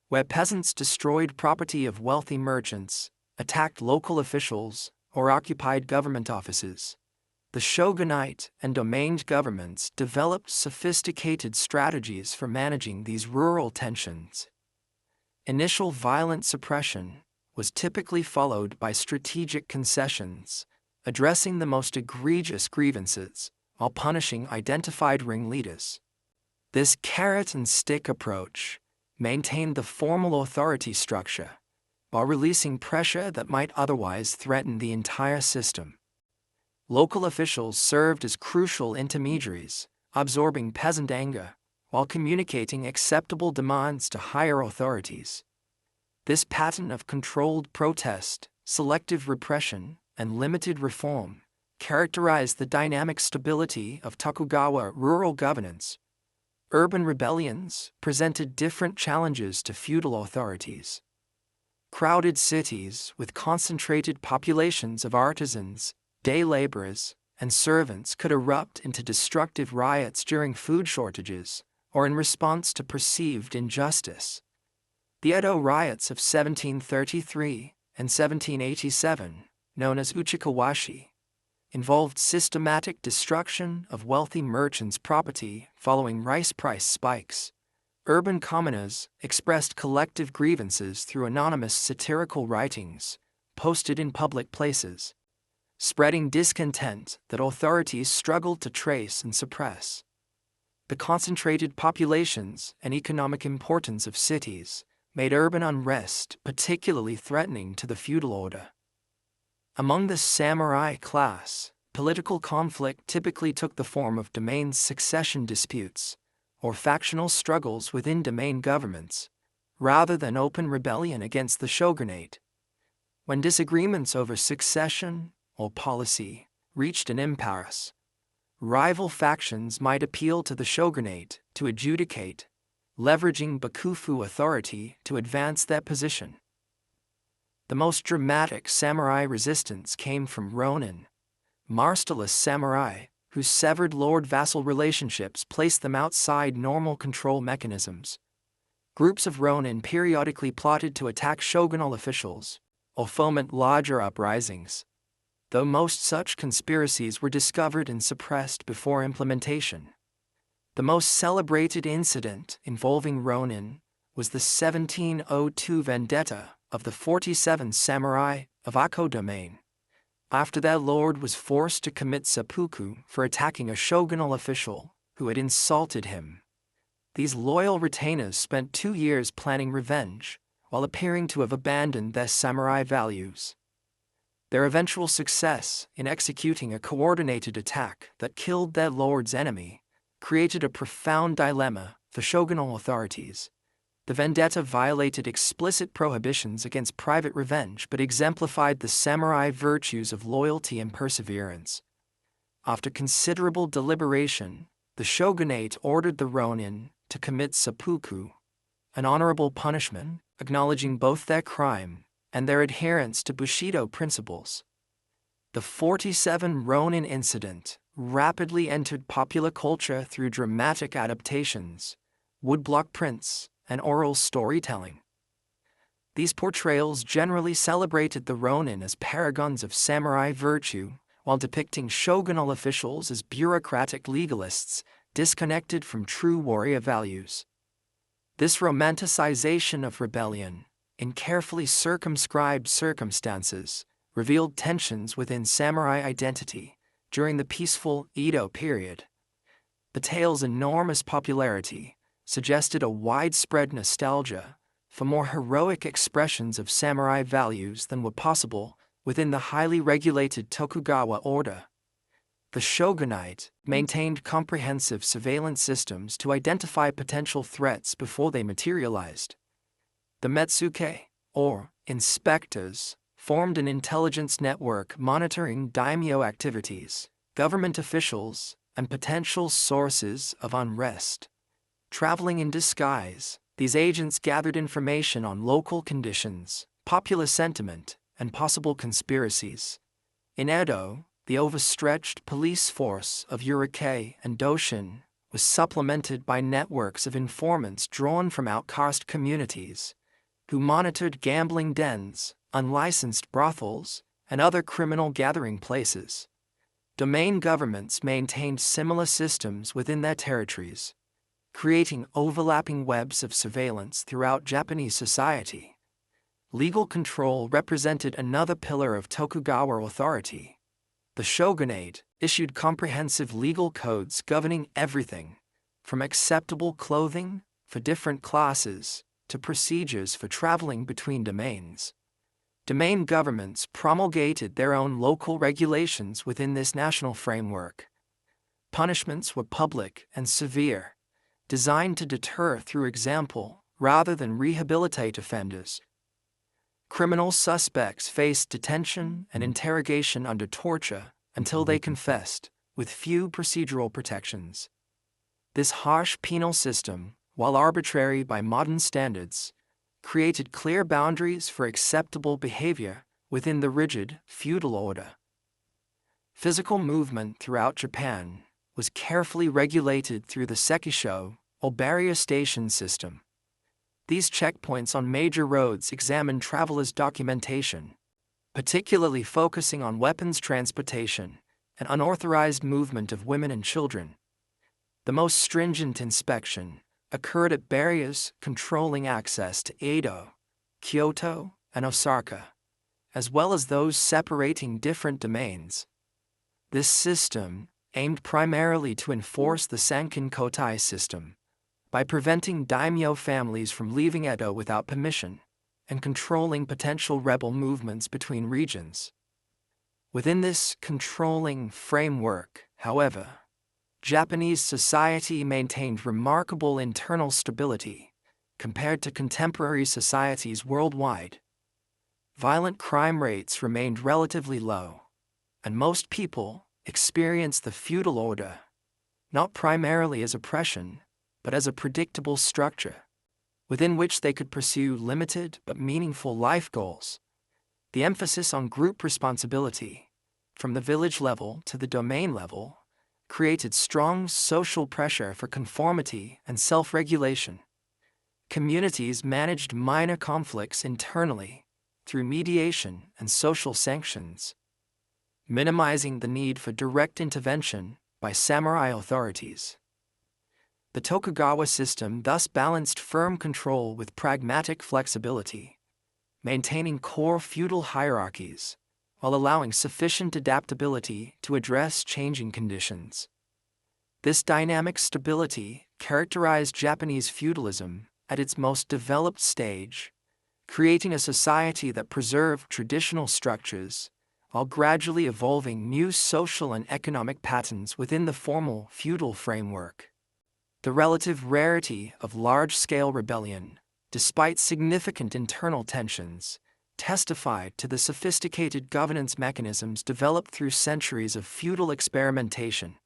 [SPEAKER 1] where peasants destroyed property of wealthy merchants, attacked local officials, or occupied government offices. The shogunate and domained governments developed sophisticated strategies for managing these rural tensions. Initial violent suppression was typically followed by strategic concessions, addressing the most egregious grievances while punishing identified ringleaders. This carrot-and-stick approach maintained the formal authority structure while releasing pressure that might otherwise threaten the entire system. Local officials served as crucial intermediaries, absorbing peasant anger while communicating acceptable demands to higher authorities. This pattern of controlled protest, selective repression, and limited reform characterized the dynamic stability of Tokugawa rural governance. Urban rebellions presented different challenges to feudal authorities. Crowded cities with concentrated populations of artisans, day laborers, and servants could erupt into destructive riots during food shortages or in response to perceived injustice. The Edo riots of 1733 and 1787, known as Uchikawashi, involved systematic destruction of wealthy merchants' property following rice price spikes. Urban commoners expressed collective grievances through anonymous satirical writings posted in public places, spreading discontent that authorities struggled to trace and suppress. The concentrated populations and economic importance of cities made urban unrest particularly threatening to the feudal order. Among the samurai class, political conflict typically took the form of domain succession disputes or factional struggles within domain governments, rather than open rebellion against the shogunate. When disagreements over succession or policy reached an impasse, rival factions might appeal to the shogunate to adjudicate, leveraging bakufu authority to advance their position. The most dramatic samurai resistance came from ronin, masterless samurai, whose severed lord-vassal relationships placed them outside normal control mechanisms. Groups of ronin periodically plotted to attack shogunal officials or foment larger uprisings, though most such conspiracies were discovered and suppressed before implementation. The most celebrated incident involving ronin was the 1702 vendetta of the 47 samurai of Ako domain, after their lord was forced to commit seppuku for attacking a shogunal official who had insulted him. These loyal retainers spent 2 years planning revenge while appearing to have abandoned their samurai values. Their eventual success in executing a coordinated attack that killed their lord's enemy created a profound dilemma for shogunal authorities. The vendetta violated explicit prohibitions against private revenge but exemplified the samurai virtues of loyalty and perseverance. After considerable deliberation, the shogunate ordered the ronin to commit seppuku, an honorable punishment acknowledging both their crime and their adherence to Bushido principles. The 47 ronin incident rapidly entered popular culture through dramatic adaptations, woodblock prints, and oral storytelling. These portrayals generally celebrated the ronin as paragons of samurai virtue, while depicting shogunal officials as bureaucratic legalists disconnected from true warrior values. This romanticization of rebellion, in carefully circumscribed circumstances, revealed tensions within samurai identity during the peaceful Edo period. The tale's enormous popularity suggested a widespread nostalgia for more heroic expressions of samurai values than were possible Within the highly regulated Tokugawa order, the shogunate maintained comprehensive surveillance systems to identify potential threats before they materialized. The metsuke, or inspectors, formed an intelligence network monitoring daimyo activities, government officials, and potential sources of unrest. Traveling in disguise, these agents gathered information on local conditions, popular sentiment, and possible conspiracies. In Edo, the overstretched police force of Urike and Doshin was supplemented by networks of informants drawn from outcast communities, who monitored gambling dens, unlicensed brothels, and other criminal gathering places. Domain governments maintained similar systems within their territories, creating overlapping webs of surveillance throughout Japanese society. Legal control represented another pillar of Tokugawa authority. The shogunate issued comprehensive legal codes governing everything, from acceptable clothing for different classes to procedures for traveling between domains. Domain governments promulgated their own local regulations within this national framework. Punishments were public and severe, designed to deter through example rather than rehabilitate offenders. Criminal suspects faced detention and interrogation under torture until they confessed, with few procedural protections. This harsh penal system, while arbitrary by modern standards, created clear boundaries for acceptable behavior within the rigid feudal order. Physical movement throughout Japan was carefully regulated through the sekisho, or barrier station system. These checkpoints on major roads examined travelers' documentation, particularly focusing on weapons transportation and unauthorized movement of women and children. The most stringent inspection occurred at barriers controlling access to Edo, Kyoto, and Osaka, as well as those separating different domains. This system aimed primarily to enforce the Sankin Kotai system by preventing daimyo families from leaving Edo without permission and controlling potential rebel movements between regions. Within this controlling framework, however, Japanese society maintained remarkable internal stability compared to contemporary societies worldwide. Violent crime rates remained relatively low, and most people experienced the feudal order not primarily as oppression, but as a predictable structure within which they could pursue limited but meaningful life goals. The emphasis on group responsibility, from the village level to the domain level, created strong social pressure for conformity and self-regulation. Communities managed minor conflicts internally through mediation and social sanctions, minimizing the need for direct intervention by samurai authorities. The Tokugawa system thus balanced firm control with pragmatic flexibility, maintaining core feudal hierarchies while allowing sufficient adaptability to address changing conditions. This dynamic stability characterized Japanese feudalism at its most developed stage, creating a society that preserved traditional structures while gradually evolving new social and economic patterns within the formal feudal framework. The relative rarity of large-scale rebellion, despite significant internal tensions, testified to the sophisticated governance mechanisms developed through centuries of feudal experimentation.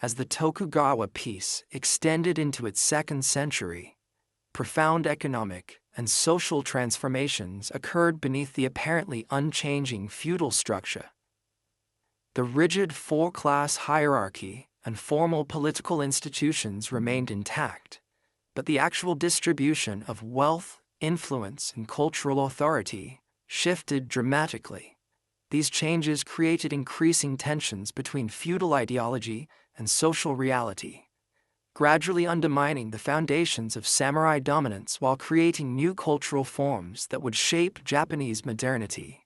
[SPEAKER 1] As the Tokugawa peace extended into its second century, profound economic and social transformations occurred beneath the apparently unchanging feudal structure. The rigid four-class hierarchy and formal political institutions remained intact, but the actual distribution of wealth, influence, and cultural authority shifted dramatically. These changes created increasing tensions between feudal ideology and social reality, gradually undermining the foundations of samurai dominance while creating new cultural forms that would shape Japanese modernity.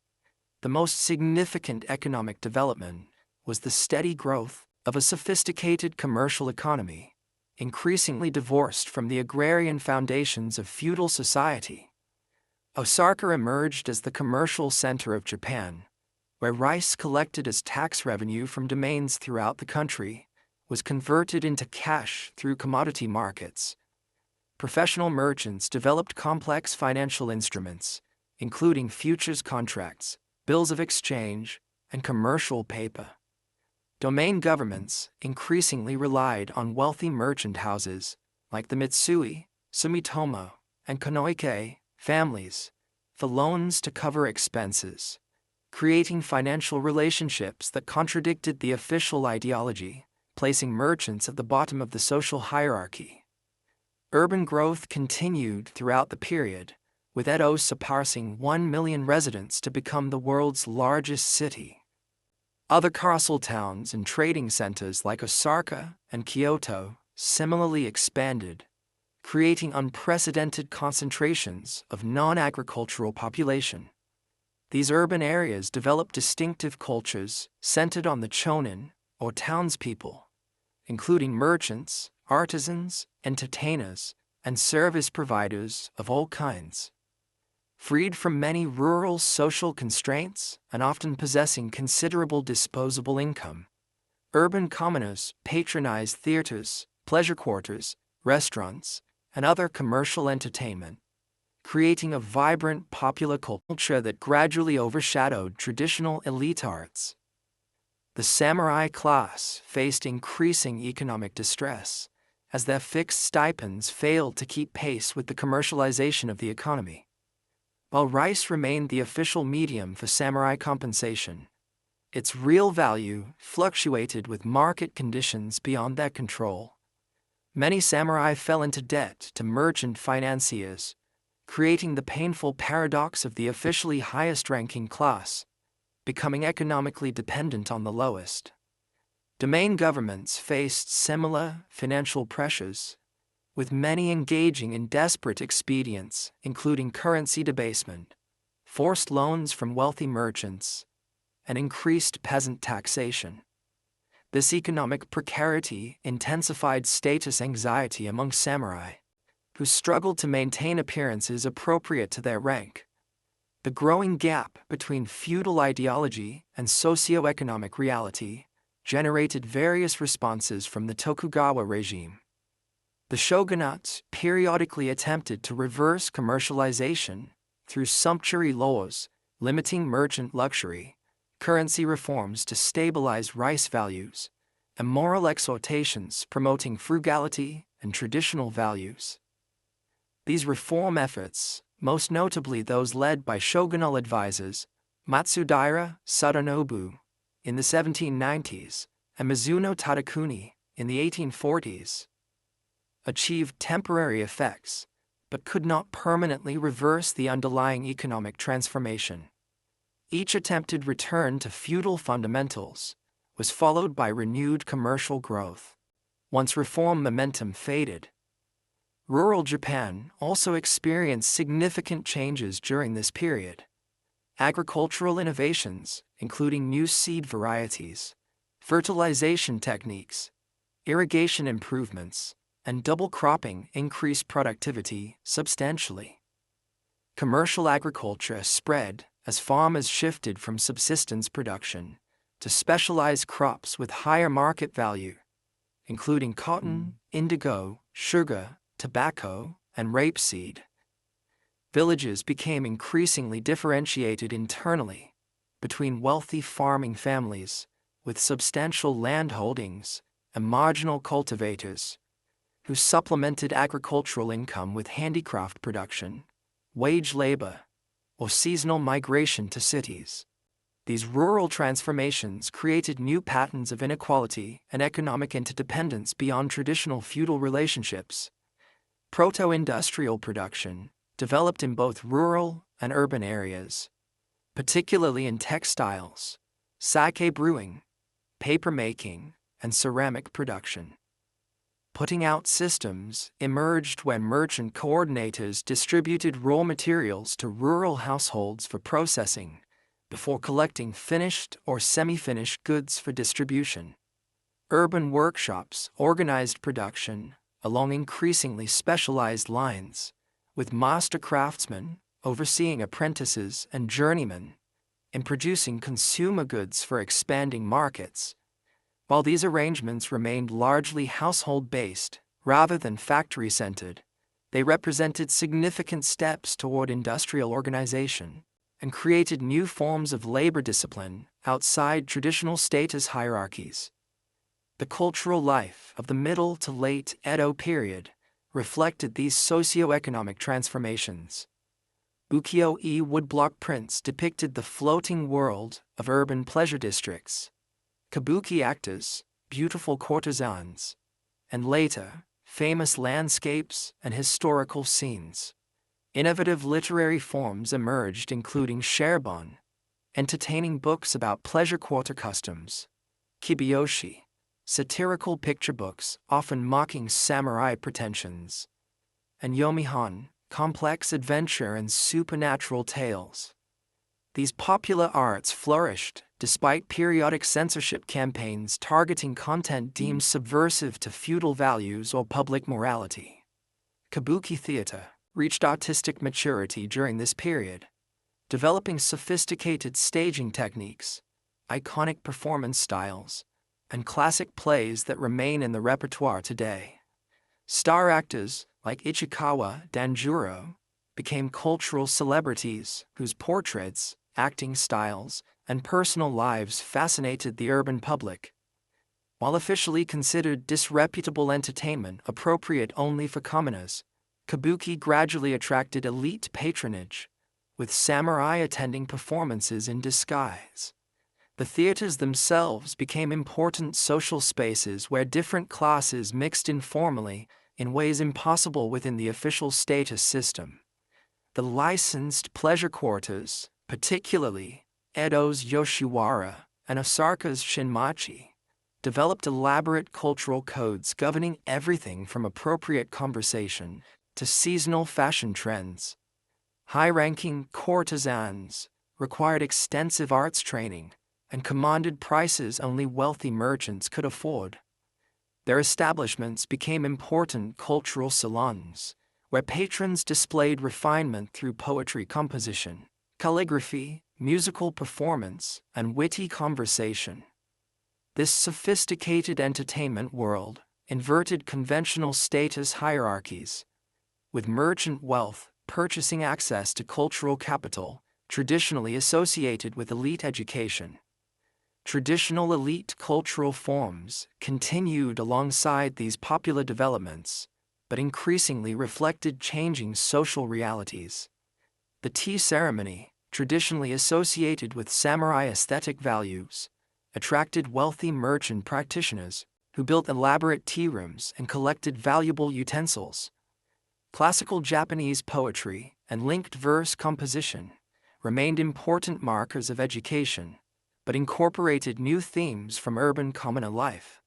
[SPEAKER 1] The most significant economic development was the steady growth of a sophisticated commercial economy, increasingly divorced from the agrarian foundations of feudal society. Osaka emerged as the commercial center of Japan, where rice collected as tax revenue from domains throughout the country was converted into cash through commodity markets. Professional merchants developed complex financial instruments, including futures contracts, bills of exchange, and commercial paper. Domain governments increasingly relied on wealthy merchant houses like the Mitsui, Sumitomo, and Konoike families for loans to cover expenses, creating financial relationships that contradicted the official ideology, placing merchants at the bottom of the social hierarchy. Urban growth continued throughout the period, with Edo surpassing 1 million residents to become the world's largest city. Other castle towns and trading centers like Osaka and Kyoto similarly expanded, creating unprecedented concentrations of non-agricultural population. These urban areas developed distinctive cultures centered on the chonin, or townspeople, including merchants, artisans, entertainers, and service providers of all kinds. Freed from many rural social constraints and often possessing considerable disposable income, urban commoners patronized theaters, pleasure quarters, restaurants, and other commercial entertainment, creating a vibrant popular culture that gradually overshadowed traditional elite arts. The samurai class faced increasing economic distress as their fixed stipends failed to keep pace with the commercialization of the economy. While rice remained the official medium for samurai compensation, its real value fluctuated with market conditions beyond their control. Many samurai fell into debt to merchant financiers, creating the painful paradox of the officially highest-ranking class becoming economically dependent on the lowest. Domain governments faced similar financial pressures, with many engaging in desperate expedients, including currency debasement, forced loans from wealthy merchants, and increased peasant taxation. This economic precarity intensified status anxiety among samurai, who struggled to maintain appearances appropriate to their rank. The growing gap between feudal ideology and socio-economic reality generated various responses from the Tokugawa regime. The shogunate periodically attempted to reverse commercialization through sumptuary laws limiting merchant luxury, currency reforms to stabilize rice values, and moral exhortations promoting frugality and traditional values. These reform efforts, most notably those led by shogunal advisors Matsudaira Sadanobu in the 1790s and Mizuno Tadakuni in the 1840s, achieved temporary effects, but could not permanently reverse the underlying economic transformation. Each attempted return to feudal fundamentals was followed by renewed commercial growth. Once reform momentum faded, rural Japan also experienced significant changes during this period. Agricultural innovations, including new seed varieties, fertilization techniques, irrigation improvements, and double cropping, increased productivity substantially. Commercial agriculture spread as farmers shifted from subsistence production to specialized crops with higher market value, including cotton, indigo, sugar, tobacco, and rapeseed. Villages became increasingly differentiated internally between wealthy farming families with substantial land holdings and marginal cultivators who supplemented agricultural income with handicraft production, wage labor, or seasonal migration to cities. These rural transformations created new patterns of inequality and economic interdependence beyond traditional feudal relationships. Proto-industrial production developed in both rural and urban areas, particularly in textiles, sake brewing, paper making, and ceramic production. Putting out systems emerged when merchant coordinators distributed raw materials to rural households for processing before collecting finished or semi-finished goods for distribution. Urban workshops organized production along increasingly specialized lines, with master craftsmen overseeing apprentices and journeymen, in producing consumer goods for expanding markets. While these arrangements remained largely household-based rather than factory-centered, they represented significant steps toward industrial organization and created new forms of labor discipline outside traditional status hierarchies. The cultural life of the middle to late Edo period reflected these socio-economic transformations. Ukiyo-e woodblock prints depicted the floating world of urban pleasure districts, kabuki actors, beautiful courtesans, and later, famous landscapes and historical scenes. Innovative literary forms emerged including sharebon, entertaining books about pleasure quarter customs, kibiyoshi, satirical picture books often mocking samurai pretensions, and yomihan, complex adventure and supernatural tales. These popular arts flourished despite periodic censorship campaigns targeting content deemed subversive to feudal values or public morality. Kabuki theater reached artistic maturity during this period, developing sophisticated staging techniques, iconic performance styles, and classic plays that remain in the repertoire today. Star actors like Ichikawa Danjuro became cultural celebrities whose portraits, acting styles, and personal lives fascinated the urban public. While officially considered disreputable entertainment appropriate only for commoners, kabuki gradually attracted elite patronage, with samurai attending performances in disguise. The theaters themselves became important social spaces where different classes mixed informally in ways impossible within the official status system. The licensed pleasure quarters, particularly Edo's Yoshiwara and Osaka's Shinmachi, developed elaborate cultural codes governing everything from appropriate conversation to seasonal fashion trends. High-ranking courtesans required extensive arts training and commanded prices only wealthy merchants could afford. Their establishments became important cultural salons, where patrons displayed refinement through poetry composition, calligraphy, musical performance, and witty conversation. This sophisticated entertainment world inverted conventional status hierarchies, with merchant wealth purchasing access to cultural capital traditionally associated with elite education. Traditional elite cultural forms continued alongside these popular developments, but increasingly reflected changing social realities. The tea ceremony, traditionally associated with samurai aesthetic values, attracted wealthy merchant practitioners who built elaborate tea rooms and collected valuable utensils. Classical Japanese poetry and linked verse composition remained important markers of education, but incorporated new themes from urban commoner life.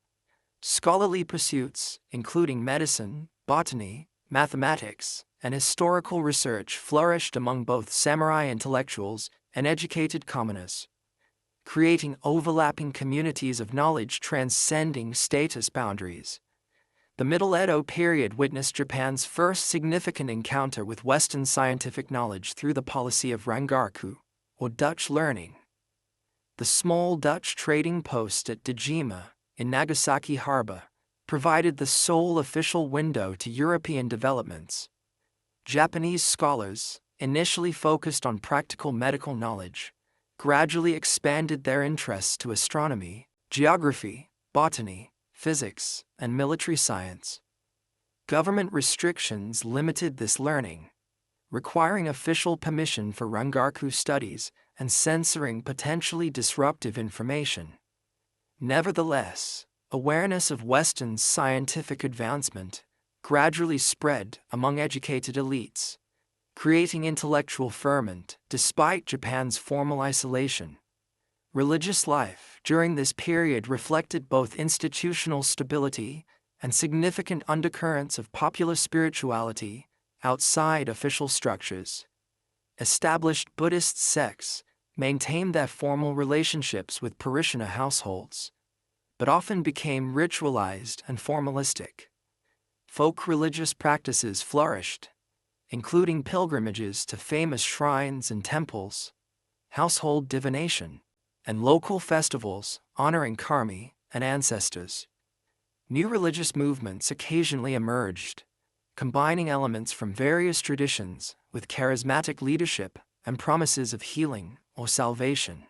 [SPEAKER 1] Scholarly pursuits, including medicine, botany, mathematics, and historical research, flourished among both samurai intellectuals and educated commoners, creating overlapping communities of knowledge transcending status boundaries. The Middle Edo period witnessed Japan's first significant encounter with Western scientific knowledge through the policy of Rangaku, or Dutch learning. The small Dutch trading post at Dejima, in Nagasaki Harbor, provided the sole official window to European developments. Japanese scholars, initially focused on practical medical knowledge, gradually expanded their interests to astronomy, geography, botany, physics, and military science. Government restrictions limited this learning, requiring official permission for Rangaku studies and censoring potentially disruptive information. Nevertheless, awareness of Western scientific advancement gradually spread among educated elites, creating intellectual ferment despite Japan's formal isolation. Religious life during this period reflected both institutional stability and significant undercurrents of popular spirituality outside official structures. Established Buddhist sects maintained their formal relationships with parishioner households, but often became ritualized and formalistic. Folk religious practices flourished, including pilgrimages to famous shrines and temples, household divination, and local festivals honoring kami and ancestors. New religious movements occasionally emerged, combining elements from various traditions with charismatic leadership and promises of healing or salvation.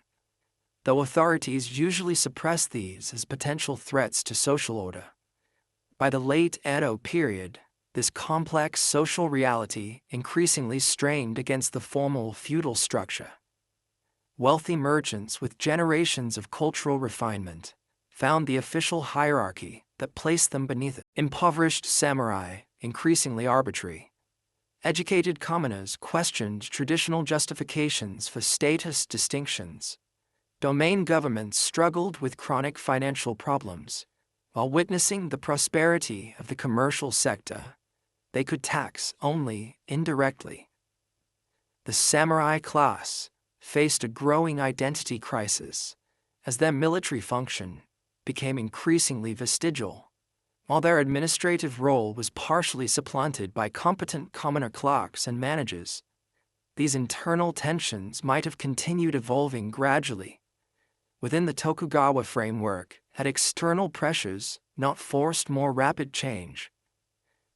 [SPEAKER 1] Though authorities usually suppress these as potential threats to social order. By the late Edo period, this complex social reality increasingly strained against the formal feudal structure. Wealthy merchants with generations of cultural refinement found the official hierarchy that placed them beneath it. Impoverished samurai, increasingly arbitrary. Educated commoners questioned traditional justifications for status distinctions. Domain governments struggled with chronic financial problems. While witnessing the prosperity of the commercial sector, they could tax only indirectly. The samurai class faced a growing identity crisis as their military function became increasingly vestigial, while their administrative role was partially supplanted by competent commoner clerks and managers. These internal tensions might have continued evolving gradually within the Tokugawa framework had external pressures not forced more rapid change.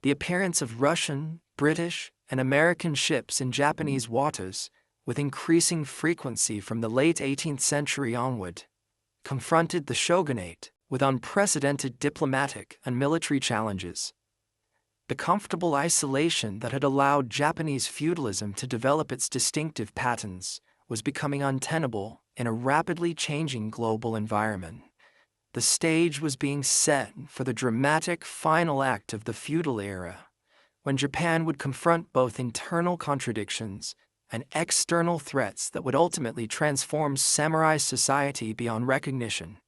[SPEAKER 1] The appearance of Russian, British, and American ships in Japanese waters, with increasing frequency from the late 18th century onward, confronted the shogunate with unprecedented diplomatic and military challenges. The comfortable isolation that had allowed Japanese feudalism to develop its distinctive patterns was becoming untenable in a rapidly changing global environment. The stage was being set for the dramatic final act of the feudal era, when Japan would confront both internal contradictions and external threats that would ultimately transform samurai society beyond recognition.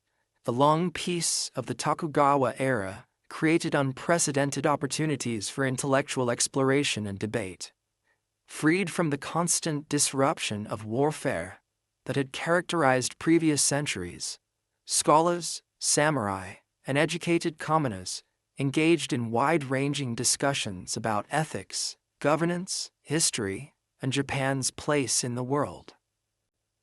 [SPEAKER 1] The long peace of the Tokugawa era created unprecedented opportunities for intellectual exploration and debate. Freed from the constant disruption of warfare that had characterized previous centuries, scholars, samurai, and educated commoners engaged in wide-ranging discussions about ethics, governance, history, and Japan's place in the world.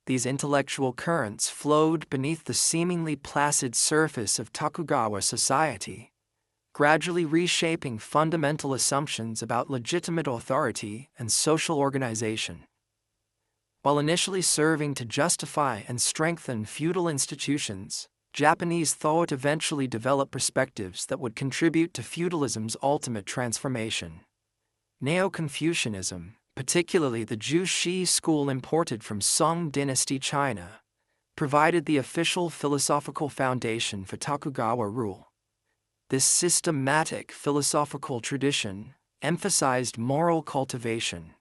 [SPEAKER 1] These intellectual currents flowed beneath the seemingly placid surface of Tokugawa society, gradually reshaping fundamental assumptions about legitimate authority and social organization. While initially serving to justify and strengthen feudal institutions, Japanese thought eventually developed perspectives that would contribute to feudalism's ultimate transformation. Neo-Confucianism, particularly the Jushi school imported from Song Dynasty China, provided the official philosophical foundation for Tokugawa rule. This systematic philosophical tradition emphasized moral cultivation,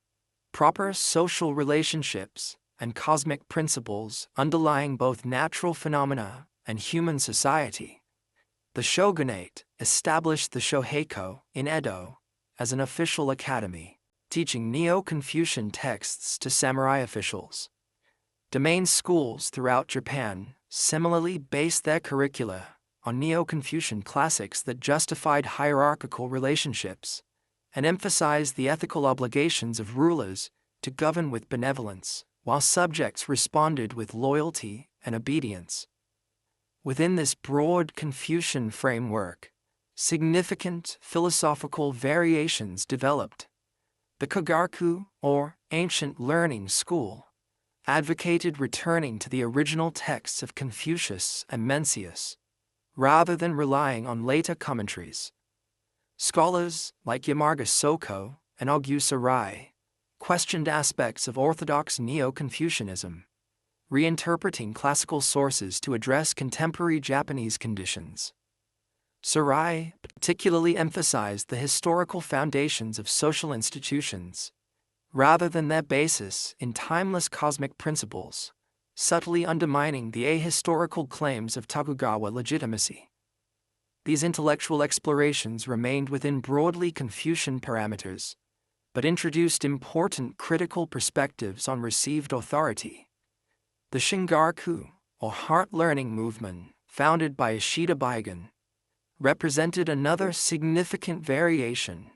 [SPEAKER 1] proper social relationships, and cosmic principles underlying both natural phenomena and human society. The shogunate established the Shoheiko in Edo as an official academy, teaching Neo-Confucian texts to samurai officials. Domain schools throughout Japan similarly based their curricula on Neo-Confucian classics that justified hierarchical relationships and emphasized the ethical obligations of rulers to govern with benevolence, while subjects responded with loyalty and obedience. Within this broad Confucian framework, significant philosophical variations developed. The Kogaku, or ancient learning school, advocated returning to the original texts of Confucius and Mencius, rather than relying on later commentaries. Scholars like Yamaga Soko and Auguste Rai questioned aspects of orthodox Neo-Confucianism, reinterpreting classical sources to address contemporary Japanese conditions. Sarai particularly emphasized the historical foundations of social institutions, rather than their basis in timeless cosmic principles, subtly undermining the ahistorical claims of Tokugawa legitimacy. These intellectual explorations remained within broadly Confucian parameters, but introduced important critical perspectives on received authority. The Shingaku, or heart learning movement, founded by Ishida Baigen, represented another significant variation,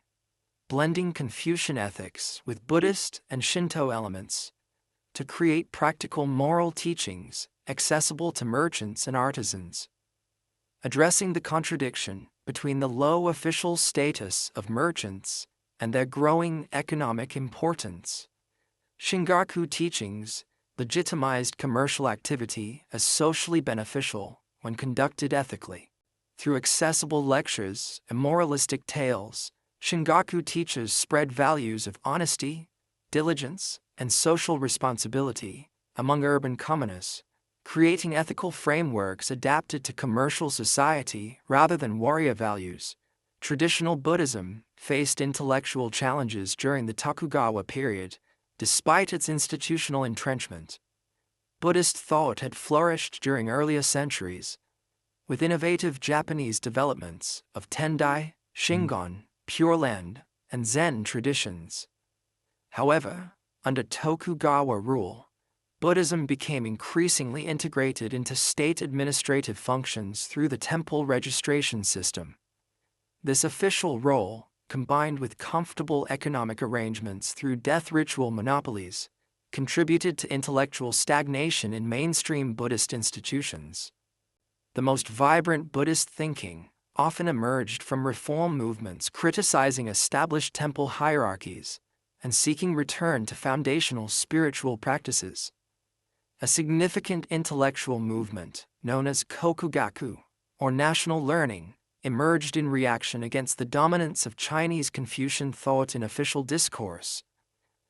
[SPEAKER 1] blending Confucian ethics with Buddhist and Shinto elements, to create practical moral teachings accessible to merchants and artisans. Addressing the contradiction between the low official status of merchants and their growing economic importance, Shingaku teachings legitimized commercial activity as socially beneficial when conducted ethically. Through accessible lectures and moralistic tales, Shingaku teachers spread values of honesty, diligence, and social responsibility among urban commoners, creating ethical frameworks adapted to commercial society rather than warrior values. Traditional Buddhism faced intellectual challenges during the Tokugawa period, despite its institutional entrenchment. Buddhist thought had flourished during earlier centuries, with innovative Japanese developments of Tendai, Shingon, Pure Land, and Zen traditions. However, under Tokugawa rule, Buddhism became increasingly integrated into state administrative functions through the temple registration system. This official role, combined with comfortable economic arrangements through death ritual monopolies, contributed to intellectual stagnation in mainstream Buddhist institutions. The most vibrant Buddhist thinking often emerged from reform movements criticizing established temple hierarchies and seeking return to foundational spiritual practices. A significant intellectual movement, known as Kokugaku, or national learning, emerged in reaction against the dominance of Chinese Confucian thought in official discourse.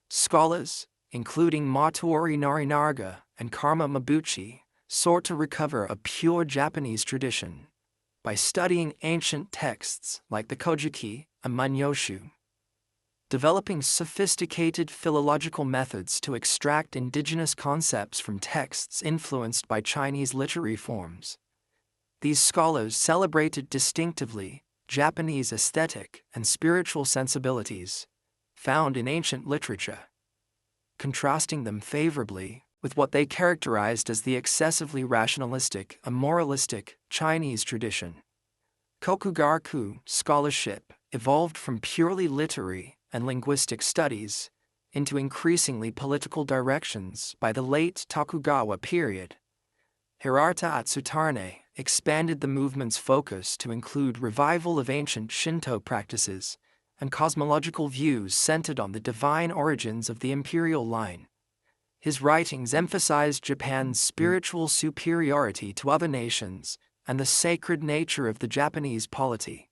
[SPEAKER 1] Scholars, including Matori Narinaga and Karma Mabuchi, sought to recover a pure Japanese tradition by studying ancient texts like the Kojiki and Manyoshu, developing sophisticated philological methods to extract indigenous concepts from texts influenced by Chinese literary forms. These scholars celebrated distinctively Japanese aesthetic and spiritual sensibilities found in ancient literature, contrasting them favorably with what they characterized as the excessively rationalistic and moralistic Chinese tradition. Kokugaku scholarship evolved from purely literary and linguistic studies into increasingly political directions by the late Tokugawa period. Hirata Atsutarne expanded the movement's focus to include revival of ancient Shinto practices and cosmological views centered on the divine origins of the imperial line. His writings emphasized Japan's spiritual superiority to other nations and the sacred nature of the Japanese polity.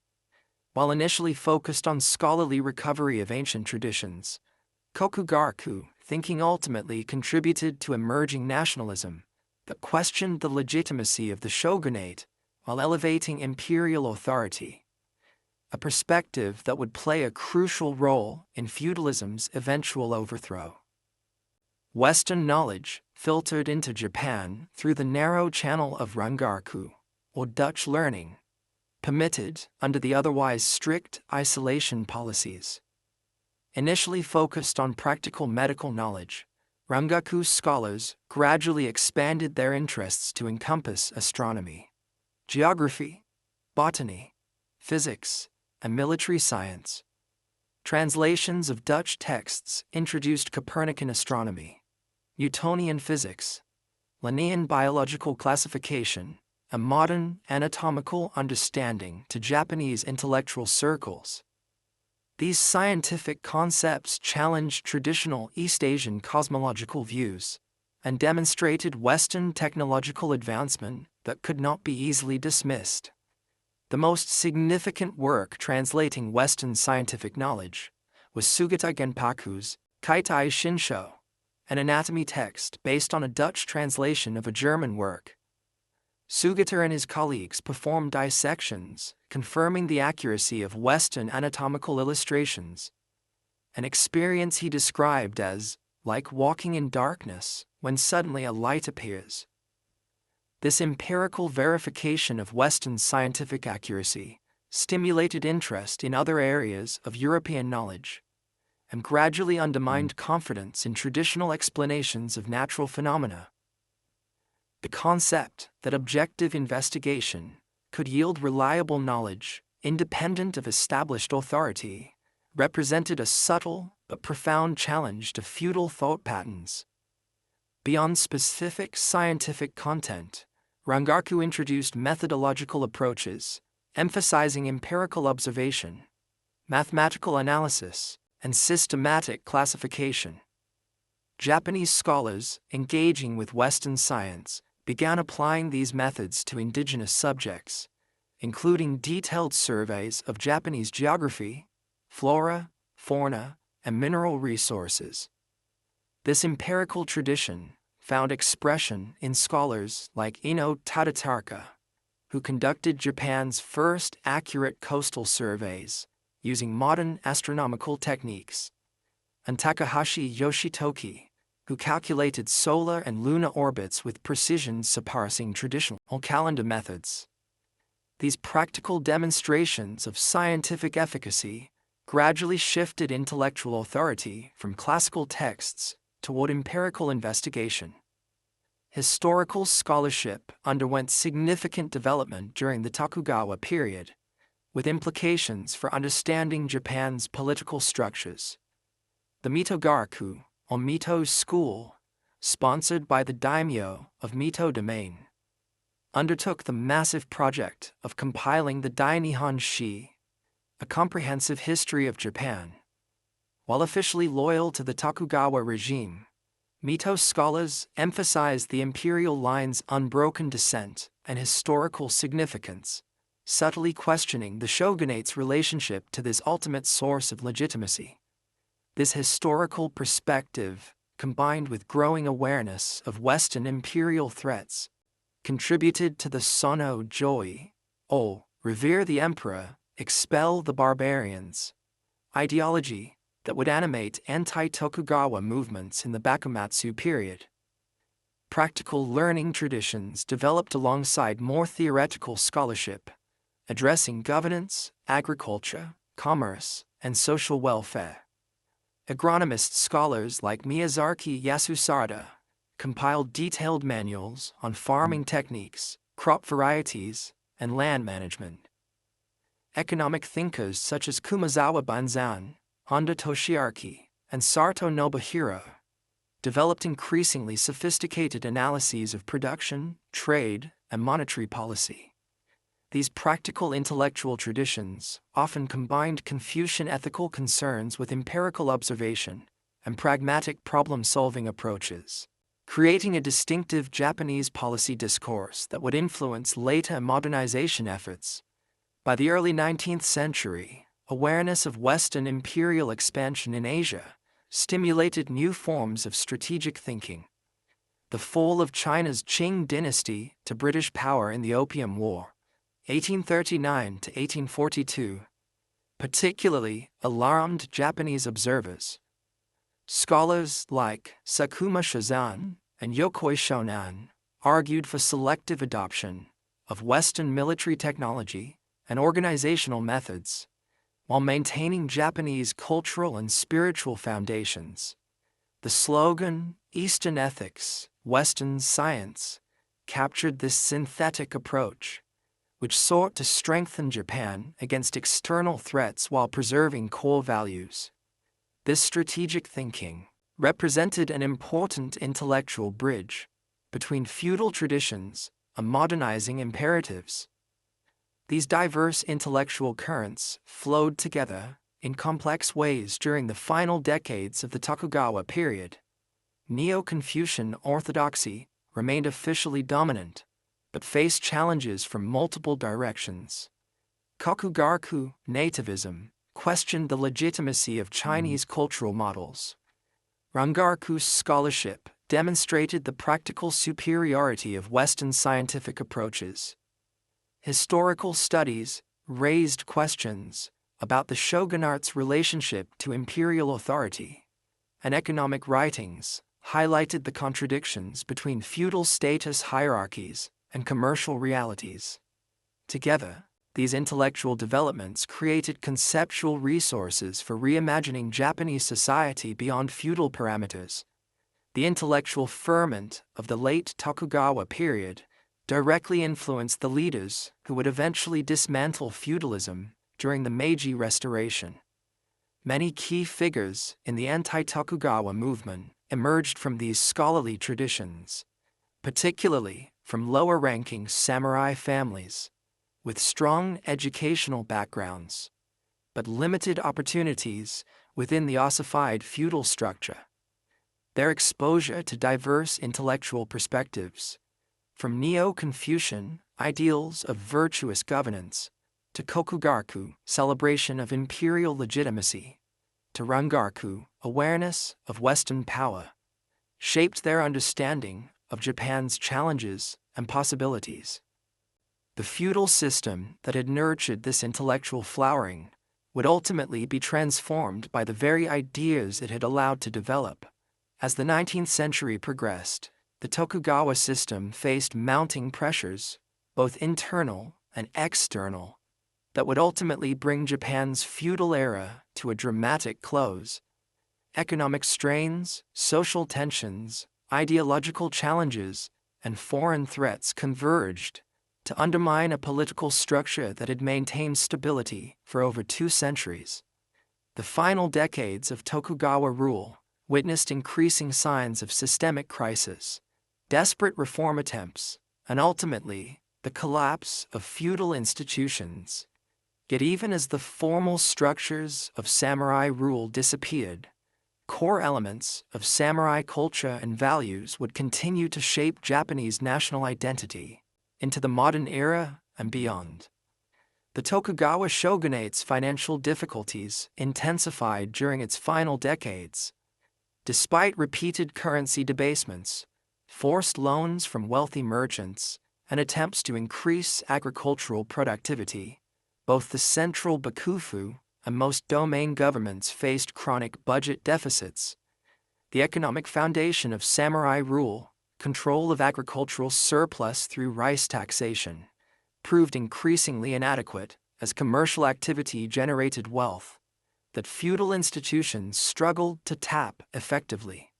[SPEAKER 1] While initially focused on scholarly recovery of ancient traditions, Kokugaku thinking ultimately contributed to emerging nationalism that questioned the legitimacy of the shogunate while elevating imperial authority, a perspective that would play a crucial role in feudalism's eventual overthrow. Western knowledge filtered into Japan through the narrow channel of Rangaku, or Dutch learning, permitted under the otherwise strict isolation policies. Initially focused on practical medical knowledge, Rangaku scholars gradually expanded their interests to encompass astronomy, geography, botany, physics, and military science. Translations of Dutch texts introduced Copernican astronomy, Newtonian physics, Linnean biological classification, and modern anatomical understanding to Japanese intellectual circles. These scientific concepts challenged traditional East Asian cosmological views and demonstrated Western technological advancement that could not be easily dismissed. The most significant work translating Western scientific knowledge was Sugata Genpaku's Kaitai Shinsho, an anatomy text based on a Dutch translation of a German work. Sugata and his colleagues performed dissections, confirming the accuracy of Western anatomical illustrations, an experience he described as like walking in darkness when suddenly a light appears. This empirical verification of Western scientific accuracy stimulated interest in other areas of European knowledge and gradually undermined confidence in traditional explanations of natural phenomena. The concept that objective investigation could yield reliable knowledge independent of established authority represented a subtle but profound challenge to feudal thought patterns. Beyond specific scientific content, Rangaku introduced methodological approaches, emphasizing empirical observation, mathematical analysis, and systematic classification. Japanese scholars, engaging with Western science, began applying these methods to indigenous subjects, including detailed surveys of Japanese geography, flora, fauna, and mineral resources. This empirical tradition found expression in scholars like Ino Tadatarka, who conducted Japan's first accurate coastal surveys using modern astronomical techniques, and Takahashi Yoshitoki, who calculated solar and lunar orbits with precision surpassing traditional calendar methods. These practical demonstrations of scientific efficacy gradually shifted intellectual authority from classical texts toward empirical investigation. Historical scholarship underwent significant development during the Tokugawa period, with implications for understanding Japan's political structures. The Mitogaku, or Mito School, sponsored by the daimyo of Mito Domain, undertook the massive project of compiling the Dainihon Shi, a comprehensive history of Japan. While officially loyal to the Tokugawa regime, Mito scholars emphasized the imperial line's unbroken descent and historical significance, subtly questioning the shogunate's relationship to this ultimate source of legitimacy. This historical perspective, combined with growing awareness of Western imperial threats, contributed to the Sono Joi, or revere the emperor, expel the barbarians, ideology that would animate anti-Tokugawa movements in the Bakumatsu period. Practical learning traditions developed alongside more theoretical scholarship, addressing governance, agriculture, commerce, and social welfare. Agronomist scholars like Miyazaki Yasusada compiled detailed manuals on farming techniques, crop varieties, and land management. Economic thinkers such as Kumazawa Banzan, Honda Toshiaki, and Sarto Nobuhiro developed increasingly sophisticated analyses of production, trade, and monetary policy. These practical intellectual traditions often combined Confucian ethical concerns with empirical observation and pragmatic problem-solving approaches, creating a distinctive Japanese policy discourse that would influence later modernization efforts. By the early 19th century, awareness of Western imperial expansion in Asia stimulated new forms of strategic thinking. The fall of China's Qing dynasty to British power in the Opium War, 1839 to 1842, particularly alarmed Japanese observers. Scholars like Sakuma Shizan and Yokoi Shonan argued for selective adoption of Western military technology and organizational methods, while maintaining Japanese cultural and spiritual foundations. The slogan, Eastern Ethics, Western Science, captured this synthetic approach, which sought to strengthen Japan against external threats while preserving core values. This strategic thinking represented an important intellectual bridge between feudal traditions and modernizing imperatives. These diverse intellectual currents flowed together in complex ways during the final decades of the Tokugawa period. Neo-Confucian orthodoxy remained officially dominant, but faced challenges from multiple directions. Kokugaku nativism questioned the legitimacy of Chinese cultural models. Rangaku's scholarship demonstrated the practical superiority of Western scientific approaches. Historical studies raised questions about the shogunate's relationship to imperial authority, and economic writings highlighted the contradictions between feudal status hierarchies and commercial realities. Together, these intellectual developments created conceptual resources for reimagining Japanese society beyond feudal parameters. The intellectual ferment of the late Tokugawa period directly influenced the leaders who would eventually dismantle feudalism during the Meiji Restoration. Many key figures in the anti-Tokugawa movement emerged from these scholarly traditions, particularly from lower-ranking samurai families, with strong educational backgrounds, but limited opportunities within the ossified feudal structure. Their exposure to diverse intellectual perspectives, from Neo-Confucian ideals of virtuous governance to Kokugaku, celebration of imperial legitimacy, to Rangaku, awareness of Western power, shaped their understanding of Japan's challenges and possibilities. The feudal system that had nurtured this intellectual flowering would ultimately be transformed by the very ideas it had allowed to develop. As the 19th century progressed, the Tokugawa system faced mounting pressures, both internal and external, that would ultimately bring Japan's feudal era to a dramatic close. Economic strains, social tensions, ideological challenges, and foreign threats converged to undermine a political structure that had maintained stability for over 2 centuries. The final decades of Tokugawa rule witnessed increasing signs of systemic crisis, desperate reform attempts, and ultimately the collapse of feudal institutions. Yet even as the formal structures of samurai rule disappeared, core elements of samurai culture and values would continue to shape Japanese national identity into the modern era and beyond. The Tokugawa shogunate's financial difficulties intensified during its final decades. Despite repeated currency debasements, forced loans from wealthy merchants, and attempts to increase agricultural productivity, both the central bakufu and most domain governments faced chronic budget deficits. The economic foundation of samurai rule, control of agricultural surplus through rice taxation, proved increasingly inadequate as commercial activity generated wealth that feudal institutions struggled to tap effectively.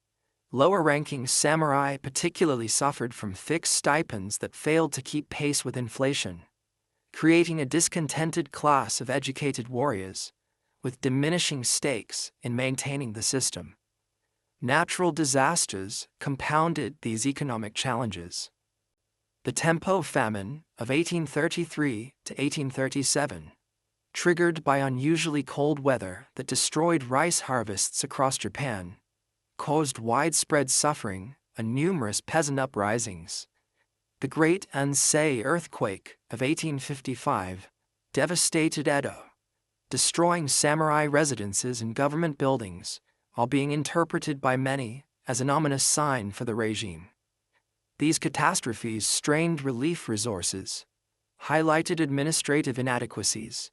[SPEAKER 1] Lower-ranking samurai particularly suffered from fixed stipends that failed to keep pace with inflation, creating a discontented class of educated warriors with diminishing stakes in maintaining the system. Natural disasters compounded these economic challenges. The Tempo famine of 1833 to 1837, triggered by unusually cold weather that destroyed rice harvests across Japan, caused widespread suffering and numerous peasant uprisings. The Great Ansei earthquake of 1855 devastated Edo, destroying samurai residences and government buildings, while being interpreted by many as an ominous sign for the regime. These catastrophes strained relief resources, highlighted administrative inadequacies,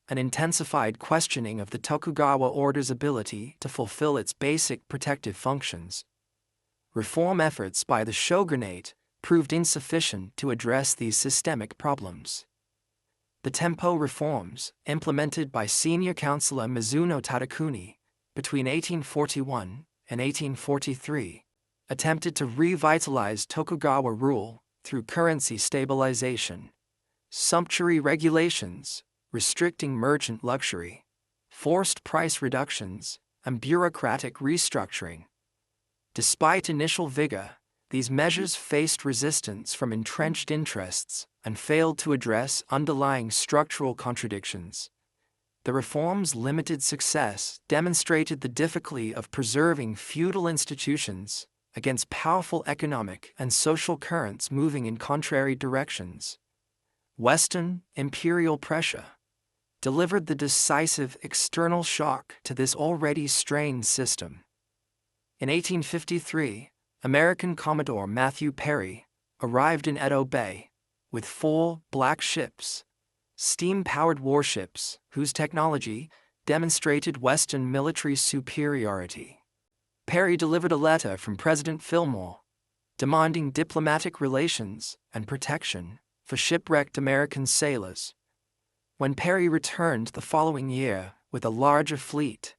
[SPEAKER 1] and intensified questioning of the Tokugawa order's ability to fulfill its basic protective functions. Reform efforts by the shogunate proved insufficient to address these systemic problems. The Tempo reforms, implemented by senior counselor Mizuno Tadakuni between 1841 and 1843, attempted to revitalize Tokugawa rule through currency stabilization, sumptuary regulations, restricting merchant luxury, forced price reductions, and bureaucratic restructuring. Despite initial vigor, these measures faced resistance from entrenched interests and failed to address underlying structural contradictions. The reforms' limited success demonstrated the difficulty of preserving feudal institutions against powerful economic and social currents moving in contrary directions. Western imperial pressure delivered the decisive external shock to this already strained system. In 1853, American Commodore Matthew Perry arrived in Edo Bay with 4 black ships, steam-powered warships whose technology demonstrated Western military superiority. Perry delivered a letter from President Fillmore, demanding diplomatic relations and protection for shipwrecked American sailors. When Perry returned the following year with a larger fleet,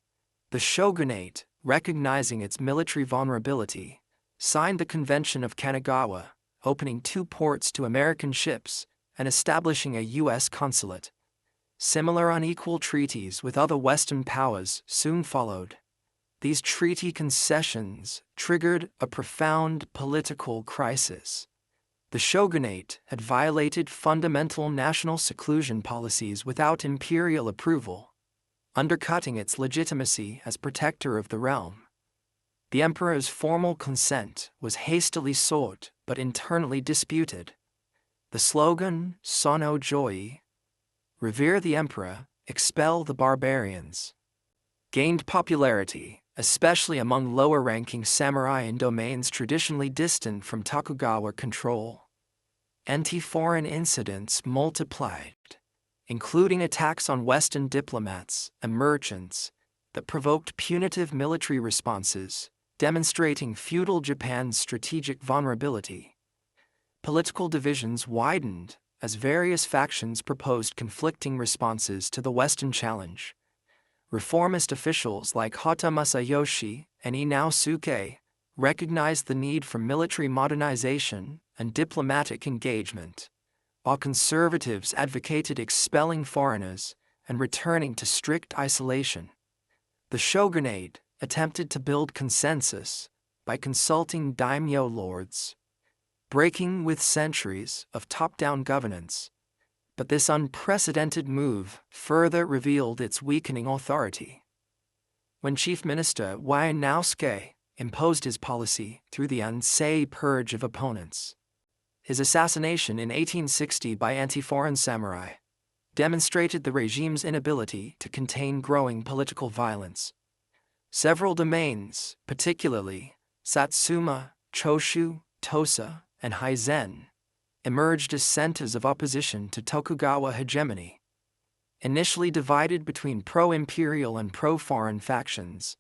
[SPEAKER 1] the shogunate, recognizing its military vulnerability, signed the Convention of Kanagawa, opening 2 ports to American ships and establishing a U.S. consulate. Similar unequal treaties with other Western powers soon followed. These treaty concessions triggered a profound political crisis. The shogunate had violated fundamental national seclusion policies without imperial approval, undercutting its legitimacy as protector of the realm. The emperor's formal consent was hastily sought but internally disputed. The slogan, Sono Joi, revere the emperor, expel the barbarians, gained popularity, especially among lower-ranking samurai in domains traditionally distant from Tokugawa control. Anti-foreign incidents multiplied, including attacks on Western diplomats and merchants that provoked punitive military responses, demonstrating feudal Japan's strategic vulnerability. Political divisions widened as various factions proposed conflicting responses to the Western challenge. Reformist officials like Hata Masayoshi and Inosuke recognized the need for military modernization and diplomatic engagement, while conservatives advocated expelling foreigners and returning to strict isolation. The shogunate attempted to build consensus by consulting daimyo lords, breaking with centuries of top-down governance. But this unprecedented move further revealed its weakening authority. When Chief Minister Ieyasu imposed his policy through the Ansei purge of opponents, his assassination in 1860 by anti-foreign samurai demonstrated the regime's inability to contain growing political violence. Several domains, particularly Satsuma, Choshu, Tosa, and Hizen, emerged as centers of opposition to Tokugawa hegemony. Initially divided between pro-imperial and pro-foreign factions,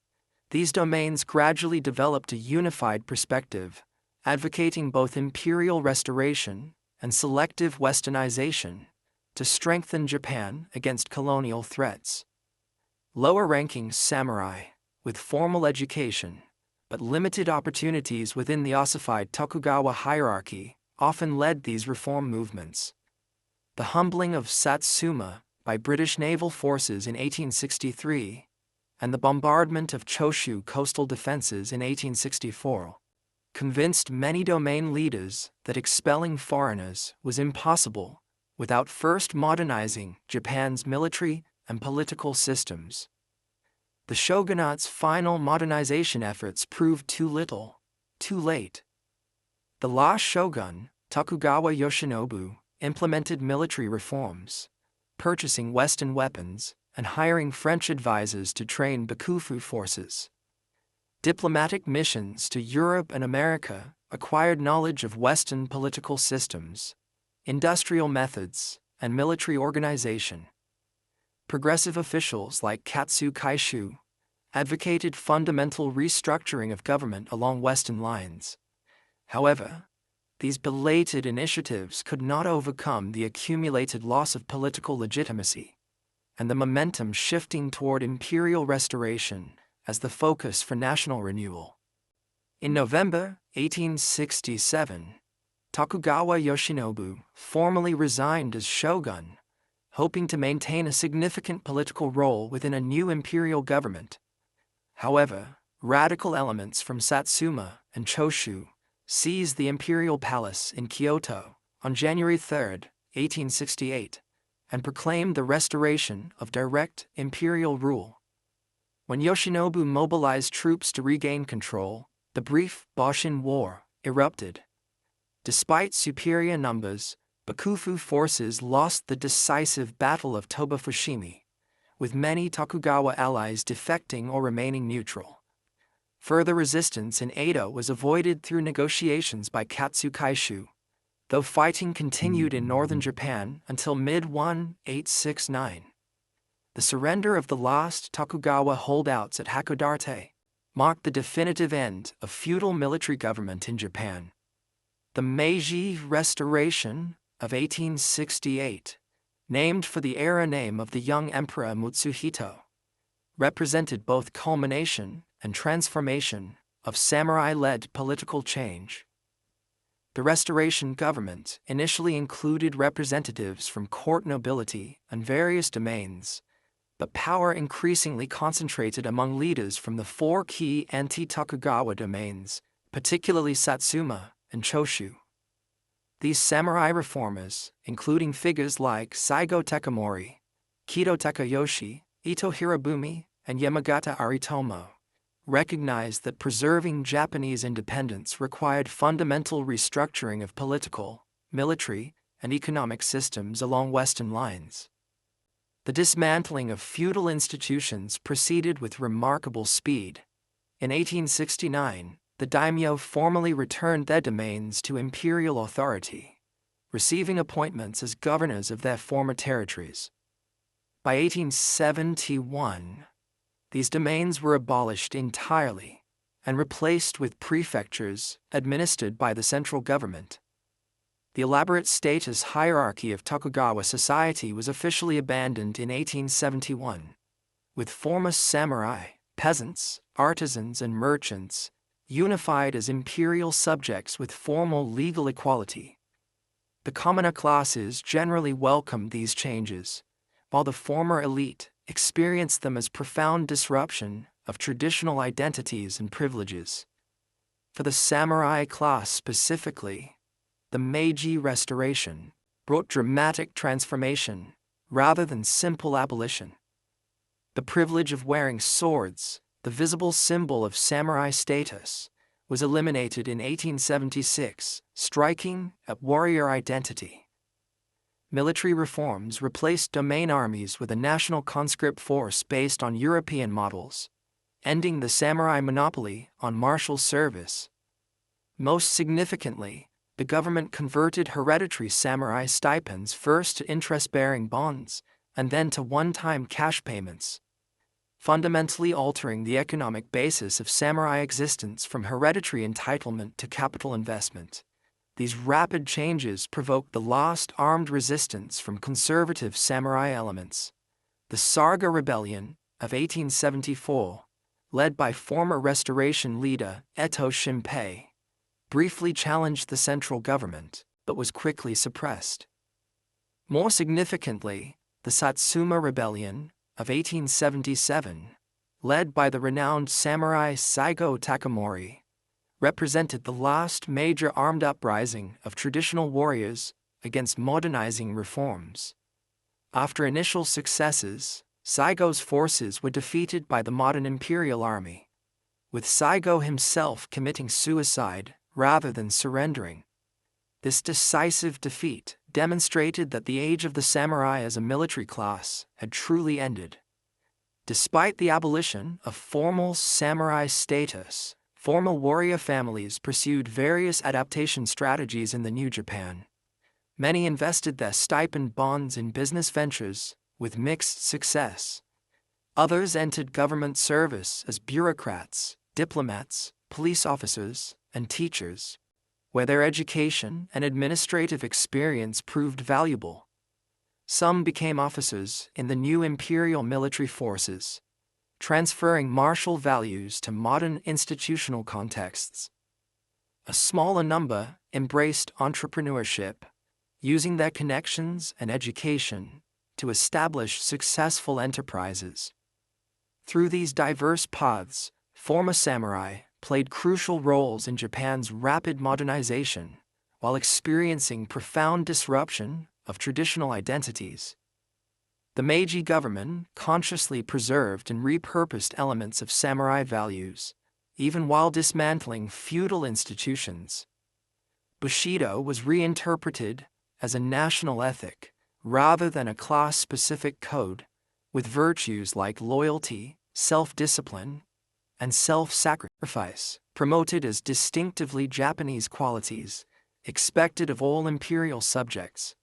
[SPEAKER 1] these domains gradually developed a unified perspective, advocating both imperial restoration and selective westernization to strengthen Japan against colonial threats. Lower-ranking samurai, with formal education but limited opportunities within the ossified Tokugawa hierarchy, often led these reform movements. The humbling of Satsuma by British naval forces in 1863 and the bombardment of Choshu coastal defenses in 1864 convinced many domain leaders that expelling foreigners was impossible without first modernizing Japan's military and political systems. The shogunate's final modernization efforts proved too little, too late. The last shogun, Tokugawa Yoshinobu, implemented military reforms, purchasing Western weapons and hiring French advisors to train Bakufu forces. Diplomatic missions to Europe and America acquired knowledge of Western political systems, industrial methods, and military organization. Progressive officials like Katsu Kaishu advocated fundamental restructuring of government along Western lines. However, these belated initiatives could not overcome the accumulated loss of political legitimacy and the momentum shifting toward imperial restoration as the focus for national renewal. In November 1867, Tokugawa Yoshinobu formally resigned as shogun, hoping to maintain a significant political role within a new imperial government. However, radical elements from Satsuma and Choshu seized the imperial palace in Kyoto on January 3, 1868, and proclaimed the restoration of direct imperial rule. When Yoshinobu mobilized troops to regain control, the brief Boshin War erupted. Despite superior numbers, Bakufu forces lost the decisive Battle of Toba-Fushimi, with many Tokugawa allies defecting or remaining neutral. Further resistance in Edo was avoided through negotiations by Katsu Kaishu, though fighting continued in northern Japan until mid-1869. The surrender of the last Tokugawa holdouts at Hakodate marked the definitive end of feudal military government in Japan. The Meiji Restoration of 1868, named for the era name of the young Emperor Mutsuhito, represented both culmination and transformation of samurai-led political change. The Restoration government initially included representatives from court nobility and various domains, but power increasingly concentrated among leaders from the four key anti-Tokugawa domains, particularly Satsuma and Choshu. These samurai reformers, including figures like Saigo Takamori, Kido Takayoshi, Ito Hirobumi, and Yamagata Aritomo, recognized that preserving Japanese independence required fundamental restructuring of political, military, and economic systems along Western lines. The dismantling of feudal institutions proceeded with remarkable speed. In 1869, the daimyo formally returned their domains to imperial authority, receiving appointments as governors of their former territories. By 1871, these domains were abolished entirely and replaced with prefectures administered by the central government. The elaborate status hierarchy of Tokugawa society was officially abandoned in 1871, with former samurai, peasants, artisans, and merchants unified as imperial subjects with formal legal equality. The commoner classes generally welcomed these changes, while the former elite experienced them as profound disruption of traditional identities and privileges. For the samurai class specifically, the Meiji Restoration brought dramatic transformation rather than simple abolition. The privilege of wearing swords, the visible symbol of samurai status, was eliminated in 1876, striking at warrior identity. Military reforms replaced domain armies with a national conscript force based on European models, ending the samurai monopoly on martial service. Most significantly, the government converted hereditary samurai stipends first to interest-bearing bonds and then to one-time cash payments, fundamentally altering the economic basis of samurai existence from hereditary entitlement to capital investment. These rapid changes provoked the last armed resistance from conservative samurai elements. The Saga Rebellion of 1874, led by former Restoration leader Eto Shimpei, briefly challenged the central government, but was quickly suppressed. More significantly, the Satsuma Rebellion of 1877, led by the renowned samurai Saigo Takamori, represented the last major armed uprising of traditional warriors against modernizing reforms. After initial successes, Saigo's forces were defeated by the modern imperial army, with Saigo himself committing suicide rather than surrendering. This decisive defeat demonstrated that the age of the samurai as a military class had truly ended. Despite the abolition of formal samurai status, formal warrior families pursued various adaptation strategies in the New Japan. Many invested their stipend bonds in business ventures, with mixed success. Others entered government service as bureaucrats, diplomats, police officers, and teachers, where their education and administrative experience proved valuable. Some became officers in the new imperial military forces, transferring martial values to modern institutional contexts. A smaller number embraced entrepreneurship, using their connections and education to establish successful enterprises. Through these diverse paths, former samurai played crucial roles in Japan's rapid modernization, while experiencing profound disruption of traditional identities. The Meiji government consciously preserved and repurposed elements of samurai values, even while dismantling feudal institutions. Bushido was reinterpreted as a national ethic rather than a class-specific code, with virtues like loyalty, self-discipline, and self-sacrifice promoted as distinctively Japanese qualities expected of all imperial subjects.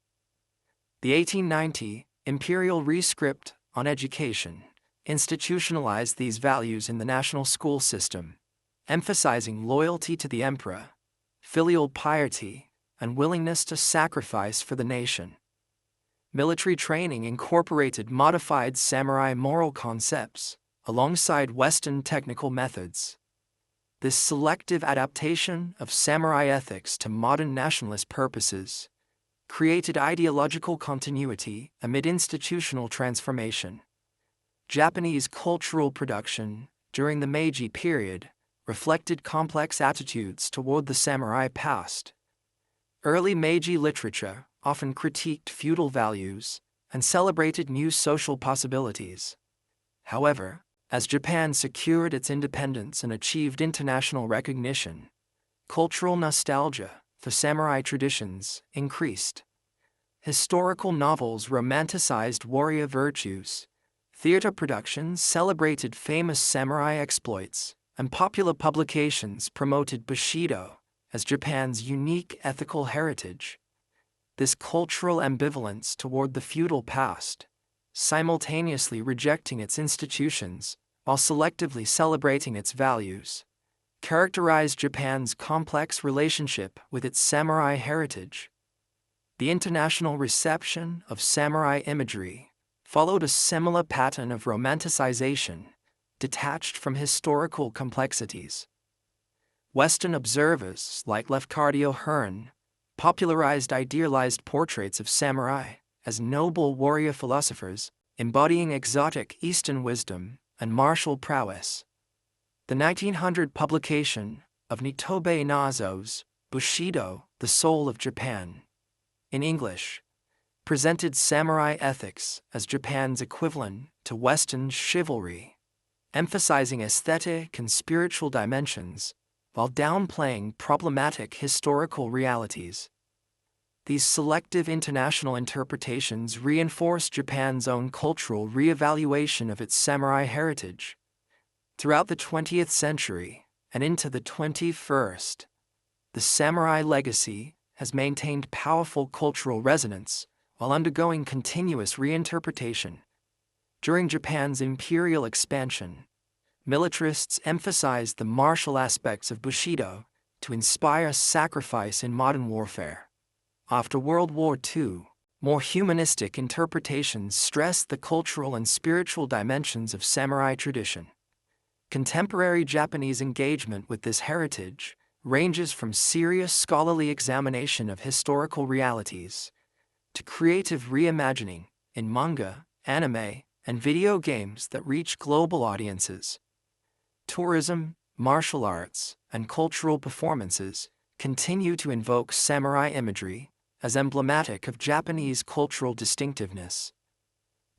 [SPEAKER 1] The 1890 Imperial Rescript on Education institutionalized these values in the national school system, emphasizing loyalty to the emperor, filial piety, and willingness to sacrifice for the nation. Military training incorporated modified samurai moral concepts alongside Western technical methods. This selective adaptation of samurai ethics to modern nationalist purposes created ideological continuity amid institutional transformation. Japanese cultural production during the Meiji period reflected complex attitudes toward the samurai past. Early Meiji literature often critiqued feudal values and celebrated new social possibilities. However, as Japan secured its independence and achieved international recognition, cultural nostalgia for samurai traditions increased. Historical novels romanticized warrior virtues, theater productions celebrated famous samurai exploits, and popular publications promoted Bushido as Japan's unique ethical heritage. This cultural ambivalence toward the feudal past, simultaneously rejecting its institutions while selectively celebrating its values, characterized Japan's complex relationship with its samurai heritage. The international reception of samurai imagery followed a similar pattern of romanticization, detached from historical complexities. Western observers like Lefkardio Hearn popularized idealized portraits of samurai as noble warrior philosophers, embodying exotic Eastern wisdom and martial prowess. The 1900 publication of Nitobe Nazo's Bushido, The Soul of Japan, in English, presented samurai ethics as Japan's equivalent to Western chivalry, emphasizing aesthetic and spiritual dimensions while downplaying problematic historical realities. These selective international interpretations reinforce Japan's own cultural re-evaluation of its samurai heritage. Throughout the 20th century and into the 21st, the samurai legacy has maintained powerful cultural resonance while undergoing continuous reinterpretation. During Japan's imperial expansion, militarists emphasized the martial aspects of Bushido to inspire sacrifice in modern warfare. After World War II, more humanistic interpretations stressed the cultural and spiritual dimensions of samurai tradition. Contemporary Japanese engagement with this heritage ranges from serious scholarly examination of historical realities to creative reimagining in manga, anime, and video games that reach global audiences. Tourism, martial arts, and cultural performances continue to invoke samurai imagery as emblematic of Japanese cultural distinctiveness.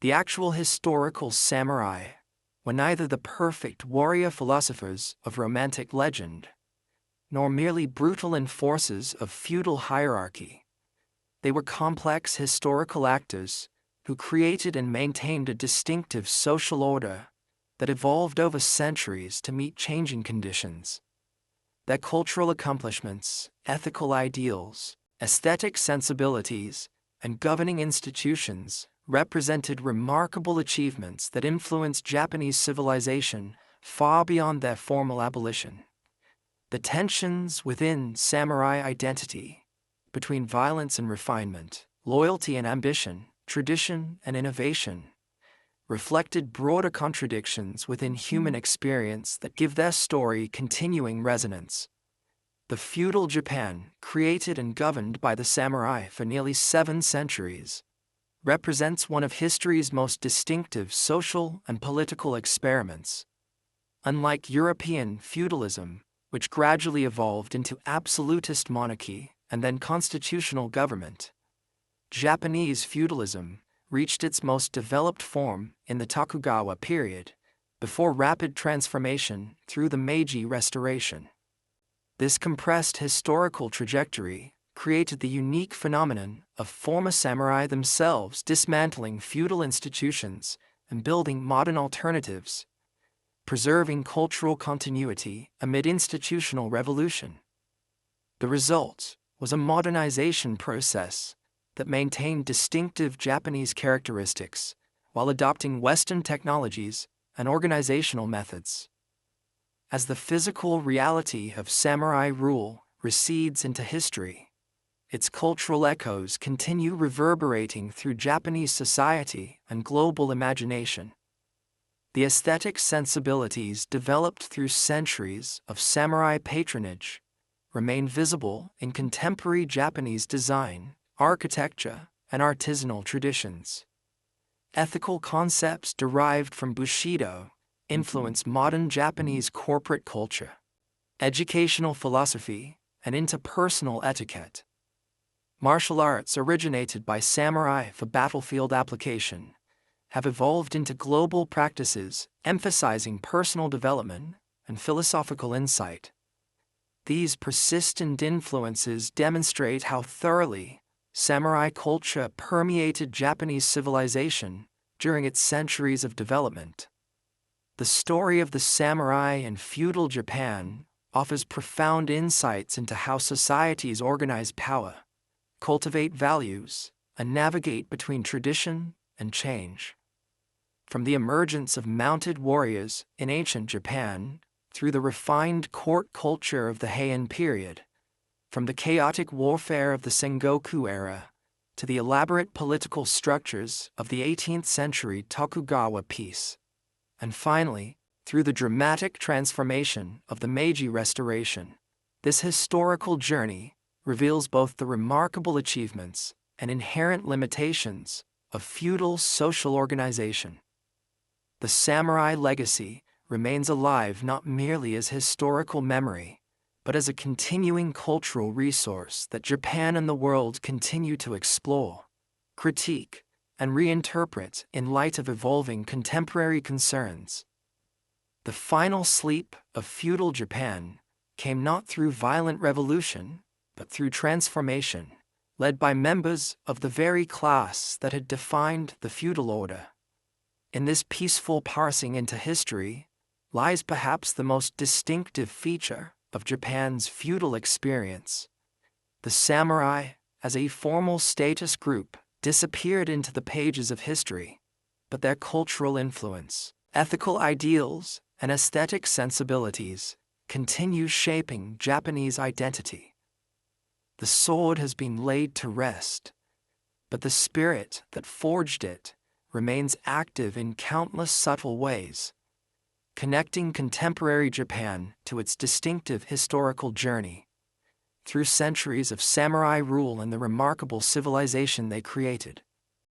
[SPEAKER 1] The actual historical samurai were neither the perfect warrior philosophers of romantic legend, nor merely brutal enforcers of feudal hierarchy. They were complex historical actors who created and maintained a distinctive social order that evolved over centuries to meet changing conditions. Their cultural accomplishments, ethical ideals, aesthetic sensibilities, and governing institutions represented remarkable achievements that influenced Japanese civilization far beyond their formal abolition. The tensions within samurai identity, between violence and refinement, loyalty and ambition, tradition and innovation, reflected broader contradictions within human experience that give their story continuing resonance. The feudal Japan, created and governed by the samurai for nearly 7 centuries, represents one of history's most distinctive social and political experiments. Unlike European feudalism, which gradually evolved into absolutist monarchy and then constitutional government, Japanese feudalism reached its most developed form in the Tokugawa period, before rapid transformation through the Meiji Restoration. This compressed historical trajectory created the unique phenomenon of former samurai themselves dismantling feudal institutions and building modern alternatives, preserving cultural continuity amid institutional revolution. The result was a modernization process that maintained distinctive Japanese characteristics while adopting Western technologies and organizational methods. As the physical reality of samurai rule recedes into history, its cultural echoes continue reverberating through Japanese society and global imagination. The aesthetic sensibilities developed through centuries of samurai patronage remain visible in contemporary Japanese design, architecture, and artisanal traditions. Ethical concepts derived from Bushido influence modern Japanese corporate culture, educational philosophy, and interpersonal etiquette. Martial arts originated by samurai for battlefield application have evolved into global practices emphasizing personal development and philosophical insight. These persistent influences demonstrate how thoroughly samurai culture permeated Japanese civilization during its centuries of development. The story of the samurai in feudal Japan offers profound insights into how societies organize power, cultivate values, and navigate between tradition and change. From the emergence of mounted warriors in ancient Japan through the refined court culture of the Heian period, from the chaotic warfare of the Sengoku era to the elaborate political structures of the 18th century Tokugawa peace, and finally, through the dramatic transformation of the Meiji Restoration, this historical journey reveals both the remarkable achievements and inherent limitations of feudal social organization. The samurai legacy remains alive not merely as historical memory, but as a continuing cultural resource that Japan and the world continue to explore, critique, and reinterpret in light of evolving contemporary concerns. The final sleep of feudal Japan came not through violent revolution, but through transformation, led by members of the very class that had defined the feudal order. In this peaceful parsing into history lies perhaps the most distinctive feature of Japan's feudal experience. The samurai, as a formal status group, disappeared into the pages of history, but their cultural influence, ethical ideals, and aesthetic sensibilities continue shaping Japanese identity. The sword has been laid to rest, but the spirit that forged it remains active in countless subtle ways, connecting contemporary Japan to its distinctive historical journey. Through centuries of samurai rule and the remarkable civilization they created.